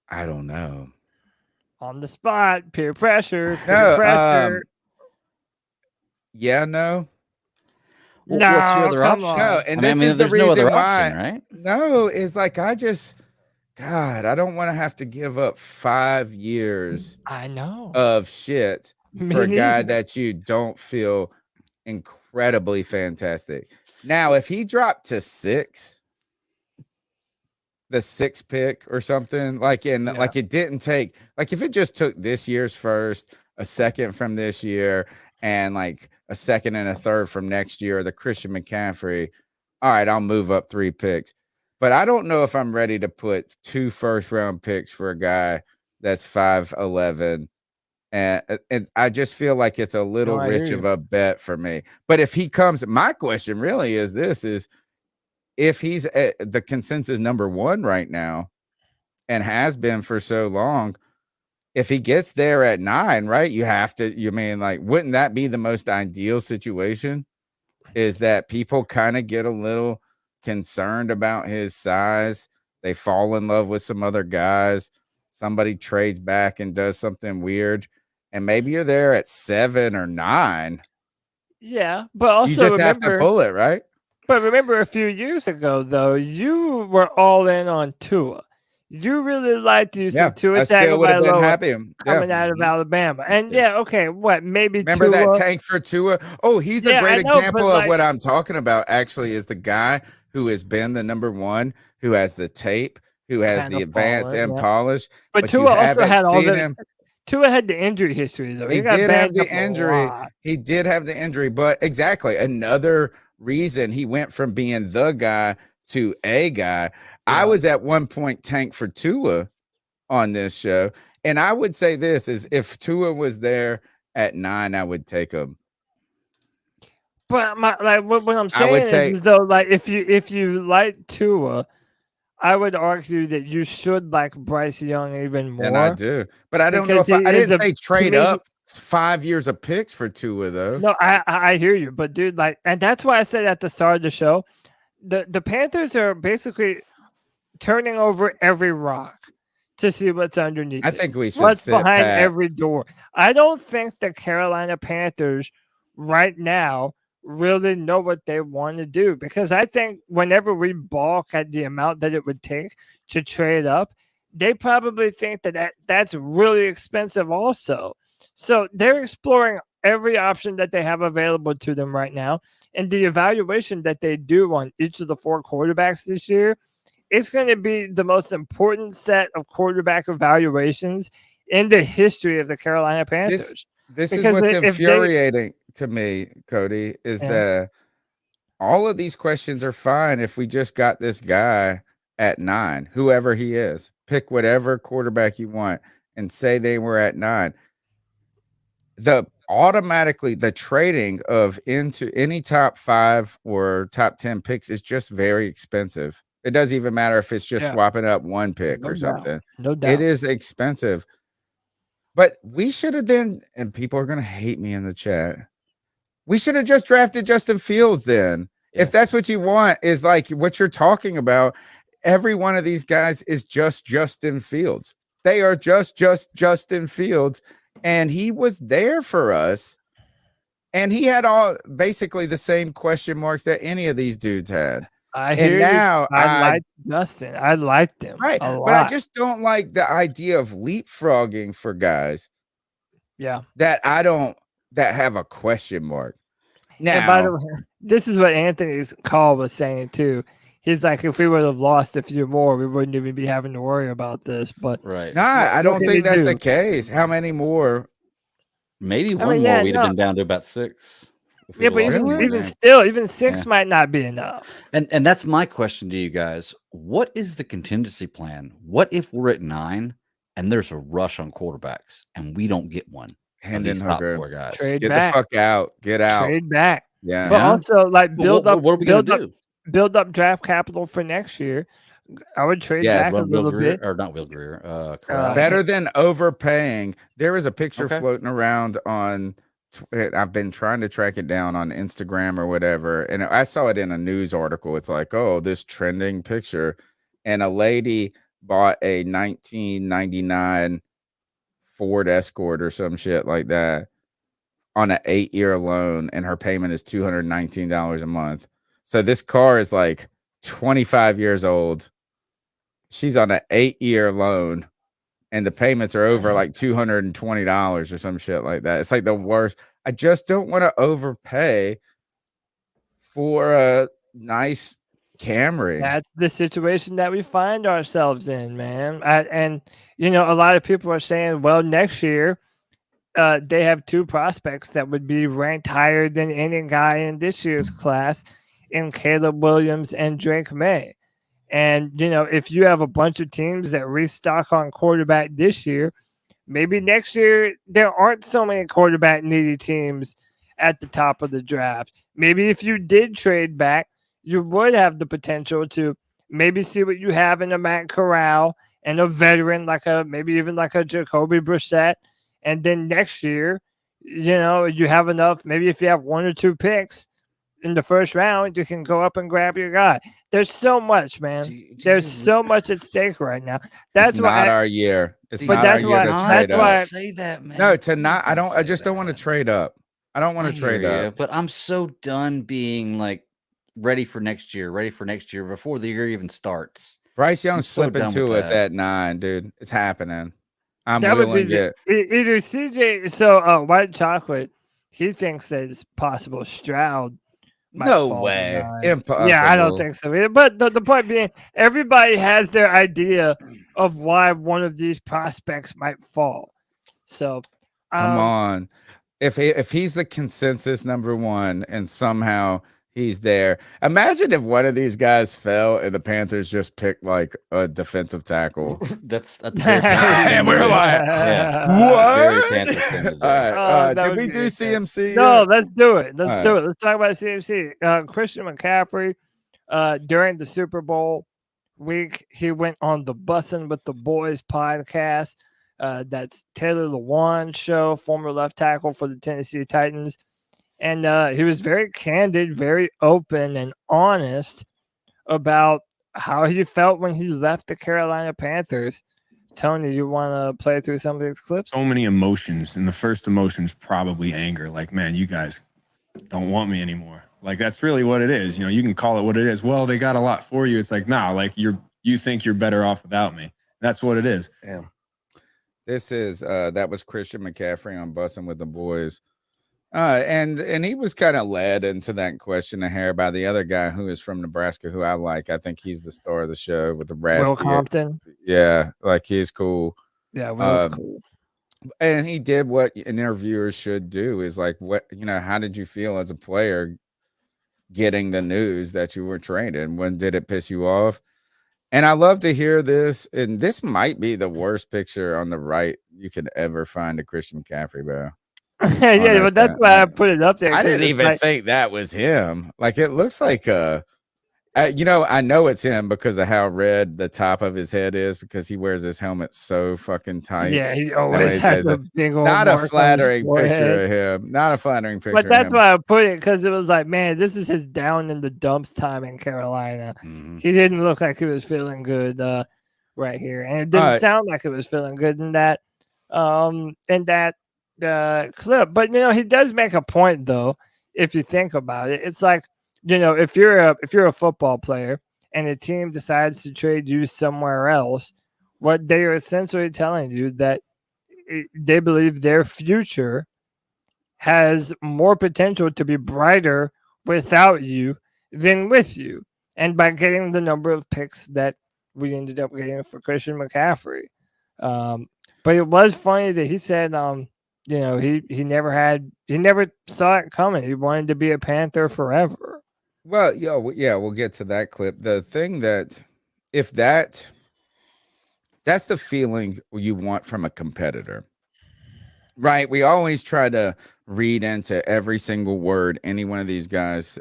I don't know. On the spot, peer pressure. Yeah, no. What's your other option? No, and this is the there's reason no other why. option, right? No, it's like I don't want to have to give up 5 years. I know of shit for a guy that you don't feel incredibly fantastic. Now, if he dropped to 6, the 6th pick or something, like like it didn't take, like if it just took this year's first, a second from this year, and like a second and a third from next year, the Christian McCaffrey, all right, I'll move up 3 picks. But I don't know if I'm ready to put 2 first-round picks for a guy that's 5'11", and I just feel like it's a little rich of a bet for me. But if he comes, my question really is this: is if he's the consensus number 1 right now and has been for so long, if he gets there at 9, right, wouldn't that be the most ideal situation? Is that people kind of get a little concerned about his size. They fall in love with some other guys. Somebody trades back and does something weird. And maybe you're there at 7 or 9. Yeah, but also you just have to pull it, right? But remember, a few years ago, though, you were all in on Tua. You really liked you some Tua. I still would have been happy coming out of Alabama. And maybe remember Tua, that tank for Tua? Oh, he's a great example of what I'm talking about. Actually, is the guy who has been the number 1, who has the tape, who has the advanced and polished. But Tua also had all the. Tua had the injury history, though. He did have the injury. He did have the injury, but exactly another reason he went from being the guy to a guy. Yeah. I was at one point tanked for Tua on this show, and I would say this is if Tua was there at 9, I would take him. But what I'm saying is though, like if you like Tua, I would argue that you should like Bryce Young even more. And I do, but I don't know if I didn't say trade up 5 years of picks for Tua though. No, I hear you, but dude, and that's why I said at the start of the show, the Panthers are basically turning over every rock to see what's underneath. I think we should. What's behind every door? I don't think the Carolina Panthers right now really know what they want to do, because I think whenever we balk at the amount that it would take to trade up, they probably think that's really expensive also. So they're exploring every option that they have available to them right now. And the evaluation that they do on each of the 4 quarterbacks this year, it's going to be the most important set of quarterback evaluations in the history of the Carolina Panthers. This is what's infuriating to me, Cody, is that all of these questions are fine if we just got this guy at 9, whoever he is. Pick whatever quarterback you want and say they were at 9. The trading of into any top 5 or top 10 picks is just very expensive. It doesn't even matter if it's just swapping up one pick or something. No doubt. It is expensive. But we should have then, and people are going to hate me in the chat, we should have just drafted Justin Fields then. If that's what you want, is like what you're talking about, every one of these guys is just Justin Fields. They are just Justin Fields. And he was there for us. And he had all basically the same question marks that any of these dudes had. I like Justin. I liked him. Right. But I just don't like the idea of leapfrogging for guys. Yeah. That have a question mark. Now, and by the way, this is what Anthony's call was saying too. He's like, if we would have lost a few more, we wouldn't even be having to worry about this. But I don't think that's the case. How many more? Maybe one more. We'd have been down to about 6. Yeah, but even 6 might not be enough. And that's my question to you guys. What is the contingency plan? What if we're at 9 and there's a rush on quarterbacks and we don't get one? Hand in hooker. 4 guys. Trade Get back. the fuck out. Get out. Trade back. Yeah. But also build up. What are we going to do? Build up draft capital for next year. I would trade back a little bit. Or not Will Greer. Better than overpaying. There is a picture floating around on, I've been trying to track it down on Instagram or whatever. And I saw it in a news article. It's like, oh, this trending picture. And a lady bought a 1999 Ford Escort or some shit like that on an 8-year loan. And her payment is $219 a month. So this car is like 25 years old. She's on an 8-year loan and the payments are over like $220 or some shit like that. It's like the worst. I just don't want to overpay for a nice Camry. That's the situation that we find ourselves in, man. And a lot of people are saying, well, next year they have 2 prospects that would be ranked higher than any guy in this year's class, in Caleb Williams and Drake May. And, if you have a bunch of teams that restock on quarterback this year, maybe next year there aren't so many quarterback needy teams at the top of the draft. Maybe if you did trade back, you would have the potential to maybe see what you have in a Matt Corral and a veteran maybe even like a Jacoby Brissett. And then next year, you have enough. Maybe if you have 1 or 2 picks in the first round, you can go up and grab your guy. There's so much, man. There's so much at stake right now. That's why not our year. It's not our year to trade up. Say that, man. No, I just don't want to trade up. I don't want to trade up. But I'm so done being like ready for next year before the year even starts. Bryce Young slipping to us at 9, dude. It's happening. I'm that willing would be either CJ. So White Chocolate, he thinks that it's possible Stroud. No way. Impossible. Yeah, I don't think so either. But the point being, everybody has their idea of why one of these prospects might fall. So come on. If he's the consensus number 1 and somehow he's there, imagine if one of these guys fell and the Panthers just picked like a defensive tackle. that's and we're like, what? All right. Did we do CMC? No, let's do it. Let's do it. Let's talk about CMC. Christian McCaffrey, during the Super Bowl week, he went on the Bussin' with the Boys podcast. That's Taylor Lewan's show, former left tackle for the Tennessee Titans. And he was very candid, very open and honest about how he felt when he left the Carolina Panthers. Tony, you want to play through some of these clips? So many emotions. And the first emotion is probably anger. Like, man, you guys don't want me anymore. Like, that's really what it is. You can call it what it is. Well, they got a lot for you. It's like, nah, like you think you're better off without me. That's what it is. Yeah. This is that was Christian McCaffrey on Bussin' with the Boys. And he was kind of led into that question of hair by the other guy who is from Nebraska, who I like. I think he's the star of the show with the raspy. Will Compton. Yeah, like he's cool. Yeah, Will's cool. And he did what interviewers should do is like, how did you feel as a player getting the news that you were traded? When did it piss you off? And I love to hear this. And this might be the worst picture on the right you could ever find of Christian McCaffrey, bro. Yeah, but that's why I put it up there. I didn't even think that was him. Like, it looks like I know it's him because of how red the top of his head is, because he wears his helmet so fucking tight. Yeah, he always has a big old not a mark on his flattering picture forehead. of him. Not a flattering picture. But that's of him. why I put it, because it was like, man, this is his down in the dumps time in Carolina. Mm-hmm. He didn't look like he was feeling good right here, and it didn't sound like it was feeling good in that clip. But he does make a point, though. If you think about it, it's like, if you're a football player and a team decides to trade you somewhere else, what they are essentially telling you that they believe their future has more potential to be brighter without you than with you. And by getting the number of picks that we ended up getting for Christian McCaffrey. But it was funny that he said, he never saw it coming. He wanted to be a Panther forever. Well, we'll get to that clip. The thing that's the feeling you want from a competitor, right? We always try to read into every single word any one of these guys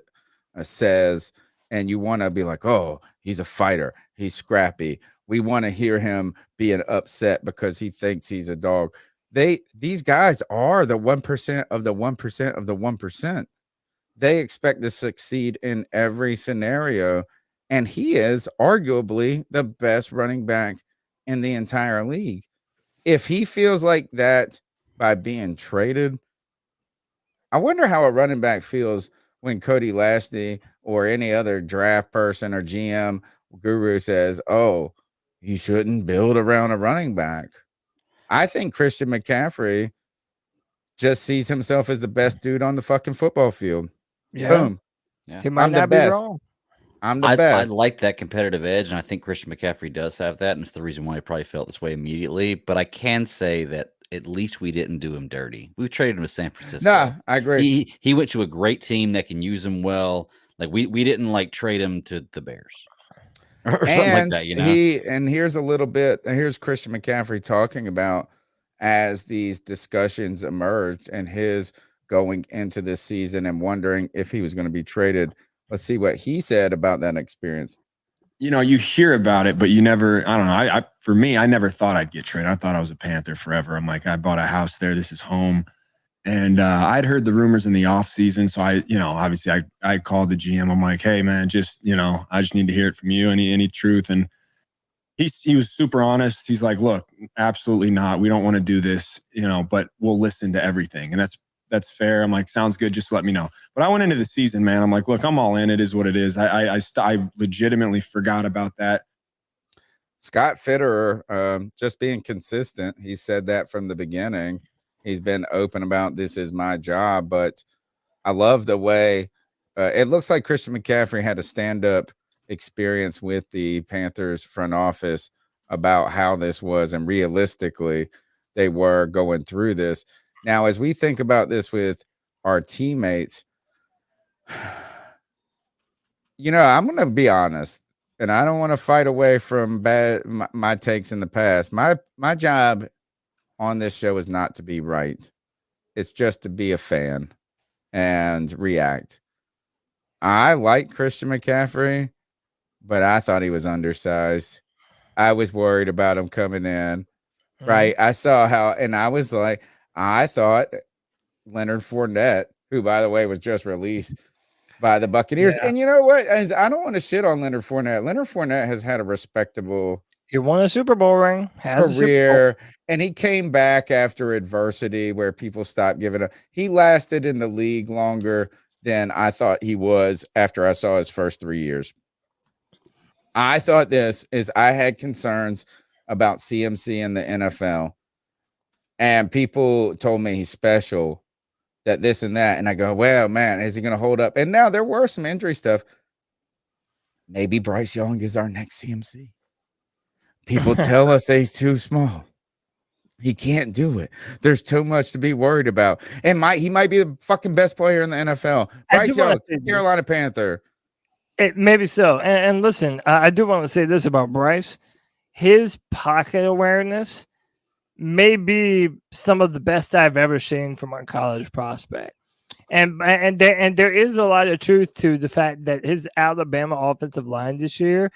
says, and you want to be like, oh, he's a fighter. He's scrappy. We want to hear him being upset because he thinks he's a dog. These guys are the 1% of the 1% of the 1%. They expect to succeed in every scenario. And he is arguably the best running back in the entire league. If he feels like that by being traded, I wonder how a running back feels when Cody Lashley or any other draft person or GM guru says, oh, you shouldn't build around a running back. I think Christian McCaffrey just sees himself as the best dude on the fucking football field. Yeah. Boom. Yeah. He might not be wrong. I'm the best. I like that competitive edge, and I think Christian McCaffrey does have that, and it's the reason why he probably felt this way immediately. But I can say that at least we didn't do him dirty. We traded him to San Francisco. No, I agree. He went to a great team that can use him well. Like we didn't like trade him to the Bears or something like that. And here's Christian McCaffrey talking about as these discussions emerged and his going into this season and wondering if he was going to be traded. Let's see what he said about that experience. You hear about it, but you never, I don't know. For me, I never thought I'd get traded. I thought I was a Panther forever. I'm like, I bought a house there. This is home. And I'd heard the rumors in the off season. So obviously I called the GM. I'm like, hey man, I just need to hear it from you. Any truth. And he was super honest. He's like, look, absolutely not. We don't want to do this, but we'll listen to everything. And that's fair. I'm like, sounds good. Just let me know. But I went into the season, man. I'm like, look, I'm all in. It is what it is. I legitimately forgot about that. Scott Fitterer, just being consistent. He said that from the beginning. He's been open about this is my job, but I love the way it looks like Christian McCaffrey had a stand-up experience with the Panthers front office about how this was, and realistically, they were going through this. Now, as we think about this with our teammates, I'm going to be honest, and I don't want to fight away from my takes in the past. My job on this show is not to be right. It's just to be a fan and react. I like Christian McCaffrey, but I thought he was undersized. I was worried about him coming in, right? I saw how, and I was like, I thought Leonard Fournette, who, by the way, was just released by the Buccaneers. Yeah. And you know what? I don't want to shit on Leonard Fournette. Leonard Fournette has had a respectable He won a Super Bowl ring, career, and he came back after adversity where people stopped giving up. He lasted in the league longer than I thought he was after I saw his first 3 years. I thought I had concerns about CMC in the NFL, and people told me he's special, that this and that. And I go, well, man, is he going to hold up? And now there were some injury stuff. Maybe Bryce Young is our next CMC. People tell us that he's too small. He can't do it. There's too much to be worried about. And he might be the fucking best player in the NFL. Bryce Young, Carolina Panther. Maybe so. And listen, I do want to say this about Bryce. His pocket awareness may be some of the best I've ever seen from a college prospect. And there is a lot of truth to the fact that his Alabama offensive line this year,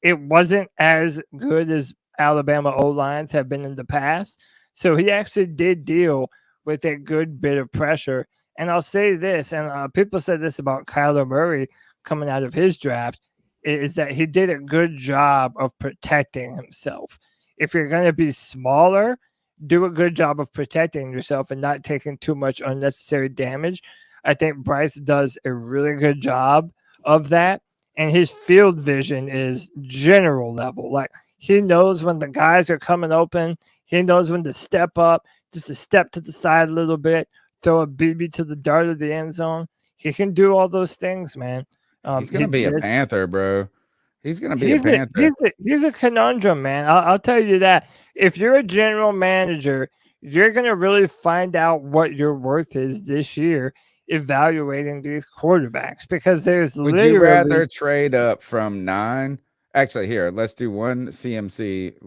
it wasn't as good as Alabama O-lines have been in the past. So he actually did deal with a good bit of pressure. And I'll say this, and people said this about Kyler Murray coming out of his draft, is that he did a good job of protecting himself. If you're going to be smaller, do a good job of protecting yourself and not taking too much unnecessary damage. I think Bryce does a really good job of that. And his field vision is general level. Like, he knows when the guys are coming open. He knows when to step up, just to step to the side a little bit, throw a BB to the dart of the end zone. He can do all those things, man. He's going to be a Panther, bro. He's going to be a Panther. He's a conundrum, man. I'll tell you that. If you're a general manager, you're going to really find out what your worth is this year evaluating these quarterbacks, because there's Would you rather trade up from 9? Actually, here, let's do one CMC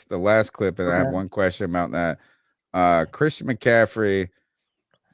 the last clip, and I have one question about that. Christian McCaffrey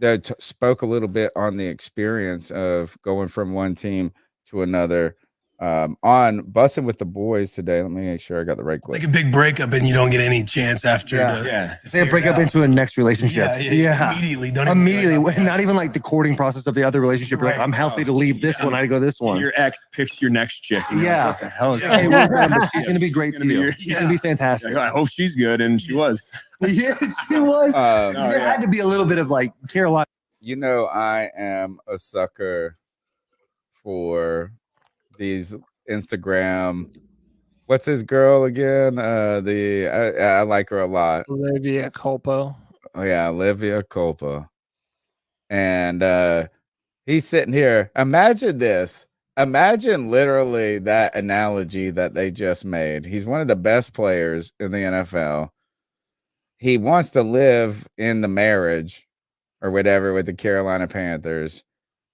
that spoke a little bit on the experience of going from one team to another. On Bussing with the Boys today. Let me make sure I got the right clip. It's like a big breakup and you don't get any chance after. They break up into a next relationship. Immediately. Not even like the courting process of the other relationship. You're like, I'm healthy to leave this one. I go this one. Your ex picks your next chick. What the hell is Hey, we're done, but she's going to be great to you. She's going to be fantastic. I hope she's good. And she was. Yeah, she was. There had to be a little bit of like Carolina. You know, I am a sucker for these Instagram. What's his girl again? I like her a lot. Olivia Culpo. Oh yeah, Olivia Culpo. And he's sitting here. Imagine this. Imagine literally that analogy that they just made. He's one of the best players in the NFL. He wants to live in the marriage or whatever with the Carolina Panthers.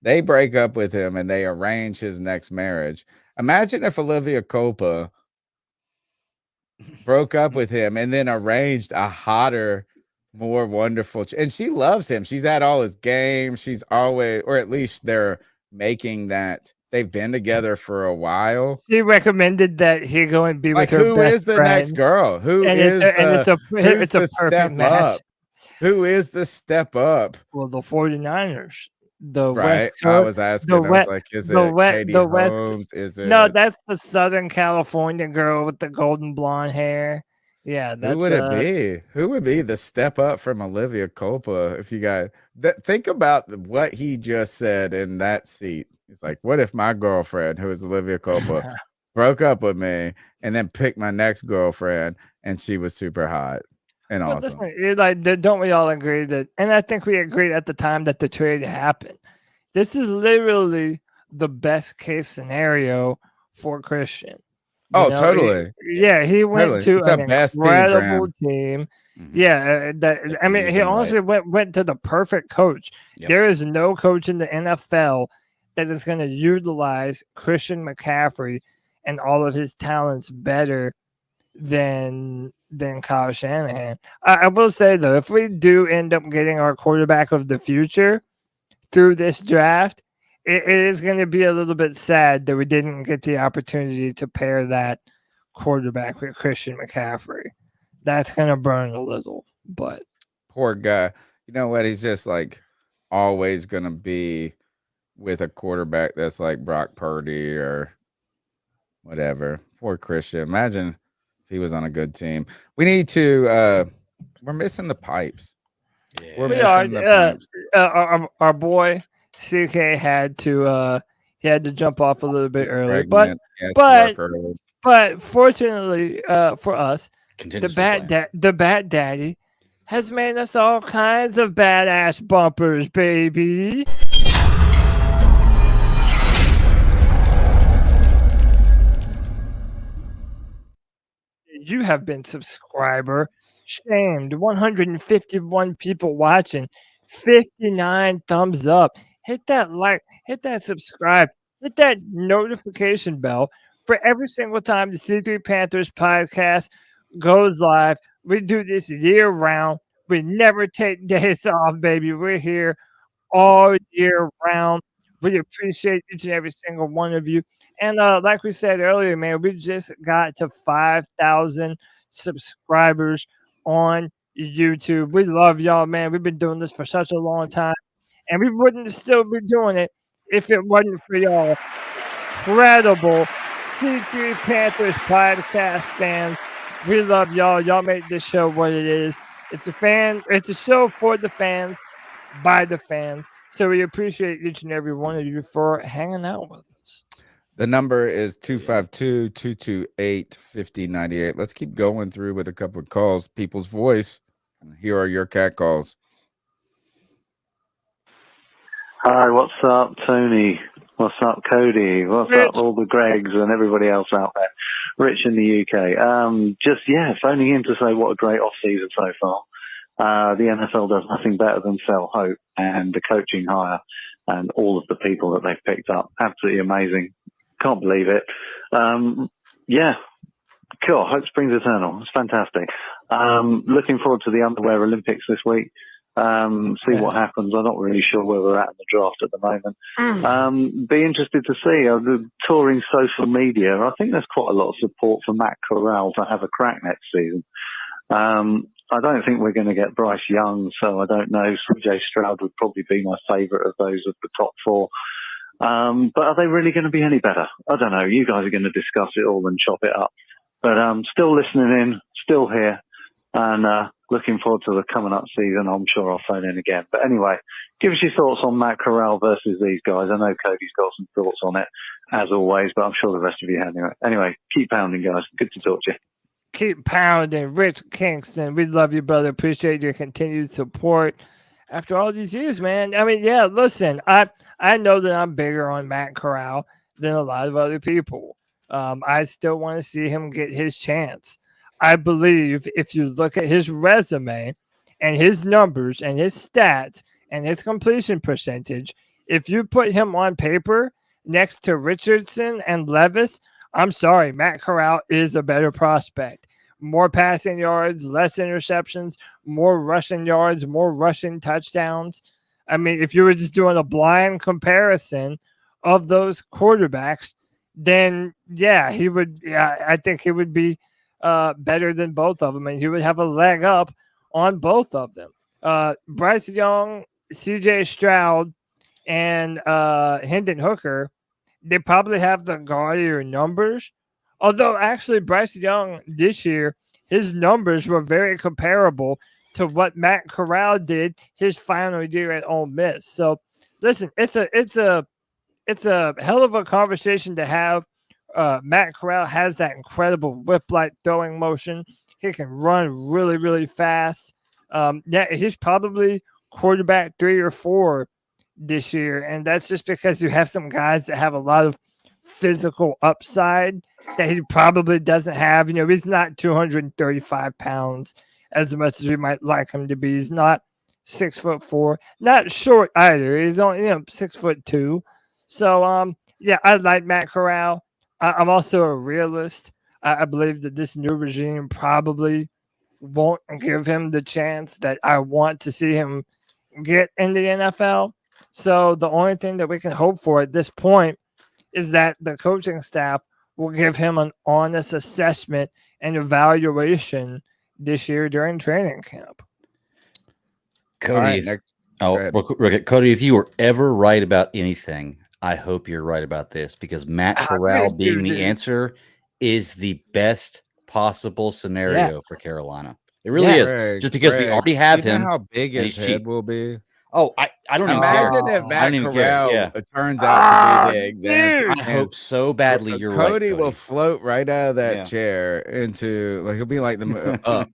They break up with him and they arrange his next marriage. Imagine if Olivia Culpo broke up with him and then arranged a hotter, more wonderful. And she loves him. She's at all his games. She's always, or at least they're making that. They've been together for a while. She recommended that he go and be with her. Who is the next girl? It's a perfect match. Who is the step up? Well, the 49ers. The right. West Coast, I was asking. I was like, is it Katie Holmes? Is it? No, that's the Southern California girl with the golden blonde hair. Yeah, that's, who would it be? Who would be the step up from Olivia Culpo? If you guys think about what he just said in that seat, it's like, what if my girlfriend, who is Olivia Culpo, broke up with me and then picked my next girlfriend, and she was super hot and awesome. Listen, don't we all agree that? And I think we agreed at the time that the trade happened. This is literally the best case scenario for Christian. Totally. He went to an incredible team. Mm-hmm. Yeah, I mean, he honestly went to the perfect coach. Yep. There is no coach in the NFL that is going to utilize Christian McCaffrey and all of his talents better than Kyle Shanahan. I will say, though, if we do end up getting our quarterback of the future through this draft, it is going to be a little bit sad that we didn't get the opportunity to pair that quarterback with Christian McCaffrey. That's going to burn a little, but poor guy. You know what? He's just like always going to be with a quarterback that's like Brock Purdy or whatever. Poor Christian. Imagine if he was on a good team. We need to. We're missing the pipes. Yeah. Our boy CK had to jump off a little bit early, Pregnant. Yeah, but fortunately for us, Contingency the Bat Daddy has made us all kinds of badass bumpers, baby. You have been subscriber shamed. 151 people watching, 59 thumbs up. Hit that like, hit that subscribe, hit that notification bell for every single time the C3 Panthers podcast goes live. We do this year round. We never take days off, baby. We're here all year round. We appreciate each and every single one of you. And like we said earlier, man, we just got to 5,000 subscribers on YouTube. We love y'all, man. We've been doing this for such a long time, and we wouldn't still be doing it if it wasn't for y'all incredible C3 Panthers podcast fans. We love y'all. Y'all make this show what it is. It's a show for the fans, by the fans. So we appreciate each and every one of you for hanging out with us. The number is 252-228-5098. Let's keep going through with a couple of calls. People's voice. Here are your cat calls. Hi, what's up, Tony? What's up, Cody? What's up, all the Gregs and everybody else out there? Rich in the UK. Phoning in to say what a great off-season so far. The NFL does nothing better than sell hope, and the coaching hire and all of the people that they've picked up. Absolutely amazing. Can't believe it. Cool. Hope springs eternal. It's fantastic. Looking forward to the underwear Olympics this week. See what happens. I'm not really sure where we're at in the draft at the moment. Be interested to see the touring social media. I think there's quite a lot of support for Matt Corral to have a crack next season. I don't think we're going to get Bryce Young, so I don't know. CJ Stroud would probably be my favourite of those of the top four. But are they really going to be any better? I don't know. You guys are going to discuss it all and chop it up. But still listening in, still here, and looking forward to the coming up season. I'm sure I'll phone in again. But anyway, give us your thoughts on Matt Corral versus these guys. I know Cody's got some thoughts on it, as always, but I'm sure the rest of you have. Anyway, keep pounding, guys. Good to talk to you. Keep pounding. Rich Kingston, we love you, brother. Appreciate your continued support after all these years, man. I mean, yeah, listen, I know that I'm bigger on Matt Corral than a lot of other people. I still want to see him get his chance. I Bleav if you look at his resume and his numbers and his stats and his completion percentage, if you put him on paper next to Richardson and Levis, I'm sorry, Matt Corral is a better prospect. More passing yards, less interceptions, more rushing yards, more rushing touchdowns. I mean, if you were just doing a blind comparison of those quarterbacks, then yeah, he would. Yeah, I think he would be better than both of them, and he would have a leg up on both of them. Bryce Young, CJ Stroud, and Hendon Hooker, they probably have the gaudier numbers. Although actually Bryce Young this year, his numbers were very comparable to what Matt Corral did his final year at Ole Miss. So listen, it's a hell of a conversation to have. Matt Corral has that incredible whip-like throwing motion. He can run really, really fast. He's probably quarterback 3 or 4 this year, and that's just because you have some guys that have a lot of physical upside that he probably doesn't have. He's not 235 pounds as much as we might like him to be. He's not 6'4", not short either. He's only 6'2". So I like Matt Corral. I'm also a realist. I Bleav that this new regime probably won't give him the chance that I want to see him get in the NFL. So the only thing that we can hope for at this point is that the coaching staff will give him an honest assessment and evaluation this year during training camp. Cody, Cody, if you were ever right about anything, I hope you're right about this, because Matt Corral being the answer is the best possible scenario for Carolina. It really is. Just because we already have him. How big his head will be? Oh, I don't even care. Imagine if I Matt don't even care. Corral Yeah. turns out to be the dude. exact. I hope so badly you're right. Cody will float right out of that Yeah. chair into like he'll be like the up.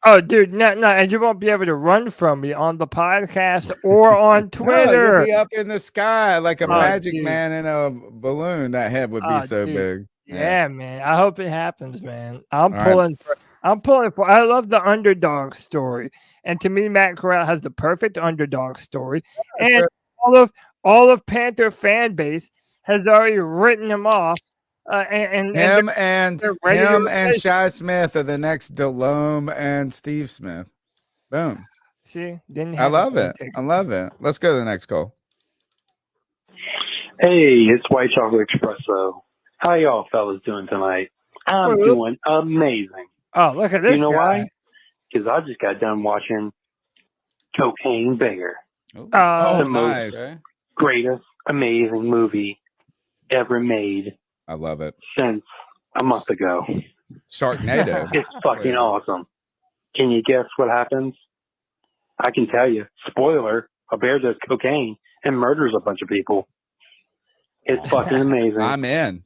Oh, dude, no, and you won't be able to run from me on the podcast or on No, Twitter. you'll be up in the sky like a Oh, magic dude. man in a balloon. That head would be Oh, so dude. big. Yeah, man. I hope it happens, man. I'm All right. pulling for. I love the underdog story, and to me, Matt Corral has the perfect underdog story, and all of Panther fan base has already written him off. And him they're ready to and replace Shy Smith are the next DeLeone and Steve Smith. Boom. See, didn't I have love a it. I love it. Let's go to the next call. Hey, it's White Chocolate Espresso. How y'all fellas doing tonight? I'm doing amazing. Oh, look at this You know guy. why? Because I just got done watching Cocaine Bear. Oh, the most greatest, amazing movie ever made. I love it. Since a month ago. Sharknado. It's fucking awesome. Can you guess what happens? I can tell you. Spoiler, a bear does cocaine and murders a bunch of people. It's fucking amazing. I'm in.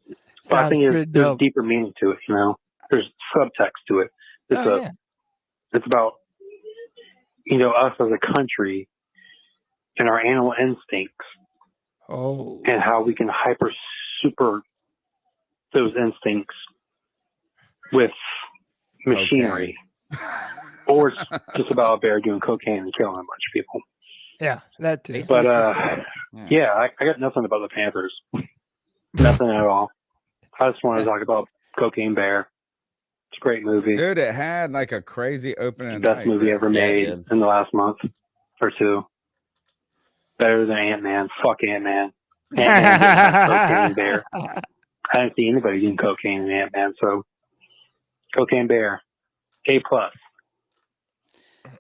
But I think pretty there's dope. deeper meaning to it, you know? There's subtext to it. It's about, you know, us as a country and our animal instincts. Oh. And how we can super those instincts with machinery. Or it's just about a bear doing cocaine and killing a bunch of people. Yeah, that too. But yeah, I got nothing about the Panthers. Nothing at all. I just want to talk about Cocaine Bear. It's a great movie. Dude, it had like a crazy opening. Best movie ever made in the last month or two. Better than Ant-Man. Fuck Ant-Man. Ant-Man didn't have Cocaine Bear. I didn't see anybody doing cocaine in Ant-Man, so Cocaine Bear. A+.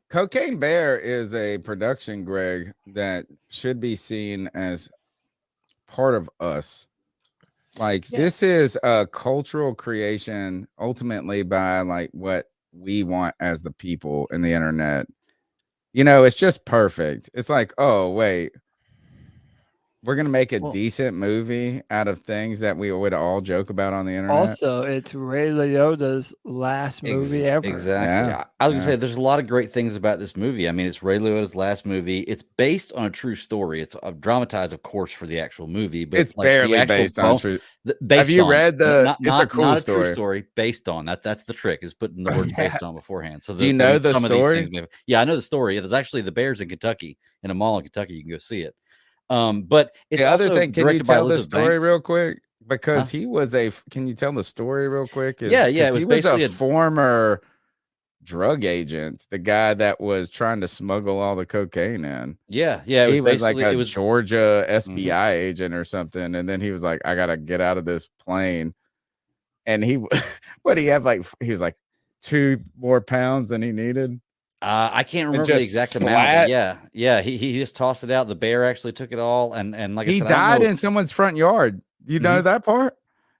Cocaine Bear is a production, Greg, that should be seen as part of us. Like this is a cultural creation ultimately by like what we want as the people in the internet. You know, it's just perfect. It's like, oh, wait. We're going to make a decent movie out of things that we would all joke about on the internet. Also, it's Ray Liotta's last movie ever. Exactly. Yeah. I was gonna say there's a lot of great things about this movie. I mean, it's Ray Liotta's last movie. It's based on a true story. It's dramatized, of course, for the actual movie, but It's barely based on true. Have you read the? It's a cool not story. A true story based on that. That's the trick, is putting the words based on beforehand. So do you know the some story? Of these things yeah, I know the story. There's actually the Bears in Kentucky, in a mall in Kentucky. You can go see it. But it's the other also thing, can you directed by tell the Elizabeth story Banks. real quick? Because he was can you tell the story real quick? Yeah, it was he was basically a former drug agent, the guy that was trying to smuggle all the cocaine in. Yeah, he was like a Georgia SBI agent or something, and then he was like, I gotta get out of this plane. And he what he had like he was like 2 more pounds than he needed. I can't remember the exact amount. But yeah. He just tossed it out. The bear actually took it all, and like I said, he died in someone's front yard. You know that part?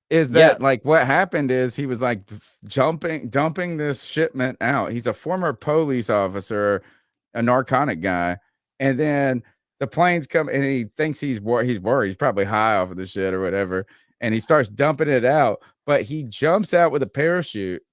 Is that like what happened is he was like dumping this shipment out. He's a former police officer, a narcotic guy, and then the planes come and he thinks he's worried. He's probably high off of the shit or whatever, and he starts dumping it out. But he jumps out with a parachute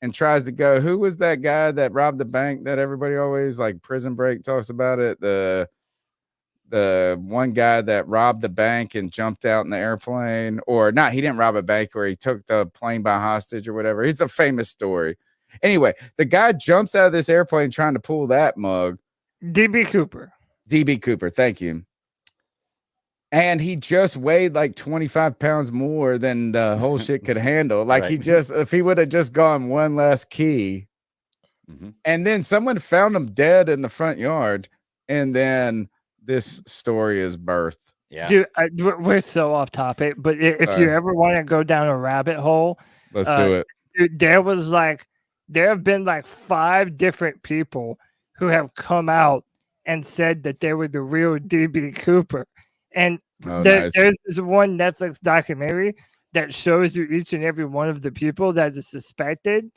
and tries to go. Who was that guy that robbed the bank that everybody always like Prison Break talks about it? The one guy that robbed the bank and jumped out in the airplane, or not, he didn't rob a bank, or he took the plane by hostage or whatever. It's a famous story. Anyway, the guy jumps out of this airplane trying to pull that mug. DB Cooper. Thank you. And he just weighed like 25 pounds more than the whole shit could handle. Like if he would have just gone one less key, and then someone found him dead in the front yard, and then this story is birthed. Yeah, dude, we're so off topic, but if you ever want to go down a rabbit hole, let's do it. Dude, there have been like 5 different people who have come out and said that they were the real DB Cooper. And there's this one Netflix documentary that shows you each and every one of the people that is suspected.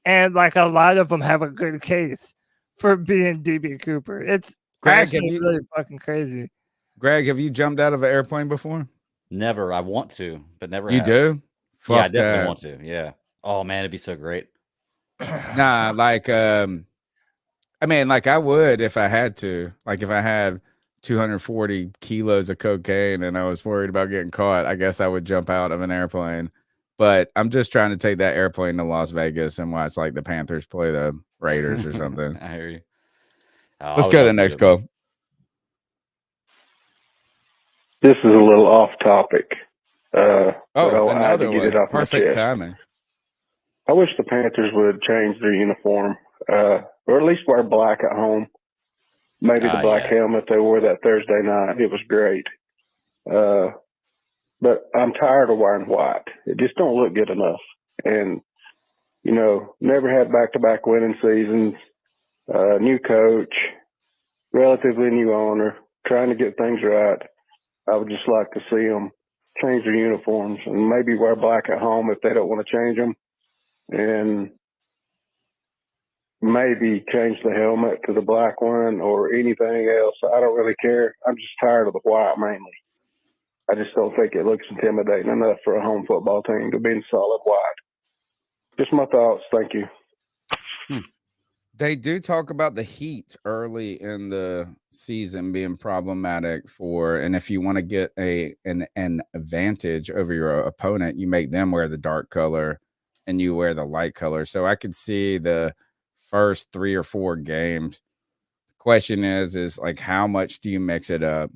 And like a lot of them have a good case for being DB Cooper. Greg, have Actually, you, really fucking crazy. Greg, have you jumped out of an airplane before? Never. I want to, but never You have. do? Yeah, I Fuck definitely that. want to. Yeah. Oh man, it'd be so great. Nah, like I mean, like I would if I had to. Like if I had 240 kilos of cocaine and I was worried about getting caught, I guess I would jump out of an airplane. But I'm just trying to take that airplane to Las Vegas and watch like the Panthers play the Raiders or something. I hear you. Oh, Let's go to the next call. This is a little off topic. But I had another to get it one. off my Perfect chest. timing. I wish the Panthers would change their uniform, or at least wear black at home. Maybe the black helmet they wore that Thursday night. It was great. But I'm tired of wearing white. It just don't look good enough. And, you know, never had back-to-back winning seasons, new coach, relatively new owner, trying to get things right. I would just like to see them change their uniforms and maybe wear black at home if they don't want to change them. And maybe change the helmet to the black one or anything else. I don't really care. I'm just tired of the white mainly. I just don't think it looks intimidating enough for a home football team to be in solid white. Just my thoughts. Thank you. They do talk about the heat early in the season being problematic and if you want to get an advantage over your opponent, you make them wear the dark color and you wear the light color. So I could see the first 3 or 4 games. The question is like how much do you mix it up?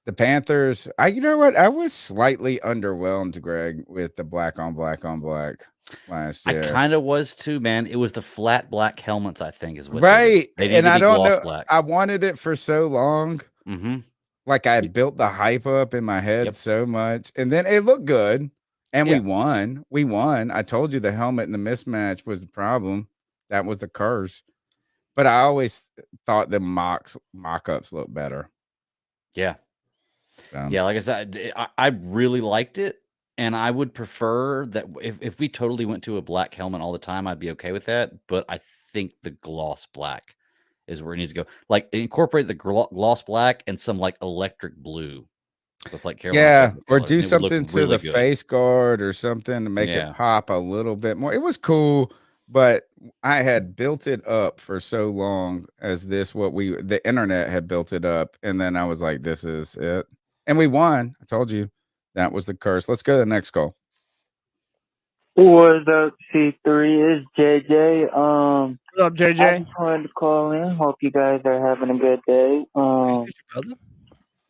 The Panthers, you know what? I was slightly underwhelmed, Greg, with the black on black on black last year. I kind of was too, man. It was the flat black helmets, I think, is what right. They need and to I be don't gloss know. black. I wanted it for so long. Mm-hmm. Like I built the hype up in my head so much, and then it looked good, and we won. We won. I told you the helmet and the mismatch was the problem. That was the curse. But I always thought the mock-ups looked better. Yeah. Yeah, like I said, I really liked it, and I would prefer that if we totally went to a black helmet all the time, I'd be okay with that. But I think the gloss black is where it needs to go. Like incorporate the gloss black and some like electric blue. That's like Carolina or do colors, something to really the good. face guard or something to make it pop a little bit more. It was cool, but I had built it up for so long as the internet had built it up, and then I was like, this is it. And we won. I told you that was the curse. Let's go to the next call. What's up, C3? It's JJ. What's up, JJ? I just wanted to call in. Hope you guys are having a good day.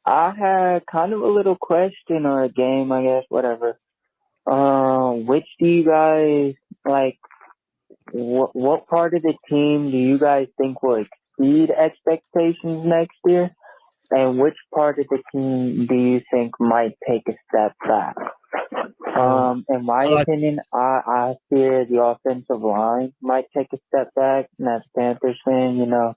I had kind of a little question or a game, I guess, whatever. Which do you guys like? What part of the team do you guys think will exceed expectations next year? And which part of the team do you think might take a step back? In my opinion, I fear the offensive line might take a step back, and that's Panthers fan, you know.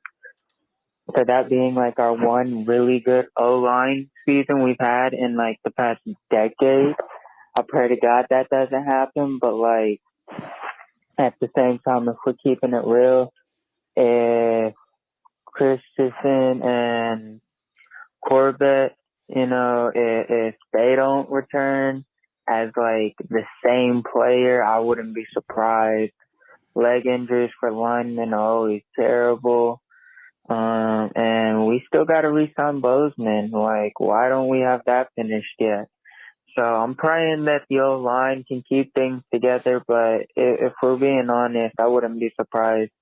So that being like our one really good O-line season we've had in like the past decade. I pray to God that doesn't happen, but like at the same time, if we're keeping it real, if Richardson and Corbett, you know, if they don't return as like the same player, I wouldn't be surprised. Leg injuries for linemen are always terrible. And we still got to re-sign Bozeman. Like, why don't we have that finished yet? So I'm praying that the O-line can keep things together, but if we're being honest, I wouldn't be surprised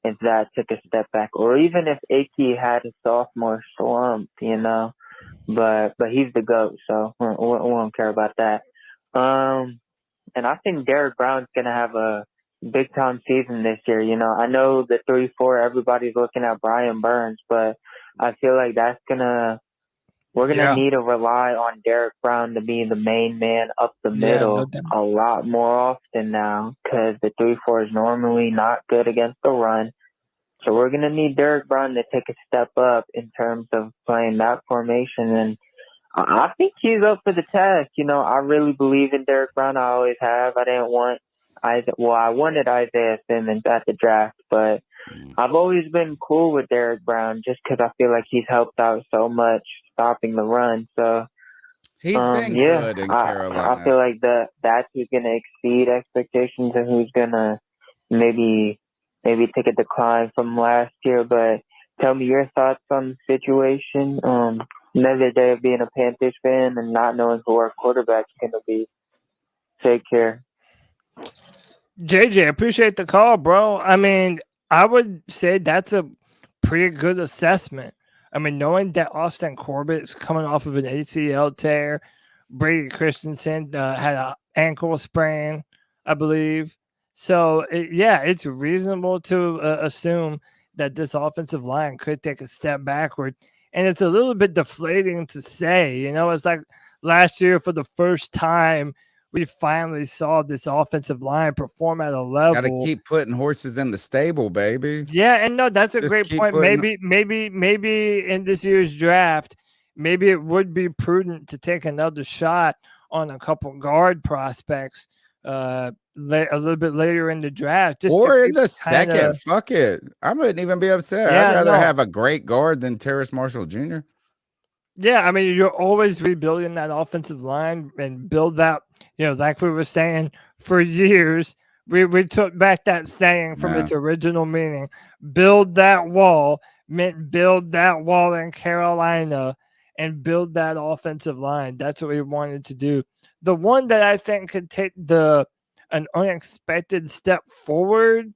if that took a step back, or even if Icky had a sophomore slump, you know. But he's the GOAT, so we don't care about that. And I think Derek Brown's going to have a big-time season this year. You know, I know the 3-4, everybody's looking at Brian Burns, but I feel like we're going to need to rely on Derek Brown to be the main man up the middle a lot more often now, because the 3-4 is normally not good against the run. So we're going to need Derek Brown to take a step up in terms of playing that formation. And I think he's up for the task. You know, I really believe in Derek Brown. I always have. I wanted Isaiah Simmons at the draft, but I've always been cool with Derek Brown just because I feel like he's helped out so much stopping the run. So he's been good in Carolina. I feel like that's who's going to exceed expectations and who's going to maybe take a decline from last year. But tell me your thoughts on the situation. Another day of being a Panthers fan and not knowing who our quarterback's going to be. Take care. JJ, appreciate the call, bro. I mean, I would say that's a pretty good assessment. I mean, knowing that Austin Corbett's coming off of an ACL tear, Brady Christensen had an ankle sprain, I Bleav. So, it's reasonable to assume that this offensive line could take a step backward. And it's a little bit deflating to say. It's like last year for the first time, we finally saw this offensive line perform at a level. Got to keep putting horses in the stable, baby. Yeah, and no, that's a Just great keep point. putting- Maybe in this year's draft, maybe it would be prudent to take another shot on a couple guard prospects a little bit later in the draft. Just or to in the kinda, second. Fuck it. I wouldn't even be upset. Yeah, I'd rather no. have a great guard than Terrace Marshall Jr. Yeah, I mean, you're always rebuilding that offensive line and build that, like we were saying for years, we took back that saying from its original meaning. Build that wall meant build that wall in Carolina and build that offensive line. That's what we wanted to do. The one that I think could take an unexpected step forward,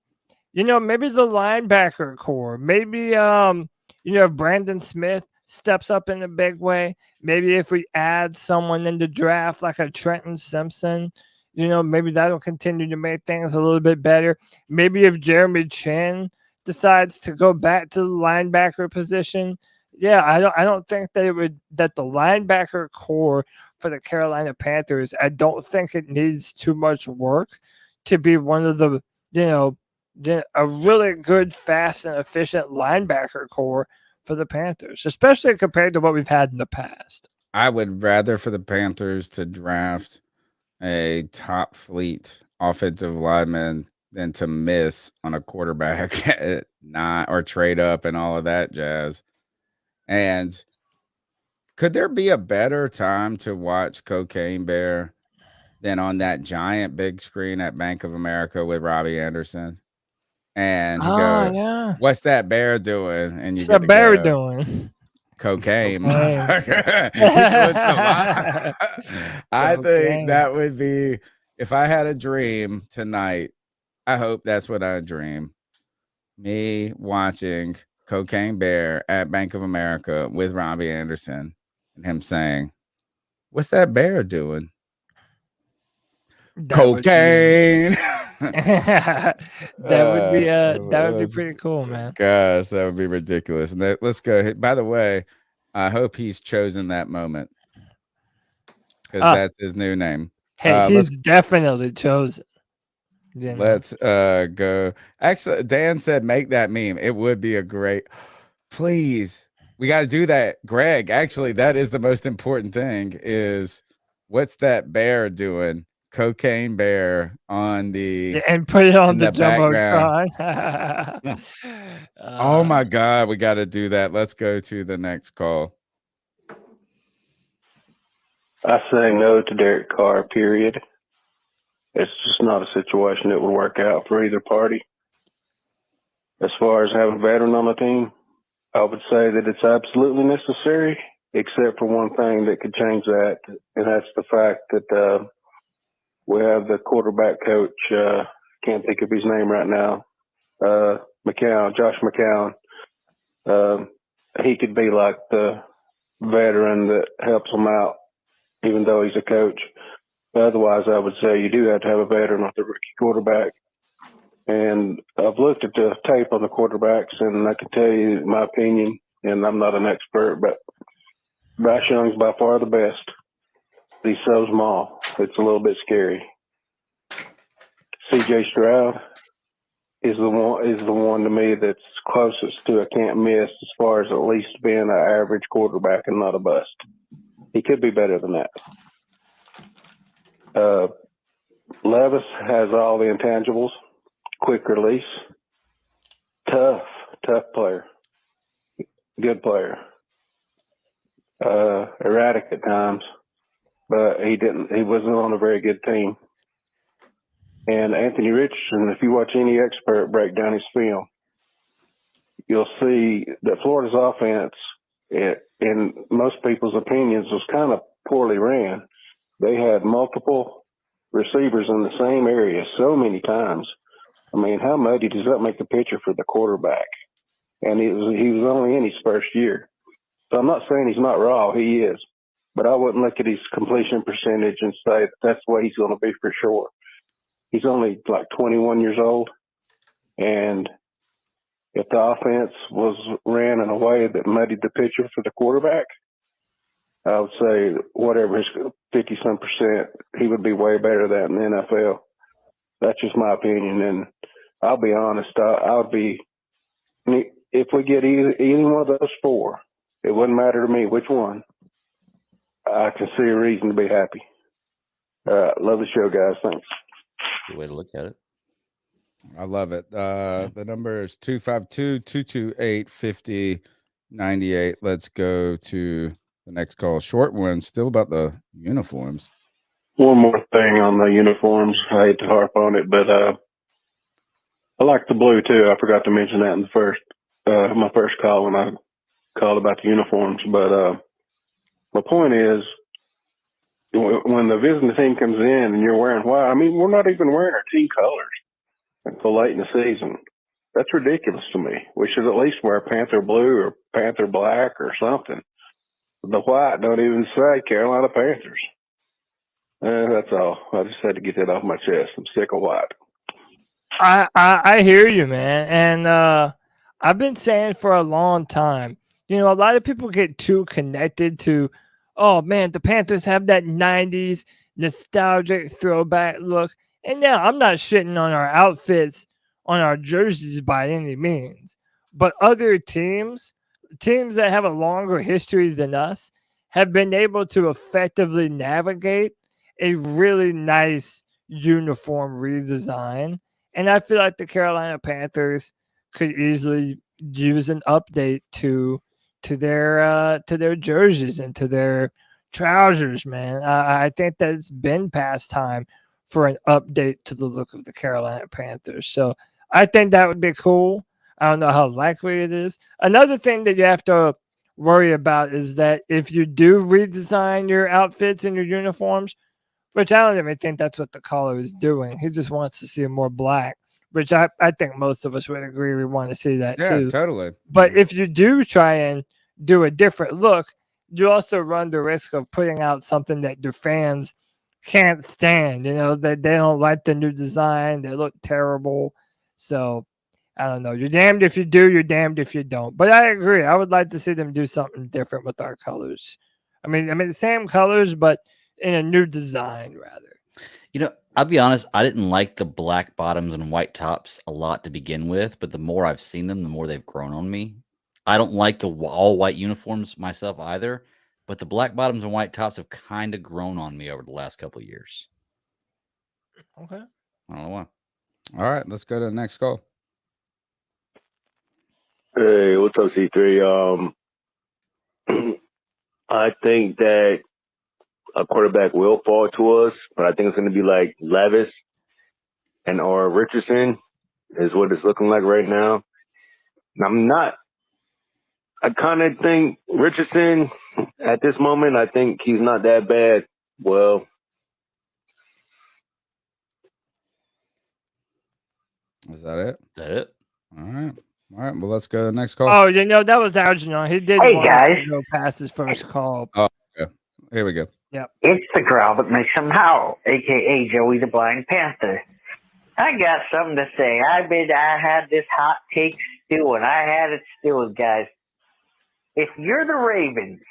maybe the linebacker core. Maybe Brandon Smith steps up in a big way. Maybe if we add someone in the draft like a Trenton Simpson, maybe that'll continue to make things a little bit better. Maybe if Jeremy Chin decides to go back to the linebacker position, I don't think that the linebacker core for the Carolina Panthers, I don't think it needs too much work to be one of the, a really good, fast, and efficient linebacker core for the Panthers, especially compared to what we've had in the past. I would rather for the Panthers to draft a top fleet offensive lineman than to miss on a quarterback at 9 or trade up and all of that jazz. And could there be a better time to watch Cocaine Bear than on that giant big screen at Bank of America with Robbie Anderson? And you go, yeah. What's that bear doing? And you What's get that bear doing? Cocaine. Cocaine. I think that would be, if I had a dream tonight, I hope that's what I dream. Me watching Cocaine Bear at Bank of America with Robbie Anderson and him saying, What's that bear doing? Cocaine. That would be pretty cool, man. Gosh, that would be ridiculous. And let's go. By the way, I hope he's chosen that moment because that's his new name. Hey, he's definitely chosen. Let's go. Actually, Dan said make that meme. It would be a great. Please, we got to do that, Greg. Actually, that is the most important thing. Is what's that bear doing? Cocaine Bear on the and put it on the background. Jumbotron. Oh my God, we got to do that. Let's go to the next call. I say no to Derek Carr, period. It's just not a situation that would work out for either party. As far as having a veteran on the team, I would say that it's absolutely necessary, except for one thing that could change that, and that's the fact that we have the quarterback coach, can't think of his name right now, Josh McCown. He could be like the veteran that helps him out, even though he's a coach. Otherwise, I would say you do have to have a veteran with the rookie quarterback. And I've looked at the tape on the quarterbacks, and I can tell you my opinion, and I'm not an expert, but Bryce Young's by far the best. He's so small. It's a little bit scary. CJ Stroud is the one to me that's closest to a can't miss as far as at least being an average quarterback and not a bust. He could be better than that. Levis has all the intangibles, quick release, Tough player. Good player. Erratic at times, but he wasn't on a very good team. And Anthony Richardson, if you watch any expert break down his film, you'll see that Florida's offense, in most people's opinions, was kind of poorly ran. They had multiple receivers in the same area so many times. I mean, how muddy does that make a picture for the quarterback? And he was only in his first year. So I'm not saying he's not raw. He is. But I wouldn't look at his completion percentage and say that's the way he's going to be for sure. He's only like 21 years old. And if the offense was ran in a way that muddied the picture for the quarterback, I would say whatever his 50-some%, he would be way better than that in the NFL. That's just my opinion. And I'll be honest, I would be, if we get any one of those four, it wouldn't matter to me which one. I can see a reason to be happy. Love the show, guys. Thanks. Good way to look at it. I love it. The number is 252-228-5098. Let's go to the next call. Short one, still about the uniforms. One more thing on the uniforms. I hate to harp on it, but I like the blue too. I forgot to mention that in the my first call when I called about the uniforms. But my point is, when the visiting team comes in and you're wearing white, I mean, we're not even wearing our team colors until late in the season. That's ridiculous to me. We should at least wear Panther blue or Panther black or something. The white don't even say Carolina Panthers. That's all. I just had to get that off my chest. I'm sick of white. I hear you, man. And I've been saying for a long time, a lot of people get too connected to, oh, man, the Panthers have that 90s nostalgic throwback look. And now I'm not shitting on our outfits, on our jerseys by any means. But other teams that have a longer history than us, have been able to effectively navigate a really nice uniform redesign. And I feel like the Carolina Panthers could easily use an update to their jerseys and to their trousers, man. I think that it's been past time for an update to the look of the Carolina Panthers. So I think that would be cool. I don't know how likely it is. Another thing that you have to worry about is that if you do redesign your outfits and your uniforms, which I don't even think that's what the caller is doing. He just wants to see more black, which I think most of us would agree we want to see that too. Yeah, totally. But if you do try and do a different look, you also run the risk of putting out something that your fans can't stand. That they don't like the new design. They look terrible. So I don't know. You're damned if you do. You're damned if you don't. But I agree. I would like to see them do something different with our colors. I mean, the same colors, but in a new design, rather. I'll be honest. I didn't like the black bottoms and white tops a lot to begin with, but the more I've seen them, the more they've grown on me. I don't like the all white uniforms myself either, but the black bottoms and white tops have kind of grown on me over the last couple of years. Okay. I don't know why. All right, let's go to the next call. Hey, what's up, C3? I think that a quarterback will fall to us, but I think it's going to be like Levis or Richardson is what it's looking like right now. I kind of think Richardson at this moment, I think he's not that bad. Well, is that it? That's it. All right. Well, let's go to the next call. Oh, that was Algernon. He did want to go past his first call. Oh, okay. Here we go. Yep. It's the growl that makes him howl, a.k.a. Joey the Blind Panther. I got something to say. I had this hot take stewing. I had it stewing, guys. If you're the Ravens,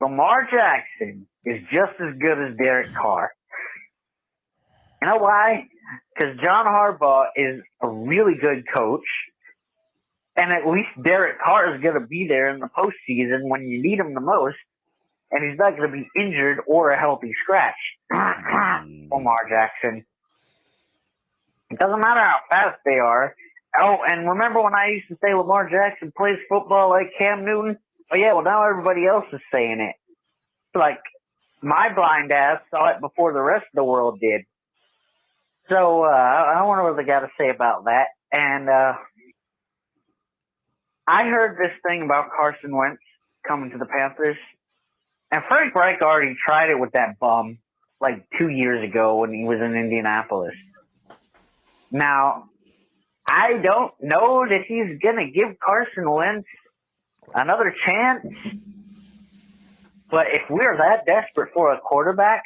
Lamar Jackson is just as good as Derek Carr. You know why? Because John Harbaugh is a really good coach, and at least Derek Carr is going to be there in the postseason when you need him the most, and he's not going to be injured or a healthy scratch. Lamar Jackson. It doesn't matter how fast they are. Oh, and remember when I used to say Lamar Jackson plays football like Cam Newton? Oh, yeah, well, now everybody else is saying it. Like, my blind ass saw it before the rest of the world did. So, I wonder what they got to say about that. And I heard this thing about Carson Wentz coming to the Panthers. And Frank Reich already tried it with that bum like 2 years ago when he was in Indianapolis. Now, I don't know that he's going to give Carson Wentz another chance. But if we're that desperate for a quarterback,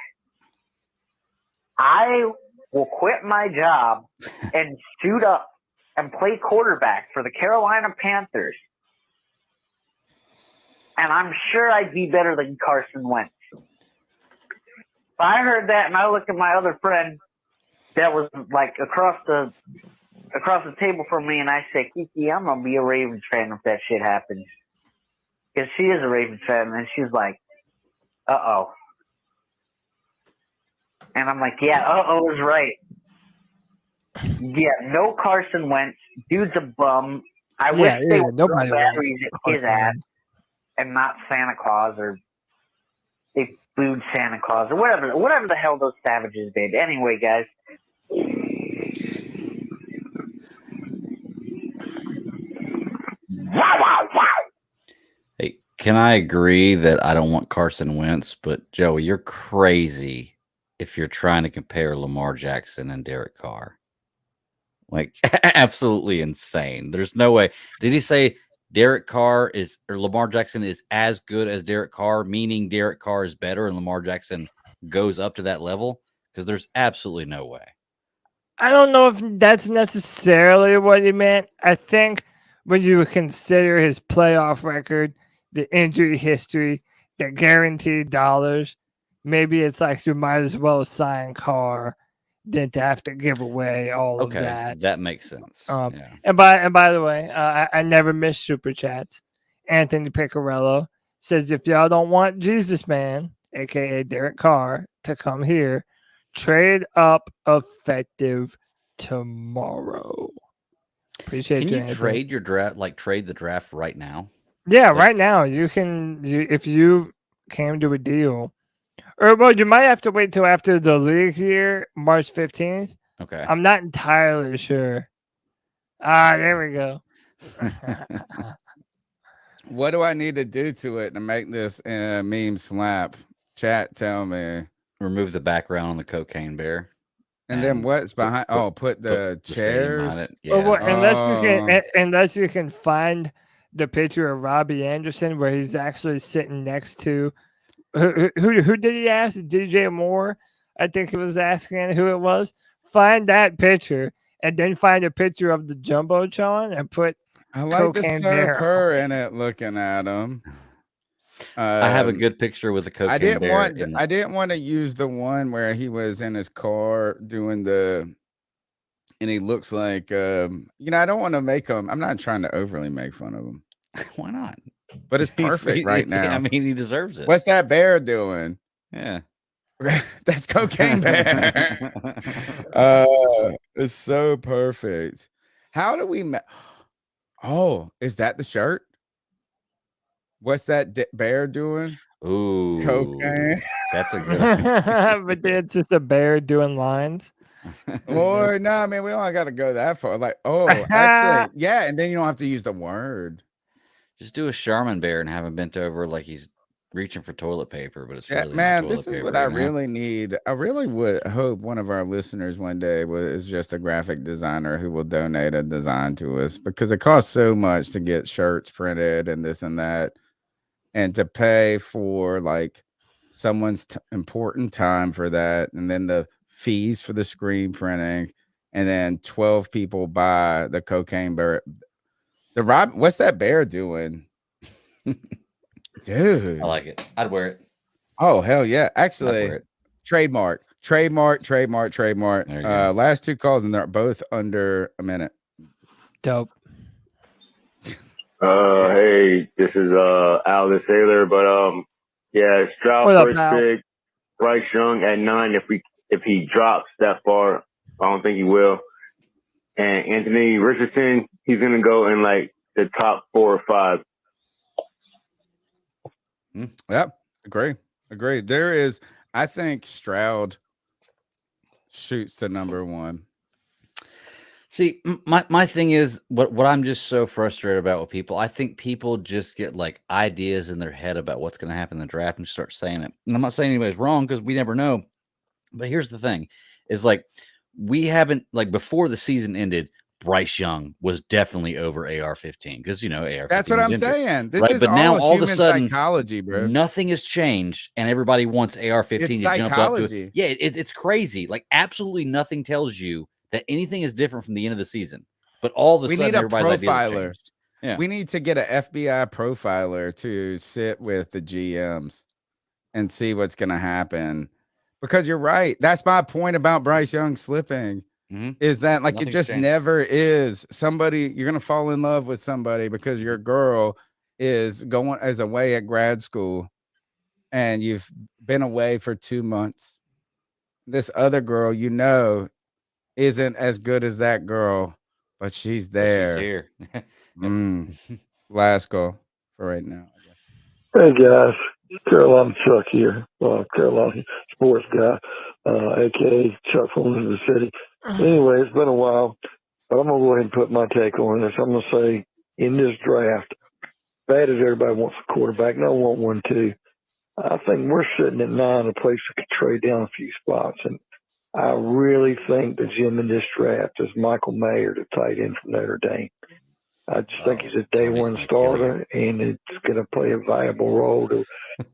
I will quit my job and suit up and play quarterback for the Carolina Panthers. And I'm sure I'd be better than Carson Wentz. But I heard that, and I looked at my other friend that was like across the table from me, and I said, Kiki, I'm gonna be a Ravens fan if that shit happens. Because she is a Ravens fan, and she's like, uh-oh. And I'm like, yeah, uh-oh is right. Yeah, no Carson Wentz. Dude's a bum. I wish they would throw batteries at his ass and not Santa Claus, or they booed Santa Claus, or whatever the hell those savages did. Anyway, guys. Wow, wow, wow. Hey, can I agree that I don't want Carson Wentz, but Joey, you're crazy if you're trying to compare Lamar Jackson and Derek Carr. Like, absolutely insane. There's no way. Did he say Derek Carr or Lamar Jackson is as good as Derek Carr, meaning Derek Carr is better and Lamar Jackson goes up to that level? Because there's absolutely no way. I don't know if that's necessarily what he meant. I think when you consider his playoff record, the injury history, the guaranteed dollars, maybe it's like you might as well sign Carr than to have to give away all of that. That makes sense. Yeah. And by the way, I never miss super chats. Anthony Piccarello says, if y'all don't want Jesus Man, aka Derek Carr, to come here, trade up effective tomorrow. Appreciate you. Can you trade your draft, like trade the draft right now? Yeah, right now you can. If you came to a deal, or well, you might have to wait till after the league year, March 15th. Okay, I'm not entirely sure. There we go. What do I need to do to it to make this meme slap? Chat, tell me. Remove the background on the cocaine bear. And then what's behind? Put the chairs. Yeah. Well, unless you can find the picture of Robbie Anderson where he's actually sitting next to who did he ask? DJ Moore? I think he was asking who it was. Find that picture and then find a picture of the Jumbotron and put. I like the Sir Purr in it. Looking at him. I have a good picture with the cocaine. I didn't want to use the one where he was in his car doing and he looks like I don't want to make him. I'm not trying to overly make fun of him. Why not? But it's perfect right now. I mean, he deserves it. What's that bear doing? Yeah, that's Cocaine Bear. It's so perfect. How do we? Oh, is that the shirt? What's that bear doing? Ooh, cocaine. That's a good. But it's just a bear doing lines. Or no, I mean we don't got to go that far. Like, actually, yeah, and then you don't have to use the word. Just do a Charmin bear and have him bent over like he's reaching for toilet paper, but it's really man. This is what I really need. I really would hope one of our listeners one day is just a graphic designer who will donate a design to us, because it costs so much to get shirts printed and this and that, and to pay for like someone's important time for that, and then the fees for the screen printing, and then 12 people buy the cocaine bear. What's that bear doing? Dude, I like it. I'd wear it. Oh, hell yeah. Actually, trademark. Last two calls, and they're both under a minute. Dope. Hey, this is Al the Sailor, but yeah, Stroud first pick, Bryce Young at 9. If he drops that far, I don't think he will. And Anthony Richardson, he's going to go in like the top 4 or 5. Yep. Agree. There is, I think Stroud shoots to number 1. See, my thing is what I'm just so frustrated about with people. I think people just get like ideas in their head about what's going to happen in the draft and just start saying it. And I'm not saying anybody's wrong because we never know. But here's the thing: is like we haven't like before the season ended. Bryce Young was definitely over AR-15 because AR-15. That's what I'm injured, saying. This right? is But now all of a human sudden, psychology, bro. Nothing has changed, and everybody wants AR-15 It's to jump up to psychology. it. Yeah, it's crazy. Like absolutely nothing tells you that anything is different from the end of the season. But all of a We sudden, need a everybody's ideas have profiler. changed. Yeah, We need to get an FBI profiler to sit with the GMs and see what's going to happen. Because you're right. That's my point about Bryce Young slipping. Is that like Nothing's it just changed. never is somebody you're gonna fall in love with somebody because your girl is going as away at grad school and you've been away for 2 months. This other girl, isn't as good as that girl, but she's there. But she's here. Last goal for right now. Hey guys, Carolina Chuck here, Carolina sports guy, aka Chuck from the city. Anyway, it's been a while, but I'm gonna go ahead and put my take on this. I'm gonna say in this draft, bad as everybody wants a quarterback, and I want one too. I think we're sitting at 9, a place that could trade down a few spots, and I really think the gem in this draft is Michael Mayer, the tight end from Notre Dame. I just think he's a day one starter, and it's going to play a valuable role to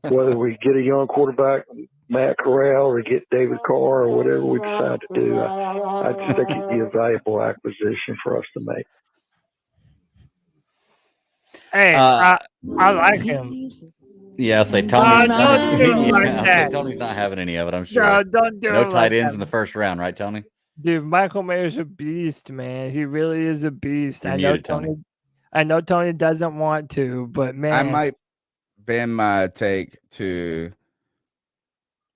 whether we get a young quarterback, Matt Corral, or get David Carr, or whatever we decide to do. I just think he'd be a valuable acquisition for us to make. Hey, I like him. Yeah, I'll say Tony. don't do it like I'll say that. Tony's not having any of it. I'm sure. No, don't do no it tight like ends that. in the first round, right, Tony? Dude, Michael Mayer's a beast, man. He really is a beast. You're I know muted, Tony. I know Tony doesn't want to, but man, I might bend my take to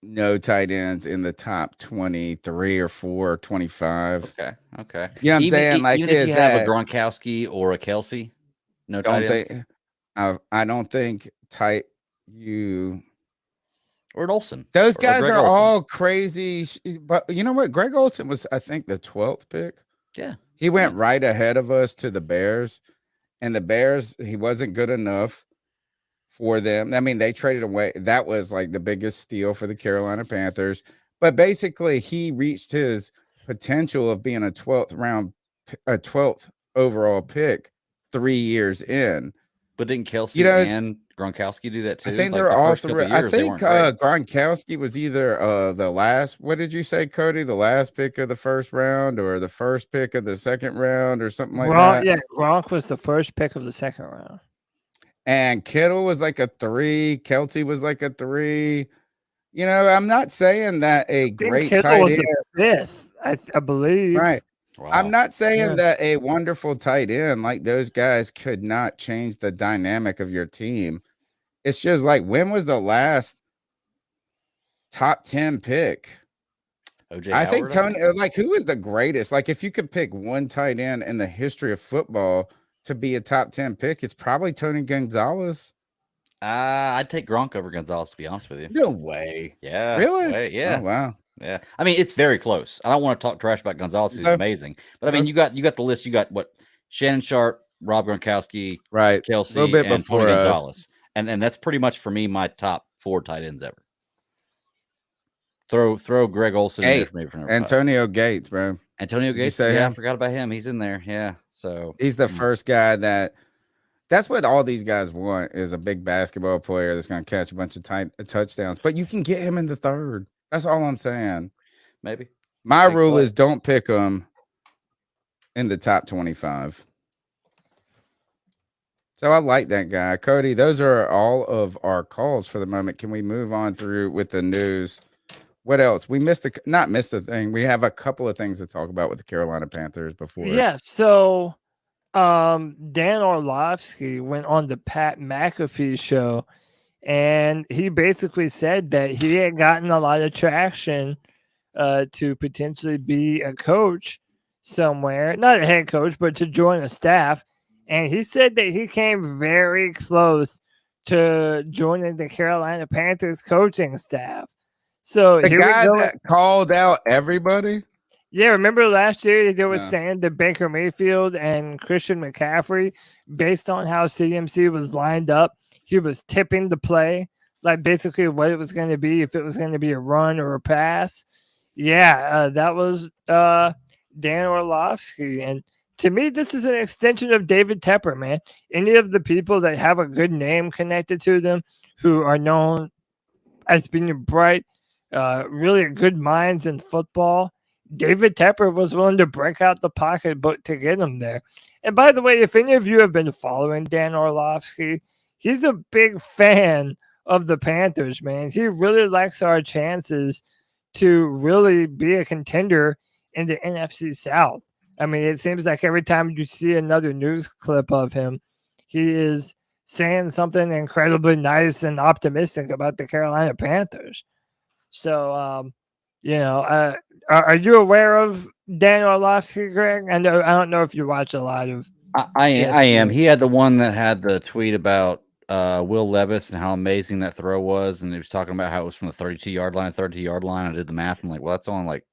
no tight ends in the top 23 or 4, 25. Okay. Yeah, I'm saying like even if you have a Gronkowski or a Kelsey, no tight ends. I don't think you or an Olsen. Those or guys Greg are Olsen. all crazy. But you know what? Greg Olsen was, I think, the 12th pick. Yeah. He went right ahead of us to the Bears. And the Bears, he wasn't good enough for them. I mean, they traded away. That was like the biggest steal for the Carolina Panthers. But basically, he reached his potential of being a 12th overall pick 3 years in. But didn't Kelsey and Gronkowski do that too? I think like they're the all first couple three. of years, I think they weren't great. Gronkowski was either the last. What did you say, Cody? The last pick of the first round, or the first pick of the second round, or something like that. Yeah, Gronk was the first pick of the second round, and Kittle was like a 3. Kelsey was like a 3. I'm not saying that a great Kittle tight was end. a 5th, I Bleav. Right. Wow. I'm not saying that a wonderful tight end like those guys could not change the dynamic of your team. It's just like, when was the last top 10 pick? I think Tony, like, who is the greatest? Like, if you could pick one tight end in the history of football to be a top 10 pick, it's probably Tony Gonzalez. I'd take Gronk over Gonzalez, to be honest with you. No way. Yeah. Really? Yeah. Oh, wow. Yeah. I mean, it's very close. I don't want to talk trash about Gonzalez. He's amazing. But I mean, you got the list. You got what? Shannon Sharp, Rob Gronkowski, right? Kelsey, a little bit and before Tony us. Gonzalez. And that's pretty much for me my top 4 tight ends ever. Throw Greg Olsen in there for me for number 5. Antonio Gates, bro. Antonio Gates. Yeah, I forgot about him. He's in there. Yeah. So he's the first guy that's what all these guys want, is a big basketball player that's going to catch a bunch of touchdowns. But you can get him in the 3rd. That's all I'm saying. Maybe. My rule is don't pick him in the top 25. So I like that guy. Cody, those are all of our calls for the moment. Can we move on through with the news? What else? We not missed a thing. We have a couple of things to talk about with the Carolina Panthers before. Yeah. So Dan Orlovsky went on the Pat McAfee show, and he basically said that he had gotten a lot of traction to potentially be a coach. somewhere, not a head coach, but to join a staff. And he said that he came very close to joining the Carolina Panthers coaching staff. So The here we guy go. that called out everybody. Yeah, remember last year they were Yeah. saying that Baker Mayfield and Christian McCaffrey, based on how CMC was lined up, he was tipping the play, like basically what it was going to be, if it was going to be a run or a pass. Yeah, that was Dan Orlovsky. And to me, this is an extension of David Tepper, man. Any of the people that have a good name connected to them, who are known as being bright, really good minds in football, David Tepper was willing to break out the pocketbook to get him there. And by the way, if any of you have been following Dan Orlovsky, he's a big fan of the Panthers, man. He really likes our chances to really be a contender in the NFC South. I mean, it seems like every time you see another news clip of him, he is saying something incredibly nice and optimistic about the Carolina Panthers. So, are you aware of Dan Orlovsky, Greg? I don't know if you watch a lot of. I am. He had the one that had the tweet about Will Levis and how amazing that throw was, and he was talking about how it was from the 32-yard line. I did the math. I'm like, well, that's only like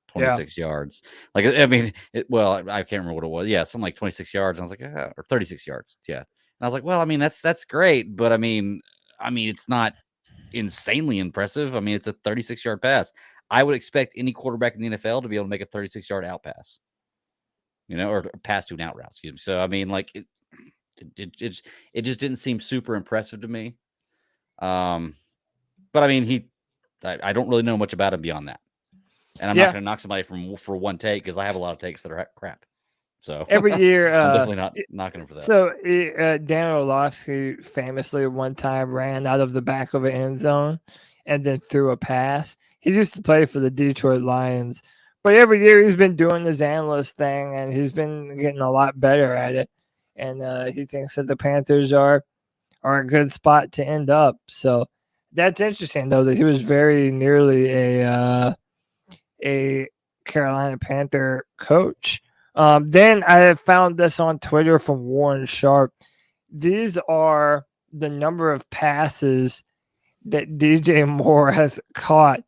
26 yards. Like, I mean, I can't remember what it was. Yeah, something like 26 yards. And I was like, or 36 yards. Yeah. And I was like, well, I mean, that's great, but I mean, it's not insanely impressive. I mean, it's a 36-yard pass. I would expect any quarterback in the NFL to be able to make a 36-yard out pass, or pass to an out route. Excuse me. So I mean, like it just didn't seem super impressive to me. But I mean, I don't really know much about him beyond that, and I'm not going to knock somebody for one take because I have a lot of takes that are crap. So every year, I'm definitely not knocking him for that. So Dan Orlovsky famously one time ran out of the back of an end zone and then threw a pass. He used to play for the Detroit Lions, but every year he's been doing his analyst thing and he's been getting a lot better at it. And he thinks that the Panthers are a good spot to end up. So that's interesting, though, that he was very nearly a Carolina Panther coach. Then I found this on Twitter from Warren Sharp. These are the number of passes that DJ Moore has caught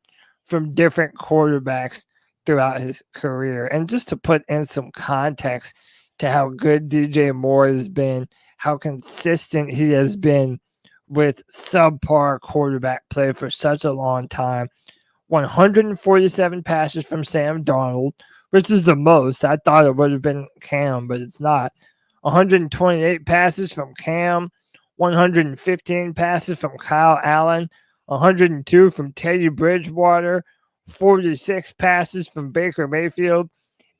from different quarterbacks throughout his career. And just to put in some context to how good DJ Moore has been, how consistent he has been with subpar quarterback play for such a long time. 147 passes from Sam Darnold, which is the most. I thought it would have been Cam, but it's not. 128 passes from Cam, 115 passes from Kyle Allen, 102 from Teddy Bridgewater, 46 passes from Baker Mayfield,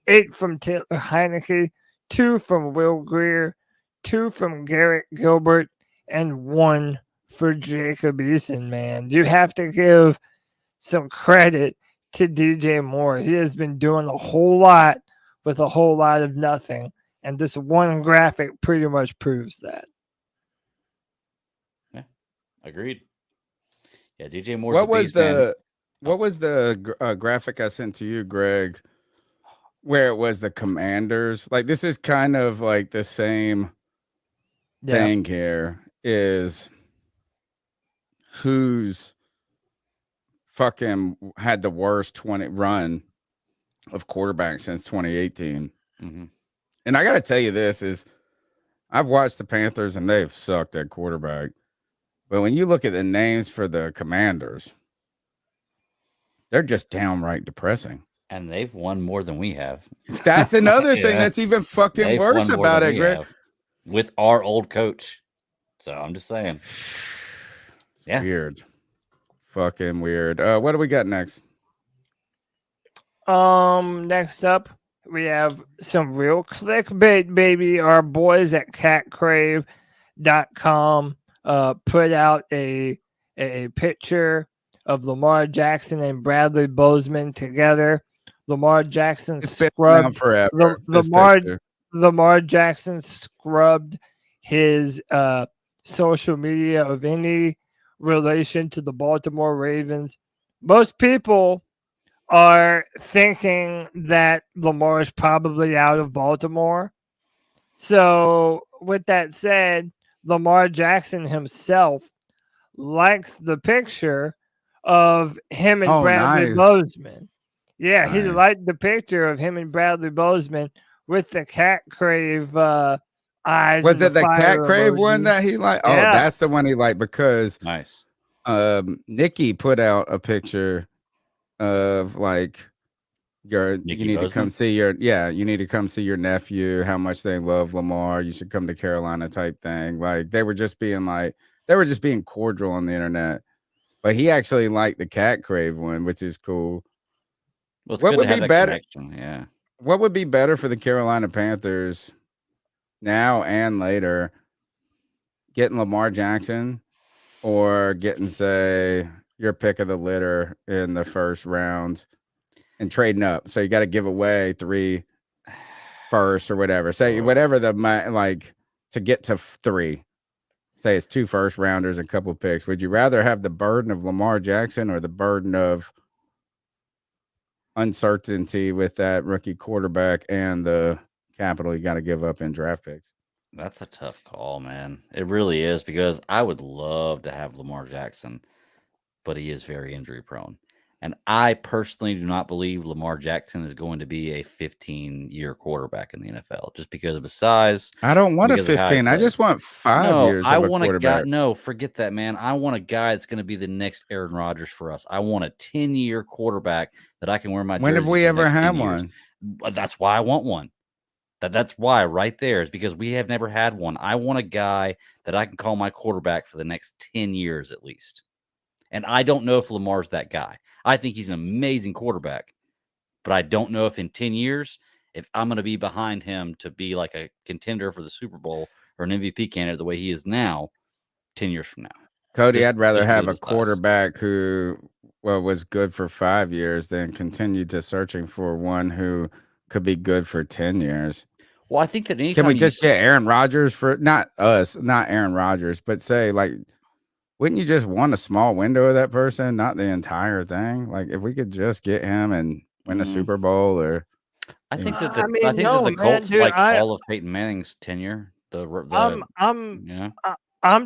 8 from Taylor Heineke, 2 from Will Greer, 2 from Garrett Gilbert, and 1 for Jacob Eason, man. You have to give some credit to DJ Moore. He has been doing a whole lot with a whole lot of nothing. And this one graphic pretty much proves that. Yeah, agreed. Yeah, DJ Moore. What was the graphic I sent to you, Greg, where it was the Commanders? Like, this is kind of like the same thing here, is who's fucking had the worst 20 run of quarterbacks since 2018. Mm-hmm. And I got to tell you this is I've watched the Panthers and they've sucked at quarterback. But when you look at the names for the Commanders, they're just downright depressing. And they've won more than we have. That's another thing that's even fucking worse about it, Greg. With our old coach. So I'm just saying. Yeah. Weird. Fucking weird. What do we got next? Next up, we have some real clickbait, baby. Our boys at catcrave.com put out a picture of Lamar Jackson and Bradley Bozeman together. Lamar Jackson scrubbed forever. Lamar Jackson scrubbed his social media of any relation to the Baltimore Ravens. Most people are thinking that Lamar is probably out of Baltimore. So, with that said, Lamar Jackson himself likes the picture of him and Bradley nice. Bozeman. Yeah, he Nice. liked the picture of him and Bradley Bozeman with the cat crave eyes. Was and it the cat fire crave one emoji. that he liked? Oh, Yeah. that's the one he liked because Nice. Nikki put out a picture of like you Nikki need to Bozeman? come see you need to come see your nephew, how much they love Lamar. You should come to Carolina type thing. Like they were just being cordial on the internet. But he actually liked the cat crave one, which is cool. Well, it's What good would to have be that better? connection. Yeah. What would be better for the Carolina Panthers now and later? Getting Lamar Jackson or getting, say, your pick of the litter in the first round and trading up. So you got to give away 3 firsts or whatever. Say whatever to get to 3. Say it's 2 first rounders and a couple picks. Would you rather have the burden of Lamar Jackson or the burden of uncertainty with that rookie quarterback and the capital you got to give up in draft picks? That's a tough call, man. It really is because I would love to have Lamar Jackson, but he is very injury prone. And I personally do not believe Lamar Jackson is going to be a 15-year quarterback in the NFL just because of his size. I don't want a because of how he 15. I plays. just want 5 No, years I of a want a guy. quarterback. No, forget that, man. I want a guy that's going to be the next Aaron Rodgers for us. I want a 10-year quarterback that I can wear my When jersey have we for the ever next 10 had years. one? That's why I want one. That's why right there is because we have never had one. I want a guy that I can call my quarterback for the next 10 years at least. And I don't know if Lamar's that guy. I think he's an amazing quarterback, but I don't know if in 10 years, if I'm going to be behind him to be like a contender for the Super Bowl or an MVP candidate the way he is now, 10 years from now. Cody, I'd rather have a his size. quarterback who was good for 5 years than continue to searching for one who could be good for 10 years. Well, I think that anytime can we just get Aaron Rodgers for not Aaron Rodgers, but say like, wouldn't you just want a small window of that person, not the entire thing? Like if we could just get him and win a Super Bowl, or I think that I mean, I think no, that the man, Colts dude, like all of Peyton Manning's tenure. I'm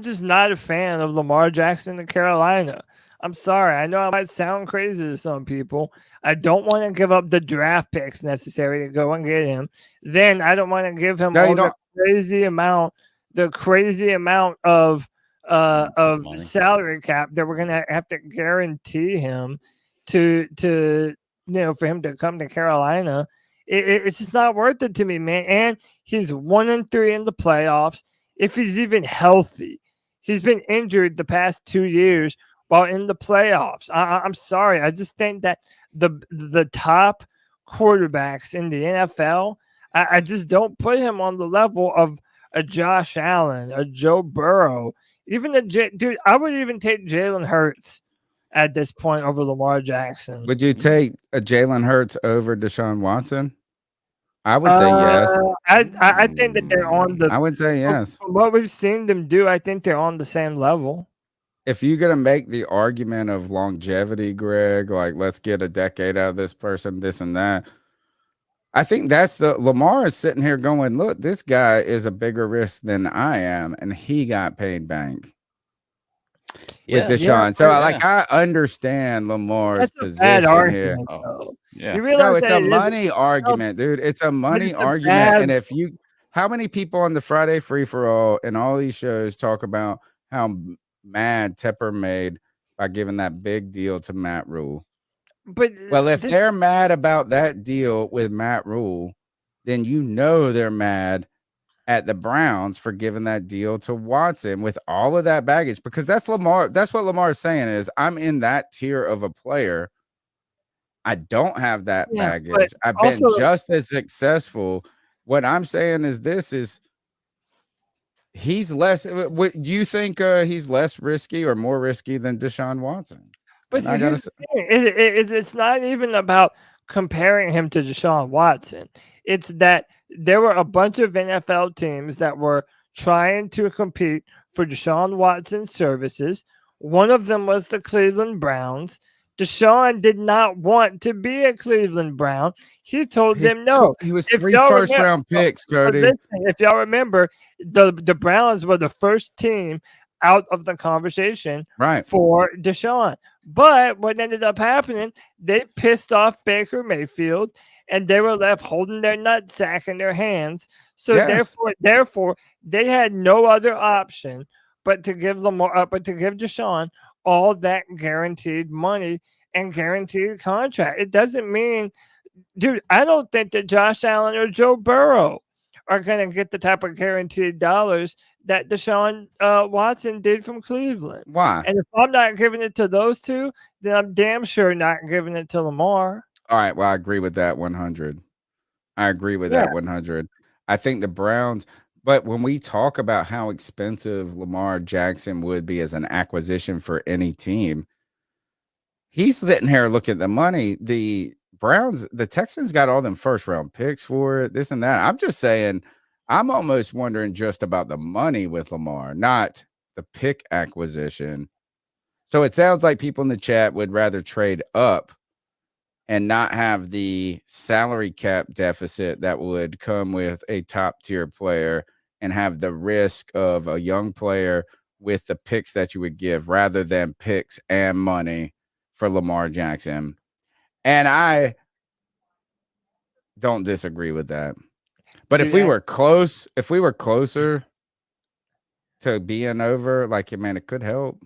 just not a fan of Lamar Jackson in Carolina. I'm sorry. I know I might sound crazy to some people. I don't want to give up the draft picks necessary to go and get him. Then I don't want to give him the crazy amount of salary cap that we're gonna have to guarantee him to for him to come to Carolina. It's just not worth it to me, man. And he's 1-3 in the playoffs. If he's even healthy, he's been injured the past 2 years while in the playoffs. I'm sorry. I just think that the top quarterbacks in the NFL, I just don't put him on the level of a Josh Allen, a Joe Burrow, even dude. I would even take Jalen Hurts at this point over Lamar Jackson. Would you take a Jalen Hurts over Deshaun Watson? I would say yes. I think that they're on the. I would say yes. From what we've seen them do, I think they're on the same level. If you're gonna make the argument of longevity, Greg, like let's get a decade out of this person, this and that. I think that's Lamar is sitting here going, look, this guy is a bigger risk than I am, and he got paid bank with Deshaun. So I understand Lamar's position here. You No, it's a money argument, dude. It's a money argument. And how many people on the Friday free for all and all these shows talk about how mad Tepper made by giving that big deal to Matt Rule? But if they're mad about that deal with Matt Rule, then they're mad at the Browns for giving that deal to Watson with all of that baggage, because that's Lamar. That's what Lamar is saying is I'm in that tier of a player. I don't have that baggage. I've been just as successful. What I'm saying is he's less. What do you think? He's less risky or more risky than Deshaun Watson? But it's not even about comparing him to Deshaun Watson. It's that there were a bunch of NFL teams that were trying to compete for Deshaun Watson's services. One of them was the Cleveland Browns. Deshaun did not want to be a Cleveland Brown. He told them no. He was If 3 y'all first-round picks, Cody. listen, if y'all remember, the Browns were the first team out of the conversation for Deshaun. But what ended up happening, they pissed off Baker Mayfield, and they were left holding their nutsack in their hands. So therefore, they had no other option but to give Deshaun all that guaranteed money and guaranteed contract. It doesn't mean, dude, I don't think that Josh Allen or Joe Burrow are going to get the type of guaranteed dollars that Deshaun Watson did from Cleveland. Why? And if I'm not giving it to those two, then I'm damn sure not giving it to Lamar. All right. Well, I agree with that 100. I agree with that 100. I think the Browns, but when we talk about how expensive Lamar Jackson would be as an acquisition for any team, he's sitting here looking at the money. The Texans got all them first round picks for it, this and that. I'm just saying, I'm almost wondering just about the money with Lamar, not the pick acquisition. So it sounds like people in the chat would rather trade up and not have the salary cap deficit that would come with a top tier player and have the risk of a young player with the picks that you would give rather than picks and money for Lamar Jackson. And I don't disagree with that. But if we were closer to being over, like, man, it could help.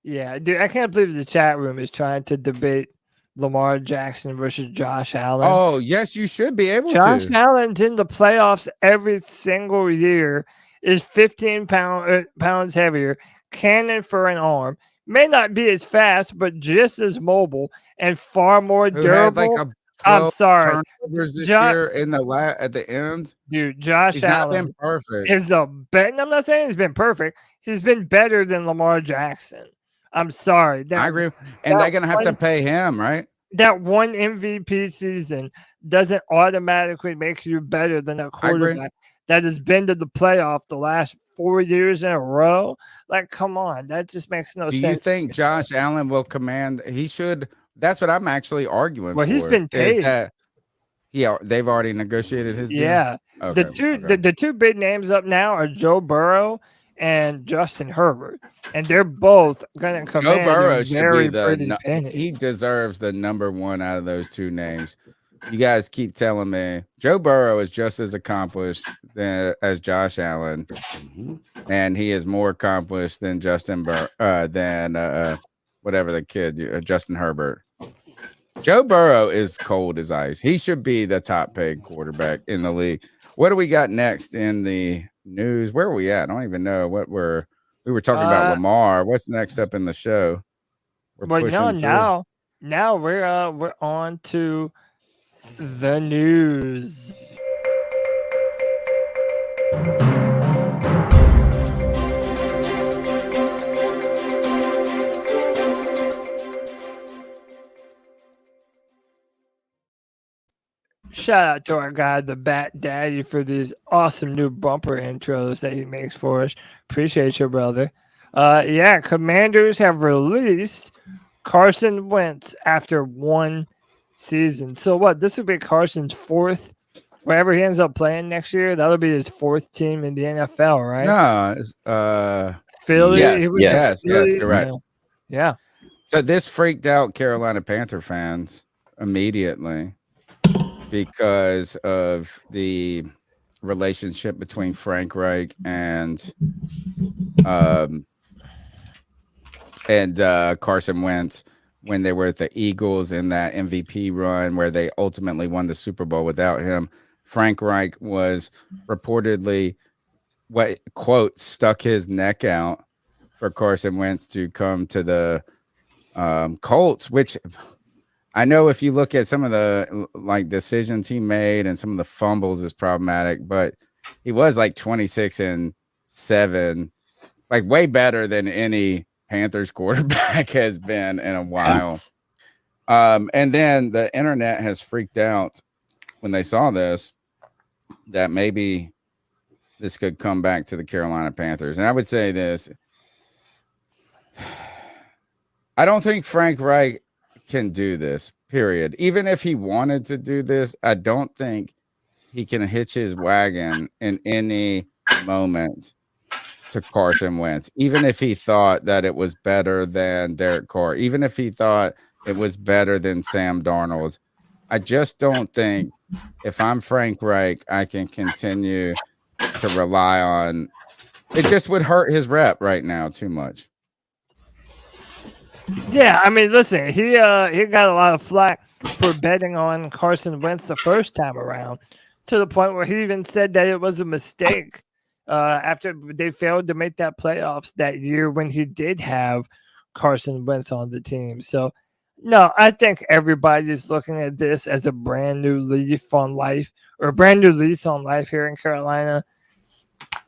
Yeah, dude, I can't believe the chat room is trying to debate Lamar Jackson versus Josh Allen. Oh, yes, you should be able Josh to. Allen's in the playoffs every single year, is 15 pounds heavier, cannon for an arm, may not be as fast, but just as mobile and far more durable. Had like a I'm sorry. Turnovers this year in the at the end. Dude, Josh He's Allen not been perfect. is a bet. I'm not saying he's been perfect. He's been better than Lamar Jackson. I'm sorry. I agree. And they're going to have to pay him, right? That one MVP season doesn't automatically make you better than a quarterback that has been to the playoff the last 4 years in a row. Like, come on. That just makes no sense. Do you think Josh Allen will command? He should. That's what I'm actually arguing for. Well, he's been paid. They've already negotiated his deal? Yeah. Okay, the two big names up now are Joe Burrow and Justin Herbert, and they're both going to command Joe Burrow very should be penny. He deserves the number one out of those two names. You guys keep telling me Joe Burrow is just as accomplished as Josh Allen, and he is more accomplished than whatever the kid, Justin Herbert. Joe Burrow is cold as ice. He should be the top paid quarterback in the league. What do we got next in the news? Where are we at? I don't even know what we were talking about Lamar. What's next up in the show? Now we're on to the news. Shout out to our guy, the Bat Daddy, for these awesome new bumper intros that he makes for us. Appreciate you, brother. Commanders have released Carson Wentz after one season. So what? This would be Carson's fourth, wherever he ends up playing next year. That'll be his fourth team in the NFL, right? No, Philly. Yes, correct. Yeah. So this freaked out Carolina Panther fans immediately because of the relationship between Frank Reich and Carson Wentz when they were at the Eagles in that MVP run where they ultimately won the Super Bowl without him. Frank Reich was reportedly stuck his neck out for Carson Wentz to come to the Colts, which I know if you look at some of the decisions he made and some of the fumbles is problematic, but he was 26-7, way better than any Panthers quarterback has been in a while. And then the internet has freaked out when they saw this, that maybe this could come back to the Carolina Panthers. And I would say this, I don't think Frank Reich can do this, period. Even if he wanted to do this, I don't think he can hitch his wagon in any moment to Carson Wentz, even if he thought that it was better than Derek Carr, even if he thought it was better than Sam Darnold. I just don't think if I'm Frank Reich, I can continue to rely on it. Just would hurt his rep right now too much. Yeah, I mean, listen, he got a lot of flack for betting on Carson Wentz the first time around, to the point where he even said that it was a mistake after they failed to make that playoffs that year when he did have Carson Wentz on the team. So, no, I think everybody's looking at this as a brand new leaf on life, or a brand new lease on life here in Carolina.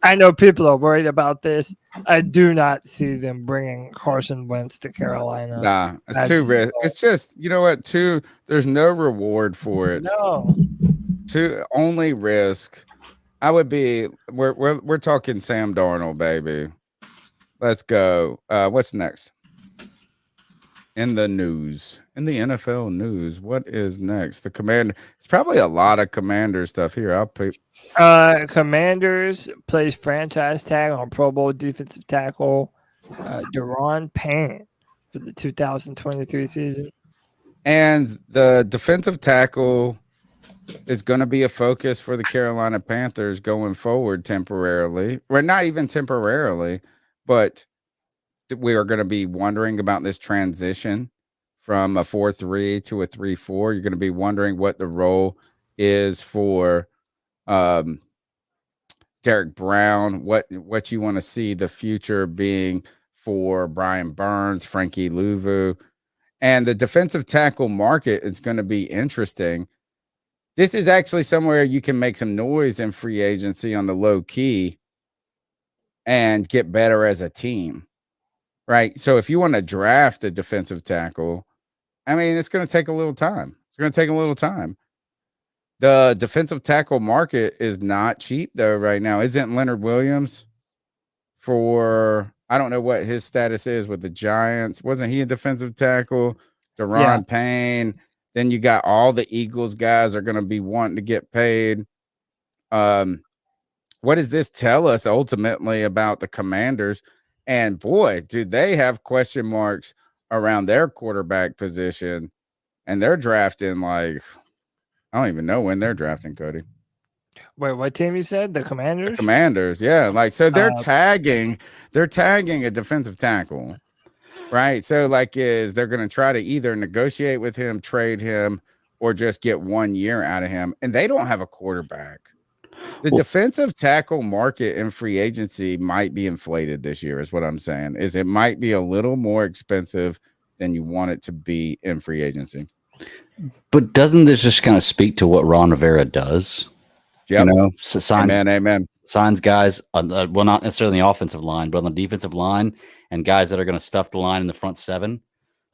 I know people are worried about this. I do not see them bringing Carson Wentz to Carolina. Nah, it's too risk. It's just, you know what? There's no reward for it. No. Only risk. I would be. We're talking Sam Darnold, baby. Let's go. What's next? In the news, in the NFL news, what is next? The Commander. It's probably a lot of Commander stuff here. I'll pay. Commanders plays franchise tag on Pro Bowl defensive tackle Deron Payne for the 2023 season. And the defensive tackle is going to be a focus for the Carolina Panthers going forward temporarily. Well, not even temporarily, but we are going to be wondering about this transition from a 4-3 to a 3-4. You're going to be wondering what the role is for Derek Brown, what you want to see the future being for Brian Burns, Frankie Louvu. And the defensive tackle market is going to be interesting. This is actually somewhere you can make some noise in free agency on the low key and get better as a team. Right. So if you want to draft a defensive tackle, I mean, it's going to take a little time. The defensive tackle market is not cheap, though, right now. Isn't Leonard Williams I don't know what his status is with the Giants. Wasn't he a defensive tackle? Deron Payne. Then you got all the Eagles guys are going to be wanting to get paid. What does this tell us ultimately about the Commanders? And boy, do they have question marks around their quarterback position. And they're drafting I don't even know when they're drafting, Cody. Wait, what team you said? The Commanders? The Commanders, yeah. So they're tagging a defensive tackle, right? So they're going to try to either negotiate with him, trade him, or just get 1 year out of him. And they don't have a quarterback. The defensive tackle market in free agency might be inflated this year, is what I'm saying. It might be a little more expensive than you want it to be in free agency. But doesn't this just kind of speak to what Ron Rivera does? Yep. You know, Amen. Signs guys, well, not necessarily on the offensive line, but on the defensive line, and guys that are going to stuff the line in the front seven.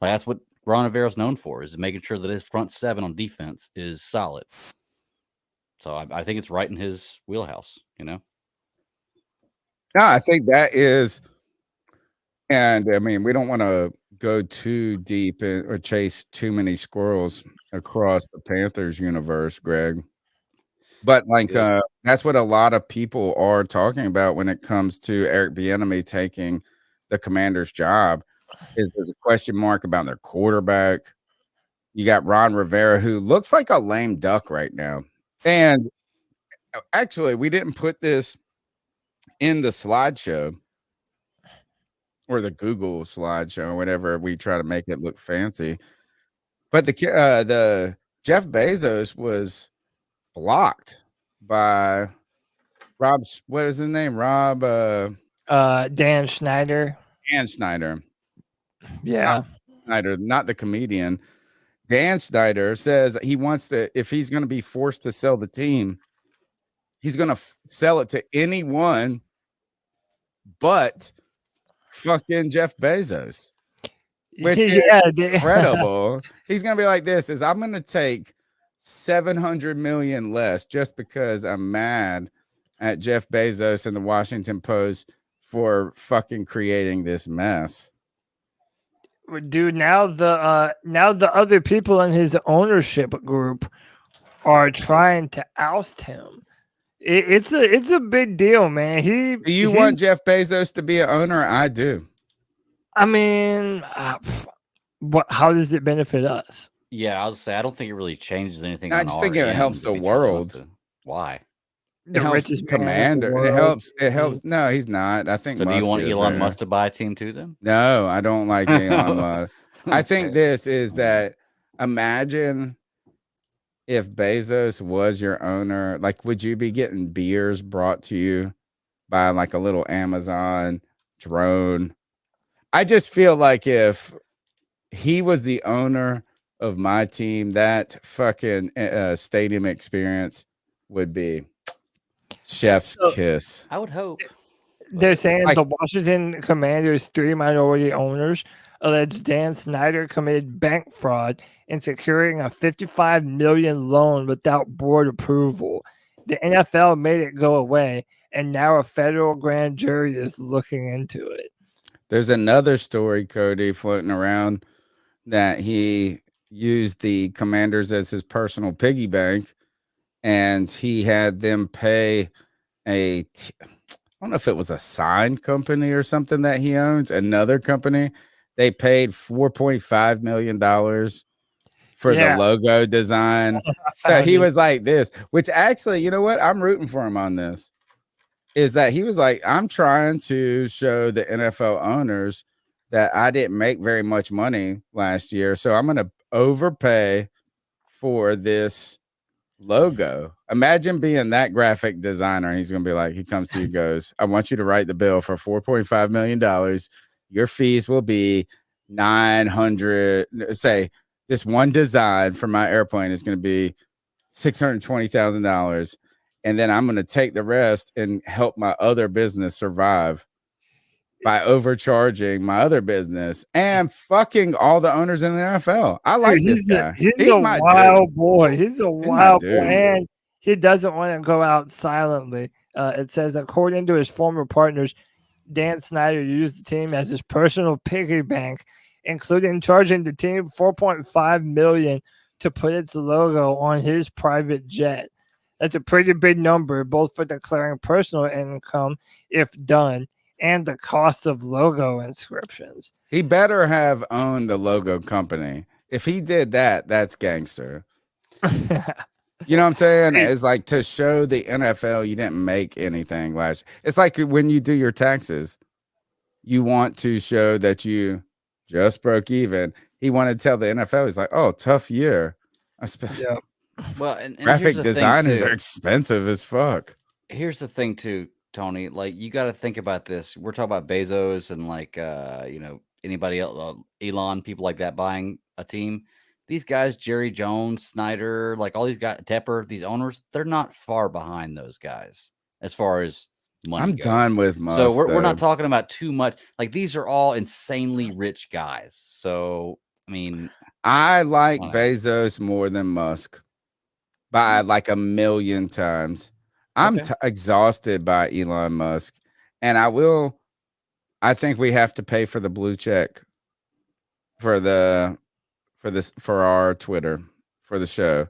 That's what Ron Rivera is known for, is making sure that his front seven on defense is solid. So I think it's right in his wheelhouse, you know? No, I think that is, and I mean, we don't want to go too deep or chase too many squirrels across the Panthers universe, Greg. But that's what a lot of people are talking about when it comes to Eric Bieniemy taking the Commanders' job. Is there's a question mark about their quarterback. You got Ron Rivera, who looks like a lame duck right now. And actually, we didn't put this in the slideshow or the Google slideshow, whatever we try to make it look fancy. But the Jeff Bezos was blocked by Rob. What is his name? Rob. Dan Schneider. Dan Snyder. Yeah. Snyder, not the comedian. Dan Snyder says he wants to, if he's going to be forced to sell the team, he's going to sell it to anyone but fucking Jeff Bezos, which is incredible. He's going to be like this, I'm going to take $700 million less just because I'm mad at Jeff Bezos and the Washington Post for fucking creating this mess. dude, now the other people in his ownership group are trying to oust him. It's a big deal, man. Do you want Jeff Bezos to be an owner? I do. I mean, how does it benefit us? Yeah, I was say I don't think it really changes anything. I on just our think it end helps if the he truly wants world. to. Why? It helps Commander. It helps. It helps. No, he's not. I think. So, do Musk you want is Elon right Musk to buy a team too? Then? No, I don't like Elon Musk. I think Okay. this is that. Imagine if Bezos was your owner. Like, would you be getting beers brought to you by like a little Amazon drone? I just feel like if he was the owner of my team, that fucking stadium experience would be chef's kiss. I would hope. They're saying the Washington Commanders' 3 minority owners alleged Dan Snyder committed bank fraud in securing a $55 million loan without board approval. The NFL made it go away, and now a federal grand jury is looking into it. There's another story, Cody, floating around that he used the Commanders as his personal piggy bank, and he had them pay I don't know if it was a sign company or something that he owns, another company. They paid $4.5 million for the logo design. So he was like this, which actually, you know what? I'm rooting for him on this. Is that he was like, I'm trying to show the NFL owners that I didn't make very much money last year. So I'm going to overpay for this logo. Imagine being that graphic designer. He's going to be like, he comes to you, goes, I want you to write the bill for $4.5 million. Your fees will be 900. Say this one design for my airplane is going to be $620,000. And then I'm going to take the rest and help my other business survive by overcharging my other business and fucking all the owners in the NFL. I like this guy. He's a my wild dude. boy. He's a my wild boy. dude. And he doesn't want to go out silently. It says, according to his former partners, Dan Snyder used the team as his personal piggy bank, including charging the team $4.5 million to put its logo on his private jet. That's a pretty big number, both for declaring personal income, if done, and the cost of logo inscriptions. He better have owned the logo company. If he did that, that's gangster. You know what I'm saying? It's like to show the NFL you didn't make anything last. It's like when you do your taxes, you want to show that you just broke even. He wanted to tell the NFL, he's like, "Oh, tough year." Yeah. Well, and graphic here's the designers thing are too. expensive as fuck. Here's the thing too, Tony. Like, you got to think about this. We're talking about Bezos and like anybody else, Elon, people like that buying a team. These guys, Jerry Jones, Snyder, like all these guys, Tepper, these owners, they're not far behind those guys as far as money I'm goes. done with Musk. So we're not talking about too much. Like, these are all insanely rich guys. So I mean, I like Bezos more than Musk by like 1,000,000 times. I'm exhausted by Elon Musk, and I think we have to pay for the blue check for our Twitter for the show.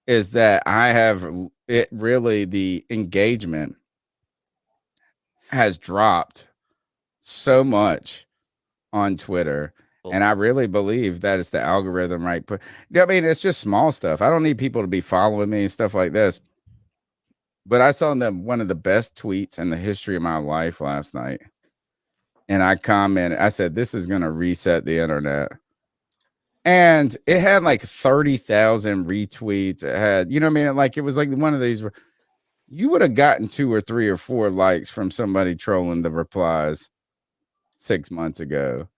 Is that I have it really the engagement has dropped so much on Twitter. And I really believe that it's the algorithm, right? But I mean, it's just small stuff. I don't need people to be following me and stuff like this. But I saw one of the best tweets in the history of my life last night. And I commented, I said, this is going to reset the internet. And it had like 30,000 retweets. It had, you know what I mean? Like, it was like one of these where you would have gotten 2 or 3 or 4 likes from somebody trolling the replies 6 months ago.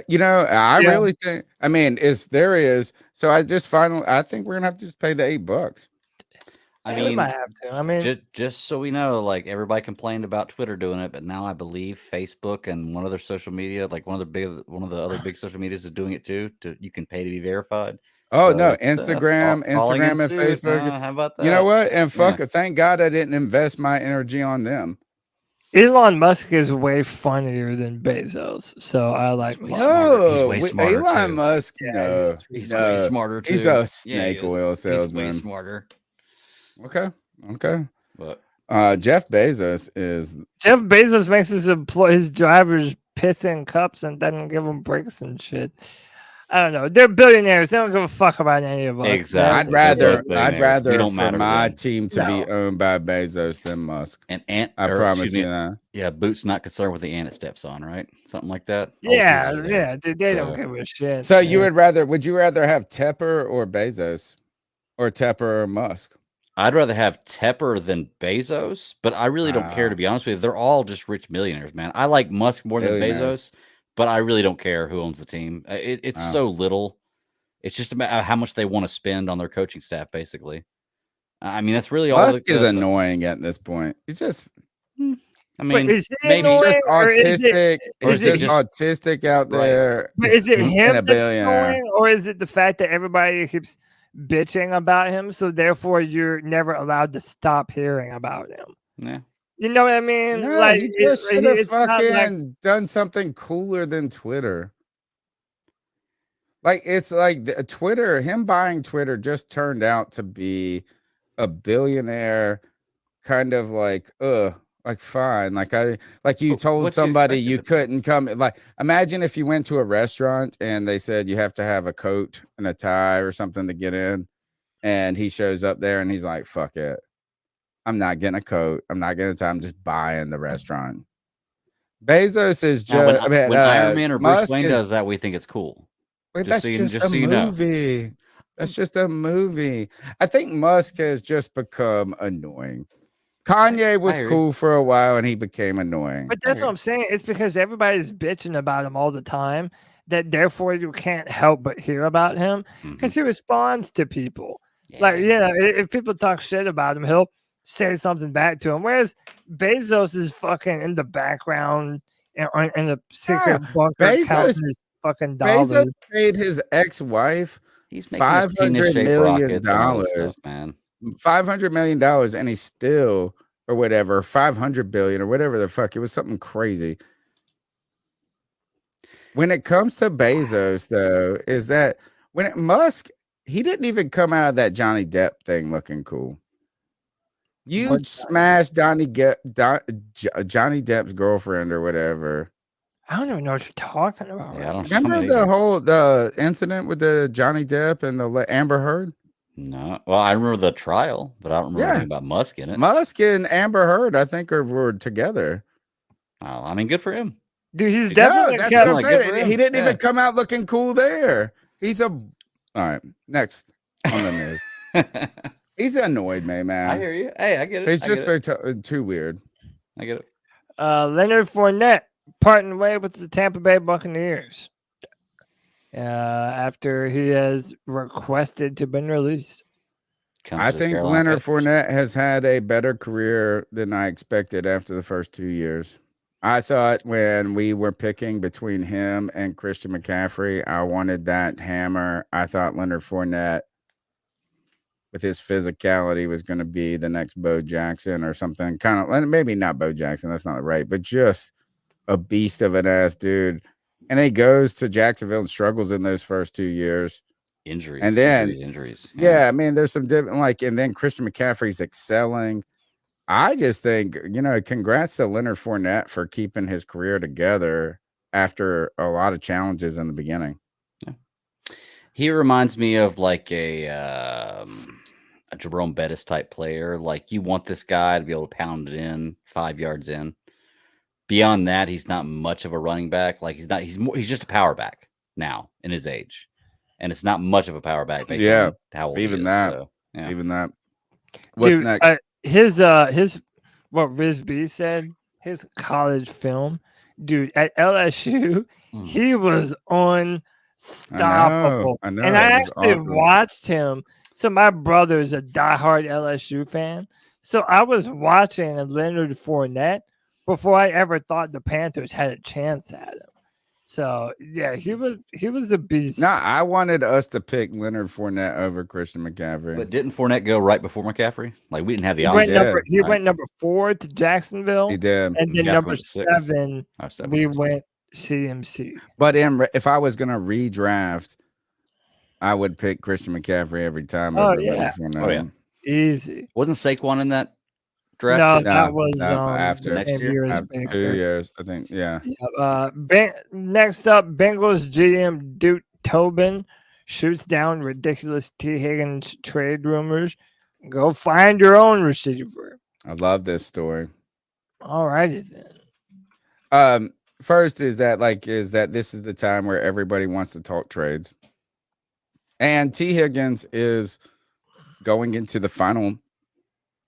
You know, I really think, I mean, there is. So I think we're going to have to just pay the $8. I we mean, might have to. I mean, just so we know, like, everybody complained about Twitter doing it, but now I Bleav Facebook and one other social media, like one of the other big social medias is doing it too. You can pay to be verified. Oh, so no, Instagram and Facebook. How about that? You know what? And thank God I didn't invest my energy on them. Elon Musk is way funnier than Bezos, so I like Way Musk. smarter. He's way No, smarter Elon too. Musk. Yeah, No, He's no, way smarter too. he's a Yeah, snake he is. oil He's way salesman. smarter. Okay, okay. But Jeff Bezos is Jeff Bezos makes his drivers piss in cups and doesn't give them breaks and shit. I don't know. They're billionaires. They don't give a fuck about any of us. Exactly. I'd They're both rather billionaires. We don't for matter to my them. team to be owned by Bezos than Musk. And I promise you that. Yeah, Boot's not concerned with the ant it steps on, right? Something like that. Yeah, Old Goosey yeah, there. dude. They don't give a shit. So would you rather have Tepper or Bezos, or Tepper or Musk? I'd rather have Tepper than Bezos, but I really don't care, to be honest with you. They're all just rich millionaires, man. I like Musk more than Billionaires. Bezos, but I really don't care who owns the team. It's so little. It's just about how much they want to spend on their coaching staff, basically. I mean, that's really all. Musk is annoying at this point. He's just. I mean, is it maybe He's just annoying, or autistic. is He's just autistic out there. But is it and him a that's billionaire. annoying, or is it the fact that everybody keeps bitching about him, so therefore you're never allowed to stop hearing about him? Yeah. You know what I mean? No, like he just should have it's not fucking done something cooler than Twitter. Like it's like Twitter, him buying Twitter just turned out to be a billionaire kind of like fine. Like you told what's you somebody you expected? couldn't come. Like imagine if you went to a restaurant and they said you have to have a coat and a tie or something to get in, and he shows up there and he's like, fuck it. I'm not getting a coat. I'm not getting a tie. I'm just buying the restaurant. Bezos is Now, just when Iron Man or Bruce Musk Wayne is, does that, we think it's cool. Wait, Just that's so you- just just a so you know. movie. That's just a movie. I think Musk has just become annoying. Kanye was hear you. cool for a while and he became annoying. But that's what I'm saying. It's because everybody's bitching about him all the time that therefore you can't help but hear about him because he responds to people. Like, if people talk shit about him, he'll say something back to him. Whereas Bezos is fucking in the background in a secret bunker counting his fucking dollars. Bezos paid his ex-wife He's making his penis $500 shaped million. rockets and all this stuff, man. $500 million, and he's still or whatever 500 billion or whatever the fuck. It was something crazy. When it comes to Bezos, though, is that Musk, he didn't even come out of that Johnny Depp thing looking cool. You smashed Johnny Depp's girlfriend or whatever. I don't even know what you're talking about. Yeah, I don't Remember the incident with the Johnny Depp and the Amber Heard? No. Well, I remember the trial, but I don't remember anything about Musk in it. Musk and Amber Heard, I think, were together. Oh, I mean, good for him. Dude, he's That's what I'm Good for saying. him. He didn't Yeah. even come out looking cool there. All right, next on the news. He's annoyed me, man. I hear you. Hey, I get it. He's I just get it. been too weird. I get it. Leonard Fournette parting way with the Tampa Bay Buccaneers after he has requested to be released. I think Leonard Fournette has had a better career than I expected after the first 2 years. I thought when we were picking between him and Christian McCaffrey, I wanted that hammer. I thought Leonard Fournette, with his physicality, was going to be the next Bo Jackson or something. Kind of, maybe not Bo Jackson, that's not right, but just a beast of an ass dude. And he goes to Jacksonville and struggles in those first 2 years. Injuries. And then injuries. Yeah, I mean, there's some different, and then Christian McCaffrey's excelling. I just think, congrats to Leonard Fournette for keeping his career together after a lot of challenges in the beginning. Yeah. He reminds me of like a Jerome Bettis type player. Like you want this guy to be able to pound it in 5 yards in. Beyond that, he's not much of a running back. Like he's just a power back now in his age. And it's not much of a power back. Based on how old even he is, that. so, yeah. Even that. What's Dude, next? His what Riz B said, his college film, dude, at LSU, he was unstoppable. I know, and I it was actually awesome. watched him. So my brother's a diehard LSU fan. So I was watching Leonard Fournette before I ever thought the Panthers had a chance at him. So yeah, he was a beast. No, I wanted us to pick Leonard Fournette over Christian McCaffrey. But didn't Fournette go right before McCaffrey? Like we didn't have the He option. went number 4 to Jacksonville. He did. And then McCaffrey number went 6. 7, we went CMC. But if I was gonna redraft, I would pick Christian McCaffrey every time. Oh over yeah. Leonard Fournette. Oh yeah. Easy. Wasn't Saquon in that draft? No, too? that was after next same year? as After 2 Baker. years, I think. Yeah. Next up, Bengals GM Duke Tobin shoots down ridiculous T. Higgins trade rumors. Go find your own receiver. I love this story. All righty then. First is that this is the time where everybody wants to talk trades. And T. Higgins is going into the final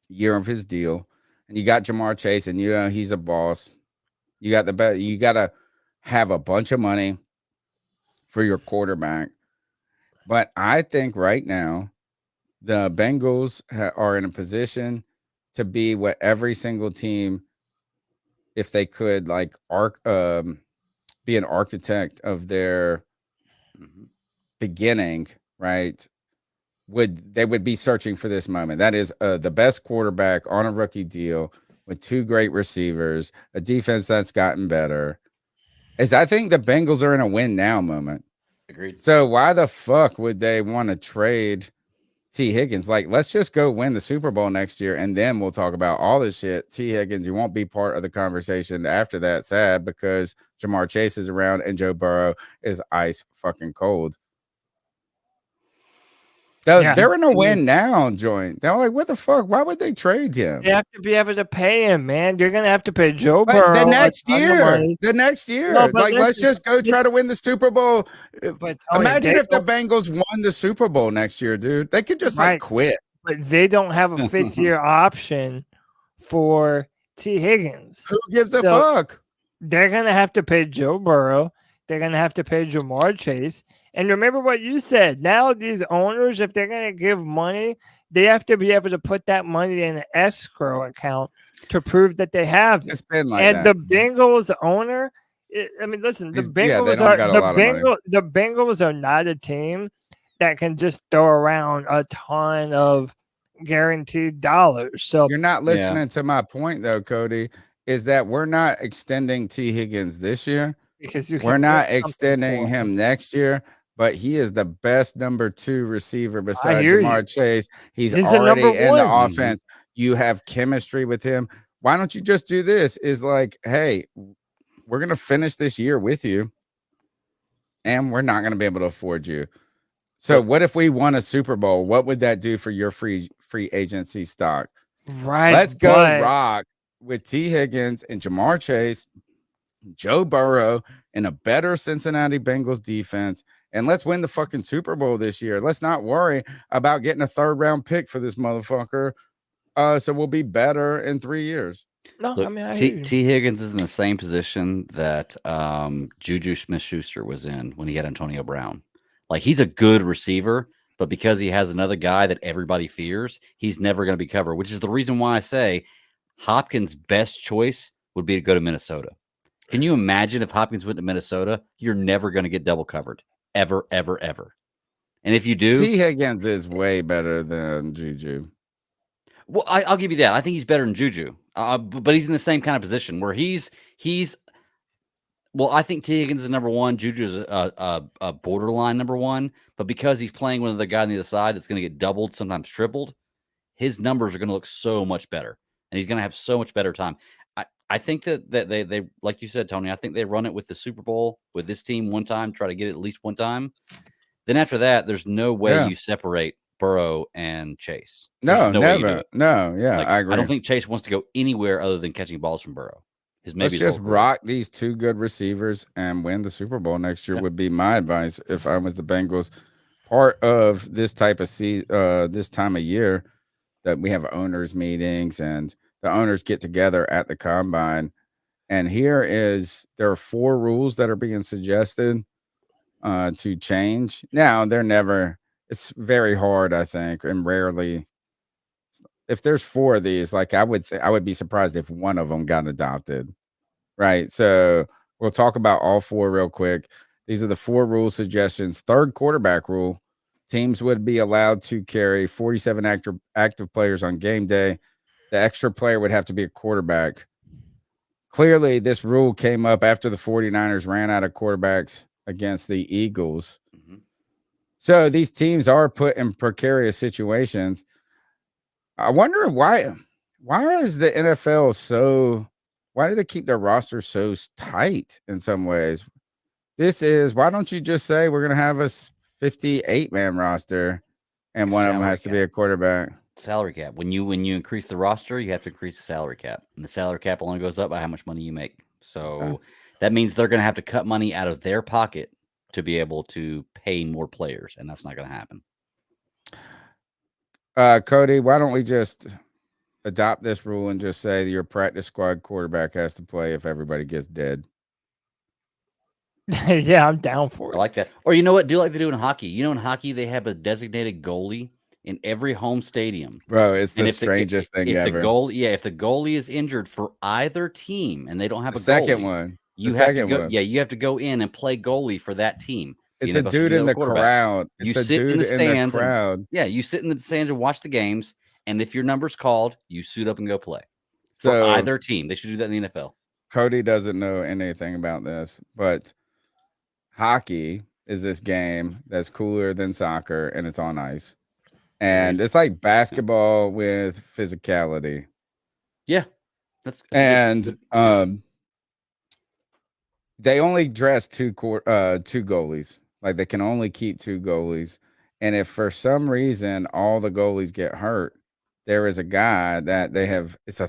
year of his deal. And you got Jamar Chase, and he's a boss. You got you gotta have a bunch of money for your quarterback. But I think right now the Bengals are in a position to be what every single team, if they could, be an architect of their beginning, right? They would be searching for this moment. That is the best quarterback on a rookie deal with 2 great receivers, a defense that's gotten better. I think the Bengals are in a win now moment. Agreed. So why the fuck would they want to trade T. Higgins? Like, let's just go win the Super Bowl next year, and then we'll talk about all this shit. T. Higgins, you won't be part of the conversation after that. Sad, because Jamar Chase is around and Joe Burrow is ice fucking cold. They're in a win now joint. They're like, what the fuck? Why would they trade him? You have to be able to pay him, man. You're gonna have to pay Joe Burrow the next year. No, Let's just go try to win the Super Bowl. But Tony, Imagine if the Bengals won the Super Bowl next year, dude. They could just quit. But they don't have a 5th-year option for T. Higgins. Who gives a fuck? They're gonna have to pay Joe Burrow. They're gonna have to pay Jamar Chase. And remember what you said. Now these owners, if they're going to give money, they have to be able to put that money in an escrow account to prove that they have it. It's been like and that. the Bengals owner, listen, the Bengals are not a team that can just throw around a ton of guaranteed dollars. So you're not listening to my point, though, Cody. Is that we're not extending T. Higgins this year because we're not extending him next year. But he is the best number 2 receiver beside Jamar Chase. He's already in the offense. You have chemistry with him. Why don't you just do this? Is like, hey, we're going to finish this year with you, and we're not going to be able to afford you. So what if we won a Super Bowl? What would that do for your free agency stock? Right. Let's go rock with T. Higgins and Jamar Chase, Joe Burrow, and a better Cincinnati Bengals defense. And let's win the fucking Super Bowl this year. Let's not worry about getting a 3rd-round pick for this motherfucker. So we'll be better in 3 years. No, Look, I mean, T. Higgins is in the same position that Juju Smith-Schuster was in when he had Antonio Brown. Like, he's a good receiver, but because he has another guy that everybody fears, he's never going to be covered, which is the reason why I say Hopkins' best choice would be to go to Minnesota. Can you imagine if Hopkins went to Minnesota? You're never going to get double covered. Ever, ever, ever. And if you do, T. Higgins is way better than Juju. Well, I'll give you that. I think he's better than Juju, but he's in the same kind of position where he's. Well, I think T. Higgins is number 1. Juju's a borderline number 1, but because he's playing with the guy on the other side that's going to get doubled, sometimes tripled, his numbers are going to look so much better, and he's going to have so much better time. I think that they like you said, Tony, I think they run it with the Super Bowl with this team one time, try to get it at least one time. Then after that, there's no way you separate Burrow and Chase. No, never. No, yeah, I agree. I don't think Chase wants to go anywhere other than catching balls from Burrow. Let's just rock these 2 good receivers and win the Super Bowl next year would be my advice if I was the Bengals. Part of this type of this time of year that we have owners meetings and the owners get together at the combine. And there are 4 rules that are being suggested to change. Now, it's very hard, I think, and rarely. If there's 4 of these, like I would be surprised if one of them got adopted. Right. So We'll talk about all 4 real quick. These are the 4 rule suggestions. Third quarterback rule. Teams would be allowed to carry 47 active players on game day. The extra player would have to be a quarterback. Clearly, this rule came up after the 49ers ran out of quarterbacks against the Eagles. So these teams are put in precarious situations. I wonder why is the NFL so, why do they keep their roster so tight in some ways? Why don't you just say we're going to have a 58-man roster and one of them has to be a quarterback? Salary cap. When you increase the roster, you have to increase the salary cap. And the salary cap only goes up by how much money you make. So that means they're going to have to cut money out of their pocket to be able to pay more players, and that's not going to happen. Cody, why don't we just adopt this rule and just say your practice squad quarterback has to play if everybody gets dead? Yeah, I'm down for it. I like that. Or you know what? Do like they do in hockey. You know, in hockey, they have a designated goalie in every home stadium. Bro, it's the strangest thing ever. If the goalie is injured for either team and they don't have a second goalie, one. You have to go in and play goalie for that team. It's a dude in the crowd. You sit in the stands. You sit in the stands and watch the games. And if your number's called, you suit up and go play for either team. They should do that in the NFL. Cody doesn't know anything about this, but hockey is this game that's cooler than soccer, and it's on ice. And it's like basketball with physicality. Yeah. They only dress two goalies. Like they can only keep 2 goalies. And if for some reason all the goalies get hurt, there is a guy that they have. It's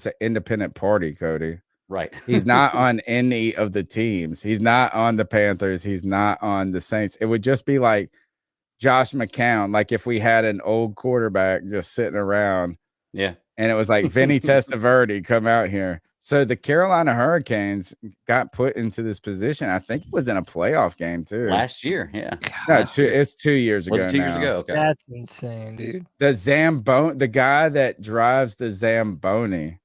an independent party, Cody. Right. He's not on any of the teams. He's not on the Panthers. He's not on the Saints. It would just be like Josh McCown. Like if we had an old quarterback just sitting around. Yeah. And it was like Vinny Testaverde come out here. So the Carolina Hurricanes got put into this position. I think it was in a playoff game too. Last year, yeah. No, it's 2 years ago. Was it 2 years ago? Okay. That's insane, dude. The guy that drives the Zamboni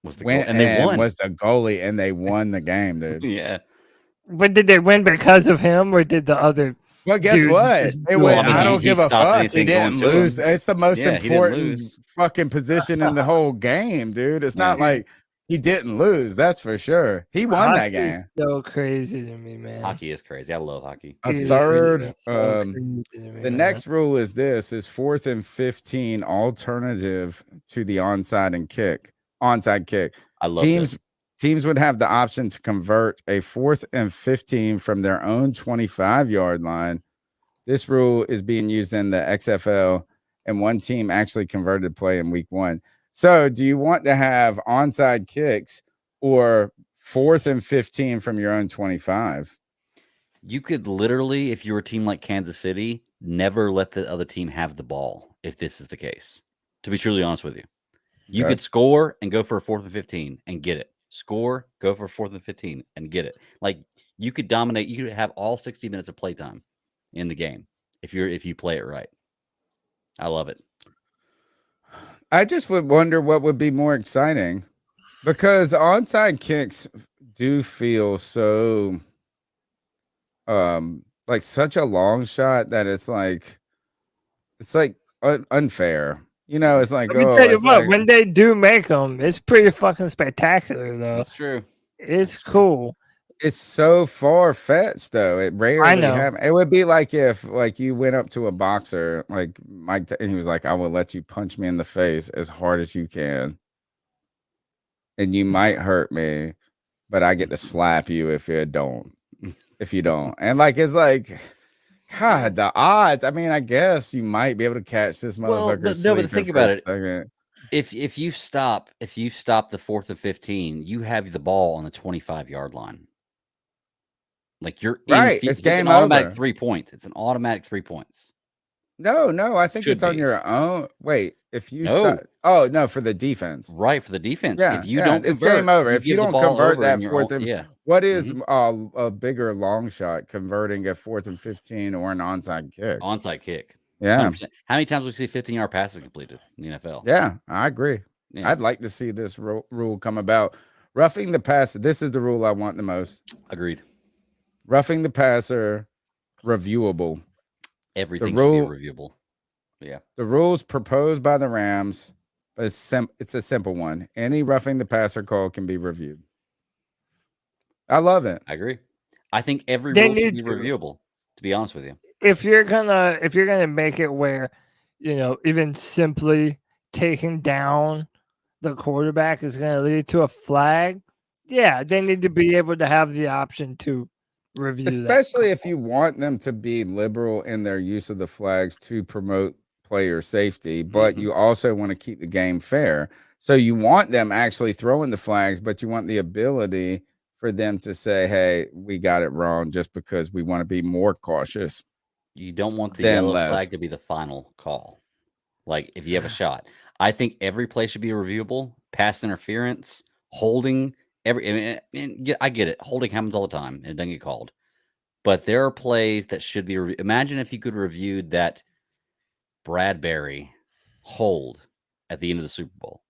was the goalie, and they won the game, dude. Yeah. But did they win because of him, or did the other? Well, guess what? I don't give a fuck. He didn't lose. It's the most important fucking position in the whole game, dude. It's not like he didn't lose. That's for sure. He won that game. So crazy to me, man. Hockey is crazy. I love hockey. The next rule is 4th and 15 alternative to the onside kick. I love this. Teams would have the option to convert a 4th and 15 from their own 25-yard line. This rule is being used in the XFL, and one team actually converted play in week 1. So do you want to have onside kicks or 4th and 15 from your own 25? You could literally, if you were a team like Kansas City, never let the other team have the ball if this is the case, to be truly honest with you. You could score and go for a 4th and 15 and get it. Score, go for 4th and 15 and get it. Like you could dominate. You could have all 60 minutes of playtime in the game if you play it right. I love it. I just would wonder what would be more exciting, because onside kicks do feel so like such a long shot that it's like unfair. You know, it's like, let me tell you what, when they do make them, it's pretty fucking spectacular, though. That's true. It's cool. It's so far-fetched, though. It rarely happens. It would be like if, you went up to a boxer, like Mike, and he was like, I will let you punch me in the face as hard as you can. And you might hurt me, but I get to slap you if you don't. And, it's like... God, the odds. I mean, I guess you might be able to catch this motherfucker. No, but think about it. If you stop the 4th and 15, you have the ball on the 25-yard line. Like you're right. It's game over. Automatic 3 points. It's an automatic 3 points. No, I think it's on your own. Wait, if you stop. Oh no, for the defense. Right, for the defense. Yeah, if you don't, it's game over. If you don't convert that 4th and what is mm-hmm. a bigger long shot, converting a 4th and 15 or an onside kick? Onside kick. Yeah. 100%. How many times we see 15-yard passes completed in the NFL? Yeah, I agree. Yeah. I'd like to see this rule come about. roughing the passer. This is the rule I want the most. Agreed. Roughing the passer, reviewable. Everything should be reviewable. Yeah. The rules proposed by the Rams, but it's a simple one. Any roughing the passer call can be reviewed. I love it. I agree. I think every rule should be reviewable, to be honest with you. If you're gonna make it where, even simply taking down the quarterback is gonna lead to a flag, yeah, they need to be able to have the option to review Especially if you want them to be liberal in their use of the flags to promote player safety, but you also want to keep the game fair. So you want them actually throwing the flags, but you want the ability for them to say, hey, we got it wrong, just because we want to be more cautious. You don't want the yellow flag to be the final call. Like, if you have a shot. I think every play should be reviewable. Pass interference, holding, I get it. Holding happens all the time, and it doesn't get called. But there are plays that should be reviewed. Imagine if you could review that Bradbury hold at the end of the Super Bowl.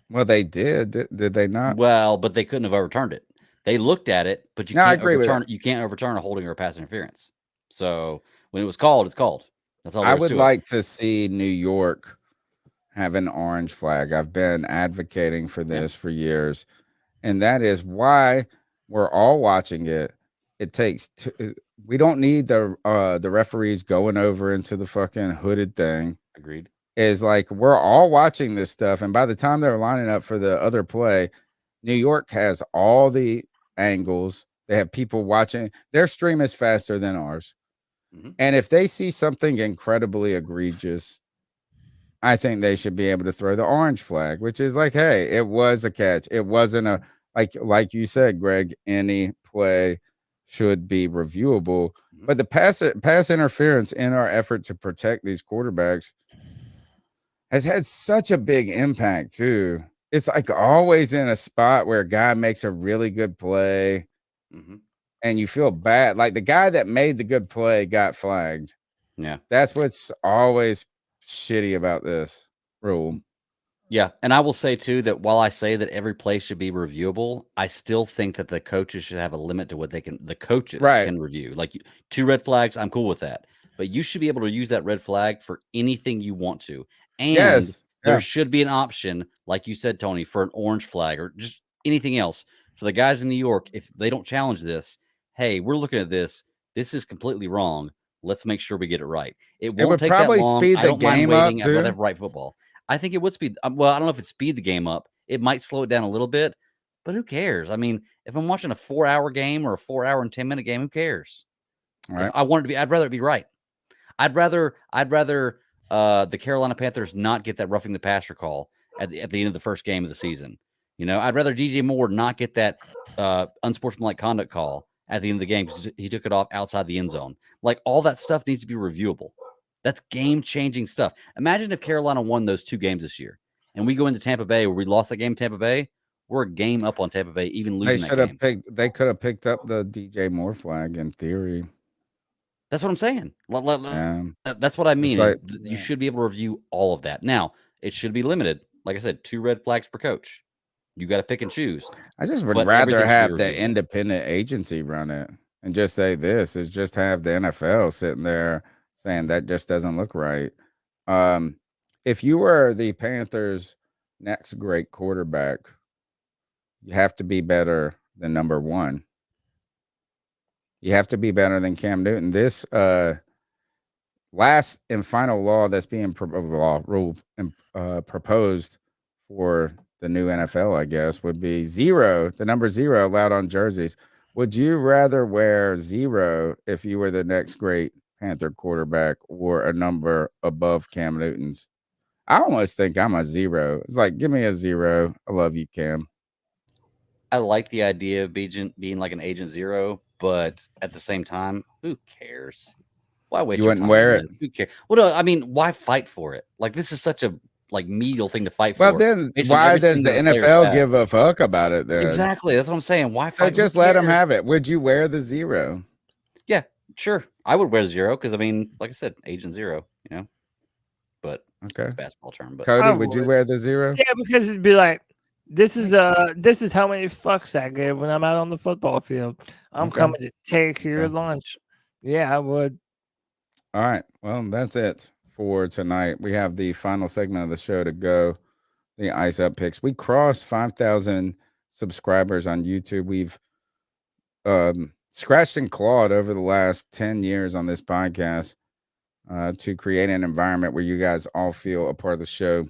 Well, they did. Did they not? Well, but they couldn't have overturned it. They looked at it, but you can't overturn. You can't overturn a holding or a pass interference. So when it was called, it's called. That's all. I would like to see New York have an orange flag. I've been advocating for this for years, and that is why we're all watching it. It takes we don't need the referees going over into the fucking hooded thing. Agreed. Is like we're all watching this stuff, and by the time they're lining up for the other play, New York has all the angles. They have people watching. Their stream is faster than ours. And if they see something incredibly egregious, I think they should be able to throw the orange flag, which is like, hey, it was a catch. It wasn't a like you said, Greg, any play should be reviewable. But the pass interference in our effort to protect these quarterbacks has had such a big impact too. It's like always in a spot where a guy makes a really good play. And you feel bad. Like the guy that made the good play got flagged. Yeah. That's what's always shitty about this rule. Yeah. And I will say too that while I say that every play should be reviewable, I still think that the coaches should have a limit to what the coaches can review. Like 2 red flags, I'm cool with that. But you should be able to use that red flag for anything you want to. And there should be an option, like you said, Tony, for an orange flag or just anything else. For the guys in New York, if they don't challenge this, hey, we're looking at this. This is completely wrong. Let's make sure we get it right. It won't take probably that long. speed I the don't mind game waiting. up, I'd rather too. have right football. I think it would speed. Well, I don't know if it speed the game up. It might slow it down a little bit, but who cares? I mean, if I'm watching a 4-hour game or a 4-hour and 10-minute game, who cares? Right. I want it to be. I'd rather it be right. I'd rather the Carolina Panthers not get that roughing the passer call at the end of the first game of the season. I'd rather DJ Moore not get that unsportsmanlike conduct call at the end of the game because he took it off outside the end zone. Like, all that stuff needs to be reviewable. That's game-changing stuff. Imagine if Carolina won those 2 games this year, and we go into Tampa Bay where we lost that game in Tampa Bay. We're a game up on Tampa Bay, even losing that game. They could have picked up the DJ Moore flag in theory. That's what I'm saying. That's what I mean. You should be able to review all of that. Now, it should be limited. Like I said, 2 red flags per coach. You got to pick and choose. I just would rather have the independent agency run it and just say this is just have the NFL sitting there saying that just doesn't look right. If you were the Panthers' next great quarterback, you have to be better than number 1. You have to be better than Cam Newton. This last and final law that's being proposed for the new NFL, I guess, would be 0, the number 0 allowed on jerseys. Would you rather wear 0 if you were the next great Panther quarterback or a number above Cam Newton's? I almost think I'm a 0. It's like, give me a 0. I love you, Cam. I like the idea of being like an agent 0, but at the same time, who cares? Why waste You your wouldn't time wear on it? this? Who cares? Well, no, I mean, why fight for it? Like, this is such a medial thing to fight Well, for. then based on why does everything the that players NFL have. give a fuck about it then? Exactly. That's what I'm saying. Why So fight? just let them have it. Would you wear the 0? Yeah, sure. I would wear 0 because, I mean, like I said, agent 0, But okay, it's a basketball term. But Cody, would you wear the 0? Yeah, because it'd be like, This is how many fucks I give when I'm out on the football field. I'm coming to take your lunch. Yeah, I would. All right. Well, that's it for tonight. We have the final segment of the show to go. The Ice Up picks. We crossed 5,000 subscribers on YouTube. We've scratched and clawed over the last 10 years on this podcast to create an environment where you guys all feel a part of the show.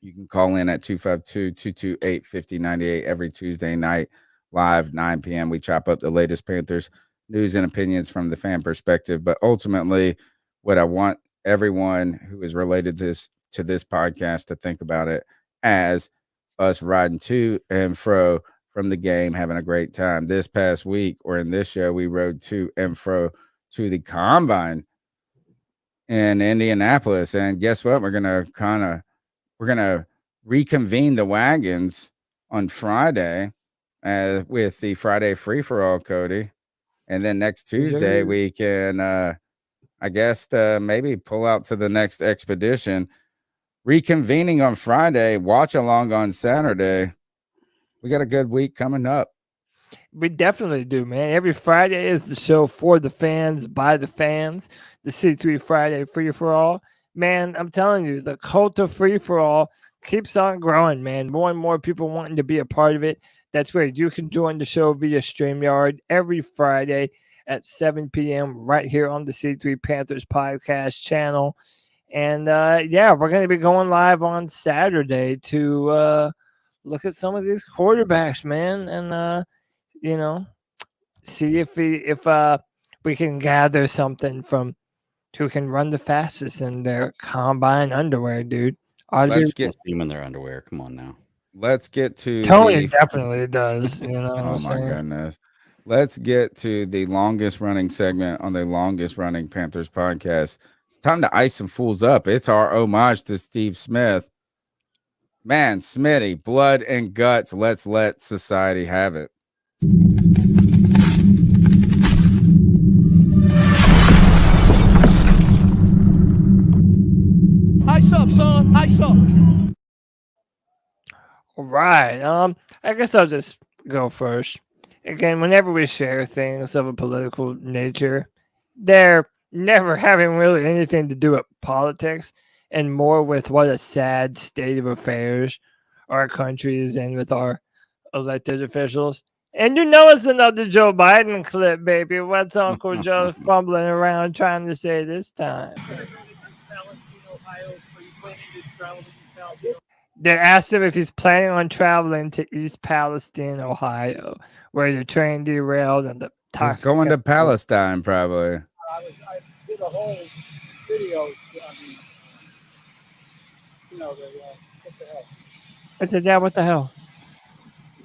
You can call in at 252-228-5098 every Tuesday night, live 9 p.m. We chop up the latest Panthers news and opinions from the fan perspective. But ultimately, what I want everyone who is related to this podcast to think about it as us riding to and fro from the game, having a great time. This past week, or in this show, we rode to and fro to the combine in Indianapolis. And guess what? We're gonna reconvene the wagons on Friday with the Friday free for all, Cody. And then next Tuesday we can I guess maybe pull out to the next expedition. Reconvening on Friday, watch along on Saturday. We got a good week coming up. We definitely do, man. Every Friday is the show for the fans, by the fans. The C3 Friday Free for All. Man, I'm telling you, the cult of free for all keeps on growing, man. More and more people wanting to be a part of it. That's where you can join the show via StreamYard every Friday at 7 p.m. right here on the C3 Panthers podcast channel. And yeah, we're going to be going live on Saturday to look at some of these quarterbacks, man, and you know, see if we can gather something from who can run the fastest in their combine underwear, dude. Let's get them in their underwear. Come on now. Let's get to Tony definitely does. You know. Oh my goodness. Let's get to the longest running segment on the longest running Panthers podcast. It's time to ice some fools up. It's our homage to Steve Smith. Man, Smitty, blood and guts. Let's let society have it. Ice up, son. Ice up. All right. I guess I'll just go first. Again, whenever we share things of a political nature, they're never having really anything to do with politics and more with what a sad state of affairs our country is in with our elected officials. And you know it's another Joe Biden clip, baby. What's Uncle Joe fumbling around trying to say this time? They asked him if he's planning on traveling to East Palestine, Ohio, where the train derailed and the toxic. He's going to Palestine, probably. I did a whole video. What the hell? I said, yeah, what the hell?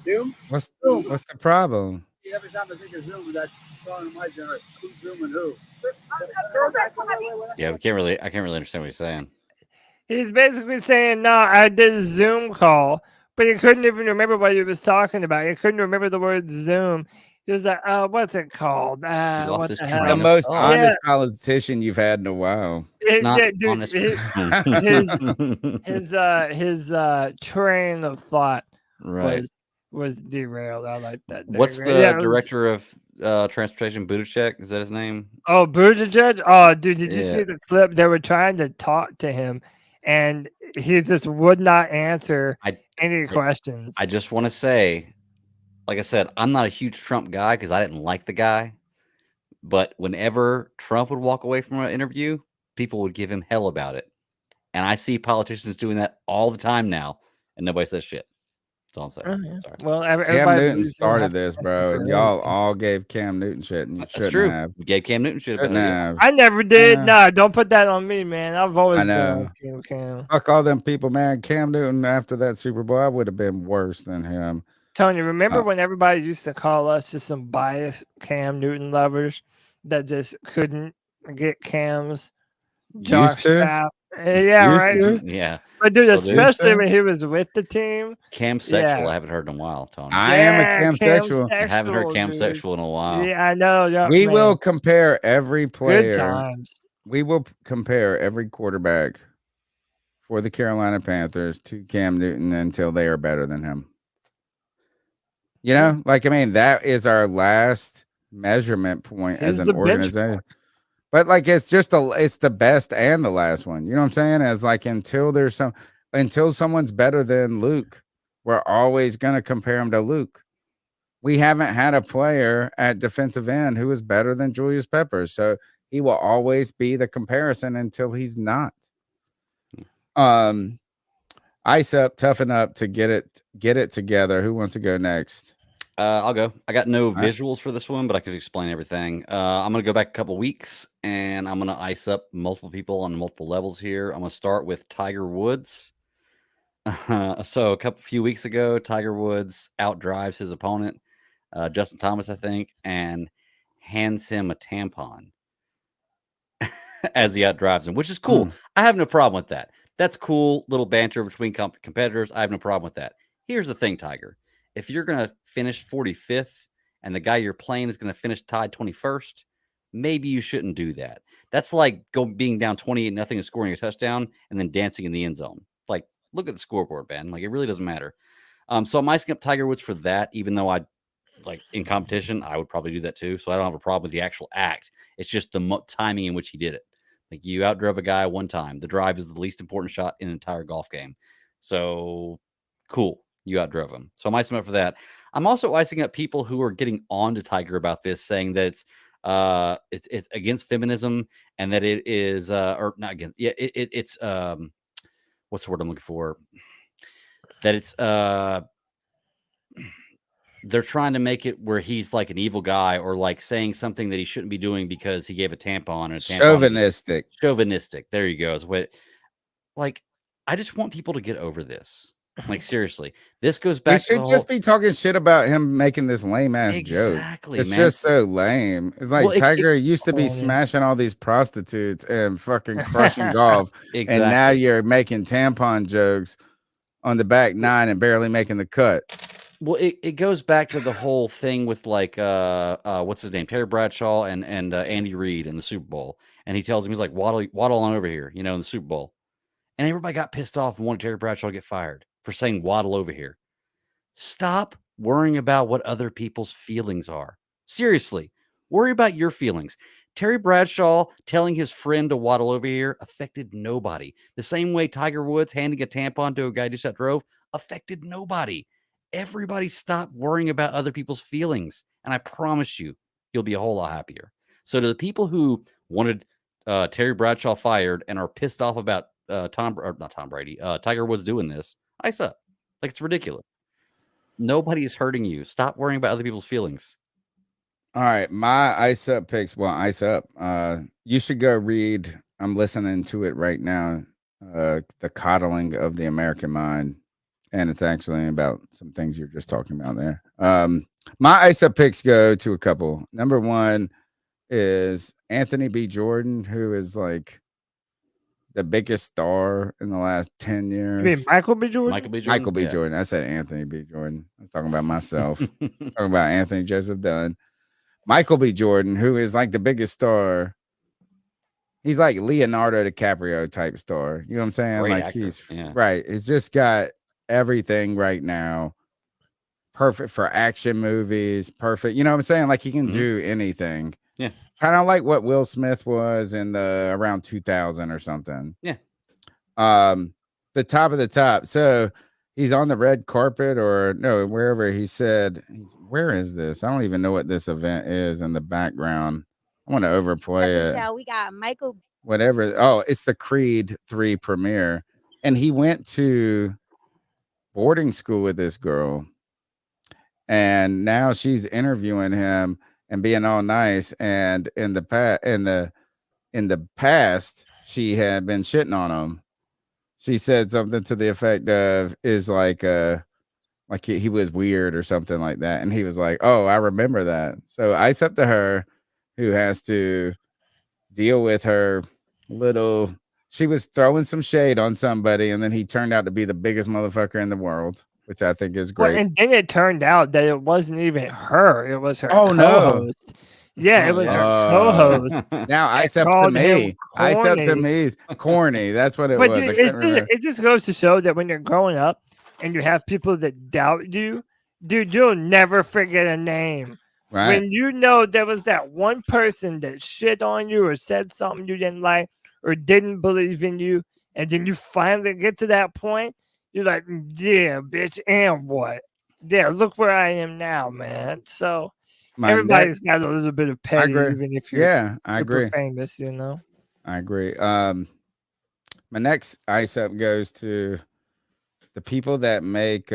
Zoom? What's the problem? Every time I think of Zoom, that's calling my generation. Who's zooming who? Yeah, I can't really understand what he's saying. He's basically saying, no, I did a Zoom call, but he couldn't even remember what he was talking about. He couldn't remember the word Zoom. He was like, what's it called? What the hell? He's the most honest politician you've had in a while. It's not honest. His train of thought right. was derailed. I like that. What's the director of transportation? Buttigieg? Is that his name? Oh, Buttigieg. Oh, dude, did you see the clip? They were trying to talk to him, and he just would not answer any questions. I just want to say, like I said, I'm not a huge Trump guy because I didn't like the guy. But whenever Trump would walk away from an interview, people would give him hell about it. And I see politicians doing that all the time now, and nobody says shit. That's all I'm saying. Yeah. Well, Cam Newton started this, bro, and y'all all gave Cam Newton shit, and you shouldn't have. We gave Cam Newton shit. I never did. Nah, don't put that on me, man. I've always been Team Cam. Fuck all them people, man. Cam Newton after that Super Bowl, I would have been worse than him. Tony, remember when everybody used to call us just some biased Cam Newton lovers that just couldn't get Cam's jockstrap? Yeah, right. Yeah. But dude, especially when he was with the team. Cam sexual, I haven't heard in a while, Tony. I am a Cam sexual. I haven't heard Cam sexual in a while. Yeah, I know. We will compare every player. Good times. We will compare every quarterback for the Carolina Panthers to Cam Newton until they are better than him. You know, like, I mean, that is our last measurement point as an organization. But like, it's the best and the last one. You know what I'm saying? It's like until someone's better than Luke, we're always going to compare him to Luke. We haven't had a player at defensive end who is better than Julius Peppers. So he will always be the comparison until he's not. Ice up, toughen up to get it together. Who wants to go next? I'll go. I got no visuals for this one, but I could explain everything. I'm going to go back a couple weeks, and I'm going to ice up multiple people on multiple levels here. I'm going to start with Tiger Woods. So a few weeks ago, Tiger Woods outdrives his opponent, Justin Thomas, I think, and hands him a tampon as he outdrives him, which is cool. I have no problem with that. That's cool. Little banter between competitors. I have no problem with that. Here's the thing, Tiger. If you're going to finish 45th and the guy you're playing is going to finish tied 21st, maybe you shouldn't do that. That's like being down 28-0 and scoring a touchdown and then dancing in the end zone. Like, look at the scoreboard, Ben. Like, it really doesn't matter. So I'm icing up Tiger Woods for that, even though in competition, I would probably do that too. So I don't have a problem with the actual act. It's just the timing in which he did it. Like, you outdrove a guy one time. The drive is the least important shot in an entire golf game. So cool. You outdrove him. So I'm icing up for that. I'm also icing up people who are getting on to Tiger about this, saying that it's against feminism and that it is or not against. Yeah, it's what's the word I'm looking for? That it's they're trying to make it where he's like an evil guy or like saying something that he shouldn't be doing because he gave a tampon. Chauvinistic. There you go. Is what, like, I just want people to get over this. Like, seriously, this goes back. We should just be talking shit about him making this lame ass joke. Exactly, It's man. just so lame. It's like Tiger used to be smashing all these prostitutes and fucking crushing golf, and now you're making tampon jokes on the back nine and barely making the cut. Well, it goes back to the whole thing with like what's his name, Terry Bradshaw and Andy Reid in the Super Bowl, and he tells him, he's like, waddle on over here, in the Super Bowl, and everybody got pissed off and wanted Terry Bradshaw to get fired for saying waddle over here. Stop worrying about what other people's feelings are. Seriously, worry about your feelings. Terry Bradshaw telling his friend to waddle over here affected nobody. The same way Tiger Woods handing a tampon to a guy just outdrove affected nobody. Everybody stop worrying about other people's feelings, and I promise you'll be a whole lot happier. So to the people who wanted Terry Bradshaw fired and are pissed off about Tiger Woods doing this, ice up. Like, it's ridiculous. Nobody is hurting you. Stop worrying about other people's feelings. All right, my ice up picks. Well, ice up. You should go read. I'm listening to it right now. The Coddling of the American Mind, and it's actually about some things you're just talking about there. My ice up picks go to a couple. Number one is Anthony B. Jordan, who is like the biggest star in the last 10 years. You mean Michael B. Jordan? Michael B. Jordan. I said Anthony B. Jordan. I was talking about myself. Talking about Anthony Joseph Dunn. Michael B. Jordan, who is like the biggest star. He's like Leonardo DiCaprio type star. You know what I'm saying? Great like actor. Right. He's just got everything right now. Perfect for action movies. Perfect. You know what I'm saying? Like, he can do anything. Yeah. Kind of like what Will Smith was in the around 2000 or something. Yeah. The top of the top. So he's on the red carpet wherever he said, where is this? I don't even know what this event is in the background. I want to overplay it. We got Michael. Whatever. Oh, it's the Creed 3 premiere. And he went to boarding school with this girl. And now she's interviewing him and being all nice. And in the past, she had been shitting on him. She said something to the effect of he was weird or something like that. And he was like, oh, I remember that. So ice up to her, who has to deal with her little. She was throwing some shade on somebody, and then he turned out to be the biggest motherfucker in the world, which I think is great. Well, and then it turned out that it wasn't even her; it was her co-host. No. Yeah, it was her co-host. Now that ice up to called him me. Ice up to corny. me is corny. That's what it But was. dude, I can't remember. it just goes to show that when you're growing up and you have people that doubt you, dude, you'll never forget a name. Right. When you know there was that one person that shit on you or said something you didn't like or didn't believe in you, and then you finally get to that point, you're like, yeah, bitch, and what? Yeah, look where I am now, man. So everybody's got a little bit of petty, even if you're I super agree. famous, you know. I agree. My next ice up goes to the people that make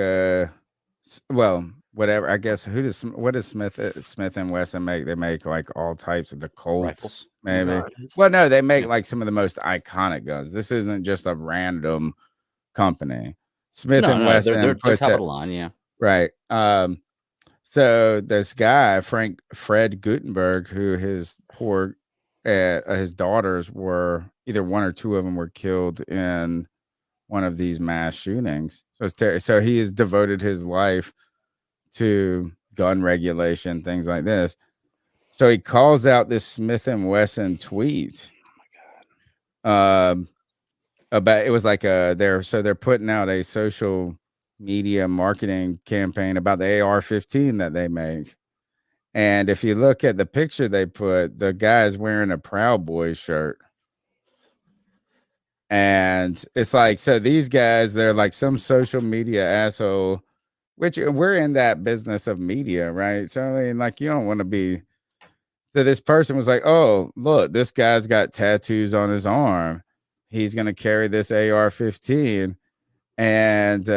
whatever. I guess what does Smith and Wesson make? They make like all types of the Colts, Rifles. maybe. Guns. Well, no, they make like some of the most iconic guns. This isn't just a random company. Smith and Wesson they're puts top it, of the line, yeah. right. So this guy, Fred Gutenberg, who his daughters were either one or two of them were killed in one of these mass shootings. So he has devoted his life to gun regulation, things like this. So he calls out this Smith and Wesson tweet. About it was like they're putting out a social media marketing campaign about the AR-15 that they make. And if you look at the picture they put, the guy's wearing a Proud Boys shirt. And it's like, so these guys, they're like some social media asshole, which we're in that business of media, right? So, I mean, like, you don't want to be. So this person was like, oh, look, this guy's got tattoos on his arm. He's going to carry this AR-15. And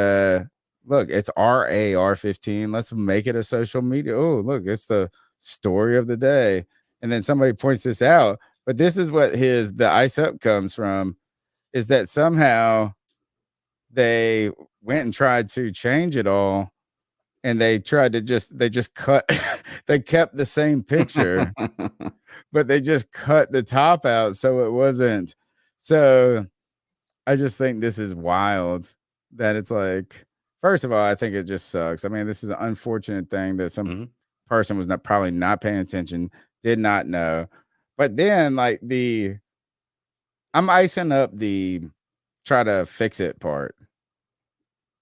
look, it's our AR-15. Let's make it a social media. Oh, look, it's the story of the day. And then somebody points this out. But this is what the ice up comes from. Is that somehow they went and tried to change it all, and they tried to just cut. They kept the same picture, but they just cut the top out so it wasn't. So I just think this is wild. That it's like, first of all, I think it just sucks. I mean, this is an unfortunate thing that some person was probably not paying attention, did not know, but then like I'm icing up the try to fix it part.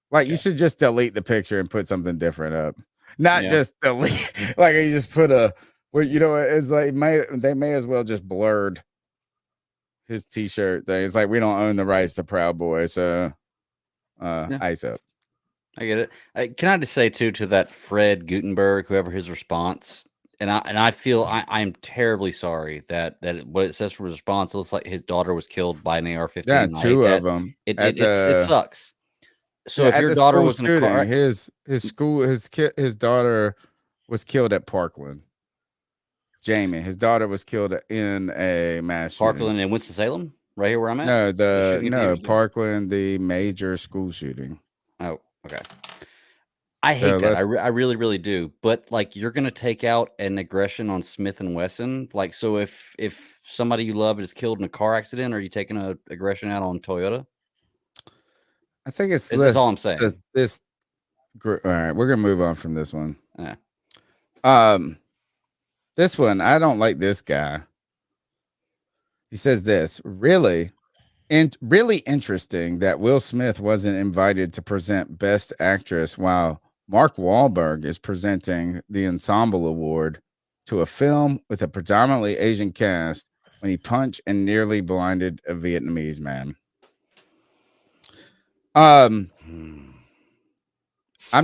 Like you should just delete the picture and put something different up. Not just delete. Like you just put it's like they may as well just blurred his t-shirt thing. It's like we don't own the rights to Proud Boy, so ice up. I get it. Can I just say too to that Fred Gutenberg, whoever his response, and I feel I'm terribly sorry that what it says for his response looks like his daughter was killed by an AR-15. Yeah, two of them. It sucks. So if your daughter was in a car, his daughter was killed at Parkland. Jamie, his daughter was killed in a mass shooting. Parkland in Winston-Salem, right here where I'm at. No, Parkland, the major school shooting. Oh, okay. I hate that. I really, really do. But like, you're gonna take out an aggression on Smith and Wesson. Like, so if somebody you love is killed in a car accident, are you taking an aggression out on Toyota? I think it's That's all I'm saying. All right, we're gonna move on from this one. Yeah. This one, I don't like this guy. He says this really interesting that Will Smith wasn't invited to present Best Actress while Mark Wahlberg is presenting the Ensemble Award to a film with a predominantly Asian cast when he punched and nearly blinded a Vietnamese man. I'm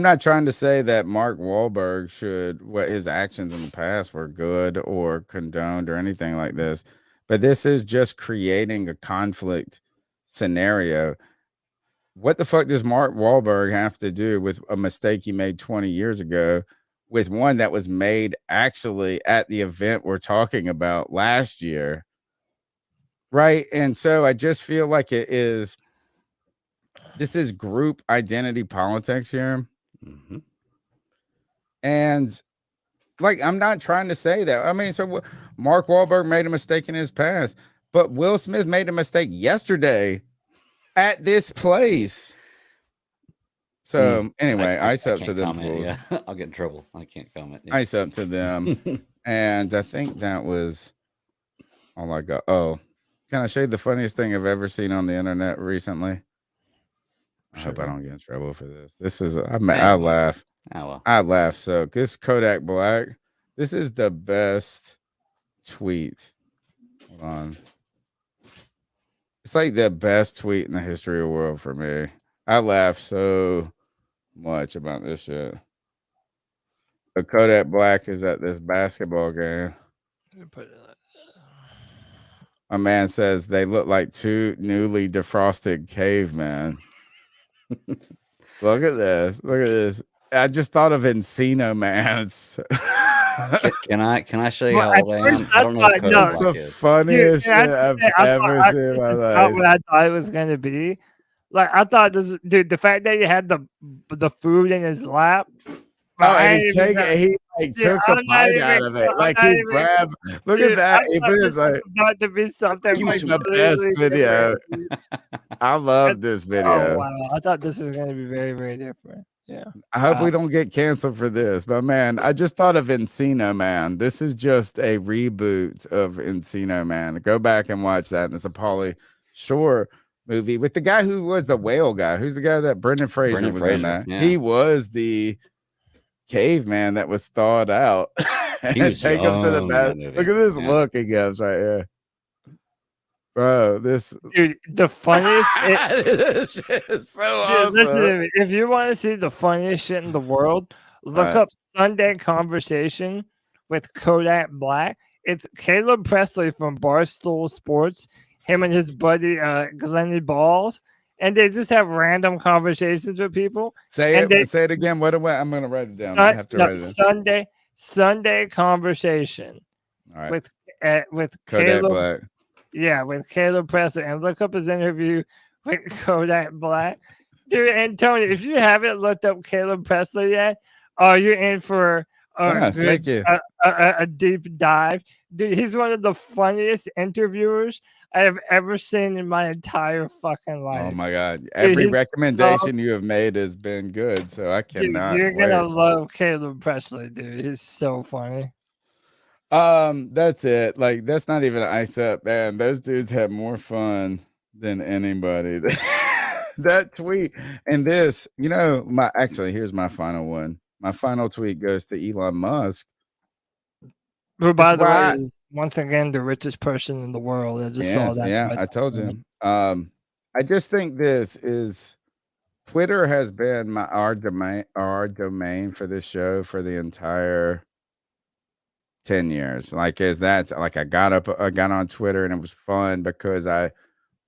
not trying to say that Mark Wahlberg what his actions in the past were good or condoned or anything like this, but this is just creating a conflict scenario. What the fuck does Mark Wahlberg have to do with a mistake he made 20 years ago with one that was made actually at the event we're talking about last year? Right. And so I just feel like this is group identity politics here. Mm-hmm. And like, I'm not trying to say that. I mean, so Mark Wahlberg made a mistake in his past, but Will Smith made a mistake yesterday at this place. So anyway, ice up to them. Yeah, I'll get in trouble. I can't comment. Yeah. Ice up to them. And I think that was all I got. Oh, can I show you the funniest thing I've ever seen on the internet recently? I hope I don't get in trouble for this. This is I laugh. Oh, well. I laugh. So this Kodak Black. This is the best tweet. Hold on. It's like the best tweet in the history of the world for me. I laugh so much about this shit. The Kodak Black is at this basketball game. A man says they look like two newly defrosted cavemen. Look at this. Look at this. I just thought of Encino Man. Can I show you how old I am? I don't know what Kodak That's Black the is. funniest shit I've ever seen in my life. What I thought it was gonna be. Like I thought this, dude. The fact that he had the food in his lap. Oh, and he took a bite out of it. Like he grabbed. Look at that. It is like about to be something. like the best video. I love this video. Oh wow! I thought this was gonna be very, very different. Yeah. I hope we don't get canceled for this, but man, I just thought of Encino Man. This is just a reboot of Encino Man. Go back and watch that. And it's a Pauly Shore movie with the guy who was the whale guy. Who's the guy that Brendan Fraser was in that? Yeah. He was the caveman that was thawed out. And take him to the bed. Look at this look he gives right here. Bro, this dude, the funniest this shit is so awesome. Listen to me. If you want to see the funniest shit in the world, look up Sunday Conversation with Kodak Black. It's Caleb Presley from Barstool Sports, him and his buddy Glenny Balls, and they just have random conversations with people. Say it again. What I'm gonna write it down. I have to write it down. Sunday Conversation. All right. With Kodak Caleb Black. Yeah, with Caleb Presley, and look up his interview with Kodak Black. Dude, and Tony, if you haven't looked up Caleb Presley yet, you're in for a deep dive. Dude, he's one of the funniest interviewers I have ever seen in my entire fucking life. Oh my god. Every recommendation you have made has been good, so I cannot You're wait. gonna love Caleb Presley, dude. He's so funny. That's it. Like, that's not even an ice up, man. Those dudes have more fun than anybody. That tweet and this, here's my final one. My final tweet goes to Elon Musk. Who, by the way, is once again the richest person in the world. I just saw that. Yeah, I told you. I just think this is Twitter has been our domain for this show for the entire 10 years. I got on Twitter and it was fun because I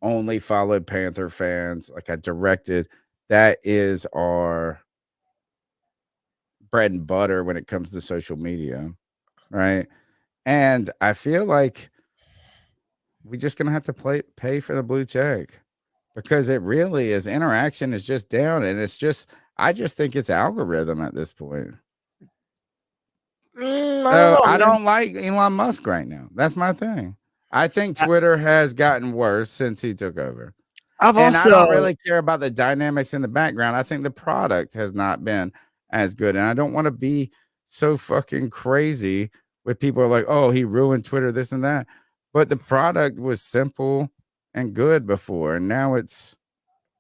only followed Panther fans. Like I directed, that is our bread and butter when it comes to social media, right? And I feel like we're just gonna have to pay for the blue check because it really is. Interaction is just down, and I just think it's algorithm at this point. I don't like Elon Musk right now. That's my thing. I think Twitter has gotten worse since he took over. I don't really care about the dynamics in the background. I think the product has not been as good. And I don't want to be so fucking crazy with people like, oh, he ruined Twitter, this and that. But the product was simple and good before, and now it's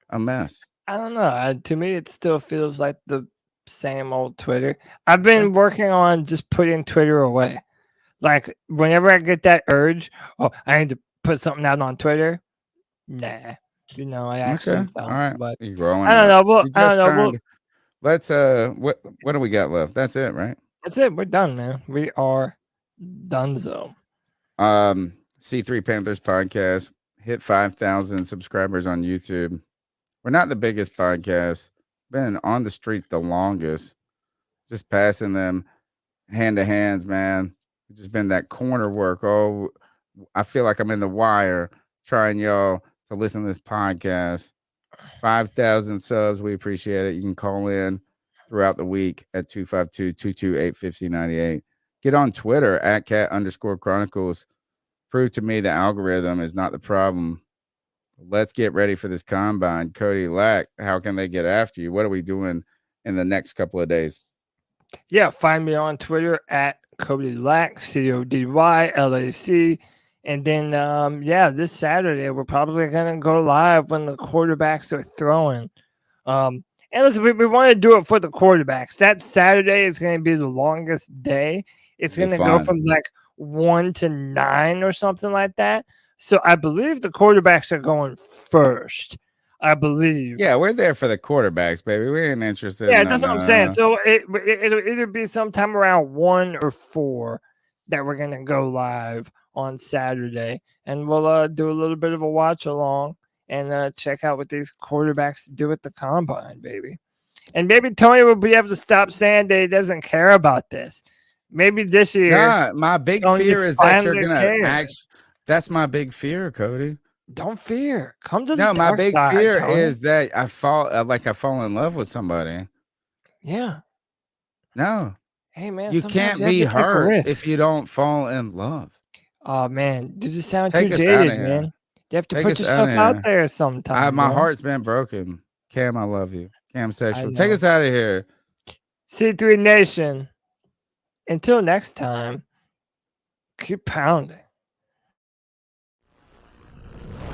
a mess. I don't know. To me, it still feels like the same old Twitter. I've been working on just putting Twitter away. Like whenever I get that urge, I need to put something out on Twitter. Nah, I actually don't. All right, but you're growing. I don't know. I don't know. Let's what do we got left? That's it, right? That's it. We're done, man. We are donezo. C3 Panthers podcast hit 5,000 subscribers on YouTube. We're not the biggest podcast. Been on the street the longest. Just passing them hand to hands, man. Just been that corner work. Oh, I feel like I'm in the wire trying y'all to listen to this podcast. 5,000 subs. We appreciate it. You can call in throughout the week at 252-228-5098. Get on Twitter at @cat_chronicles. Prove to me the algorithm is not the problem. Let's get ready for this combine. Cody Lack, how can they get after you? What are we doing in the next couple of days? Yeah, find me on Twitter at Cody Lack, CODY, LAC. And then, this Saturday, we're probably going to go live when the quarterbacks are throwing. And listen, we want to do it for the quarterbacks. That Saturday is going to be the longest day. It's going to go from like 1 to 9 or something like that. So I Bleav the quarterbacks are going first. I Bleav. Yeah, we're there for the quarterbacks, baby. We ain't interested. Yeah, that's what I'm saying. So it'll either be sometime around 1 or 4 that we're going to go live on Saturday. And we'll do a little bit of a watch along and check out what these quarterbacks do at the combine, baby. And maybe Tony will be able to stop saying that he doesn't care about this. Maybe this year. Nah, my big fear is that you're gonna that's my big fear, Cody. Don't fear. Come to the No, my dark big side, fear Tony. is that I fall in love with somebody. Yeah. No. Hey man, you can't be hurt if you don't fall in love. Oh man, you just sound Take too us jaded, outta here. man. You have to Take put us yourself outta out here. there sometime. My bro. heart's been broken. Cam, I love you. Cam Sexual. I Take know. us out of here. C3 Nation. Until next time, keep pounding.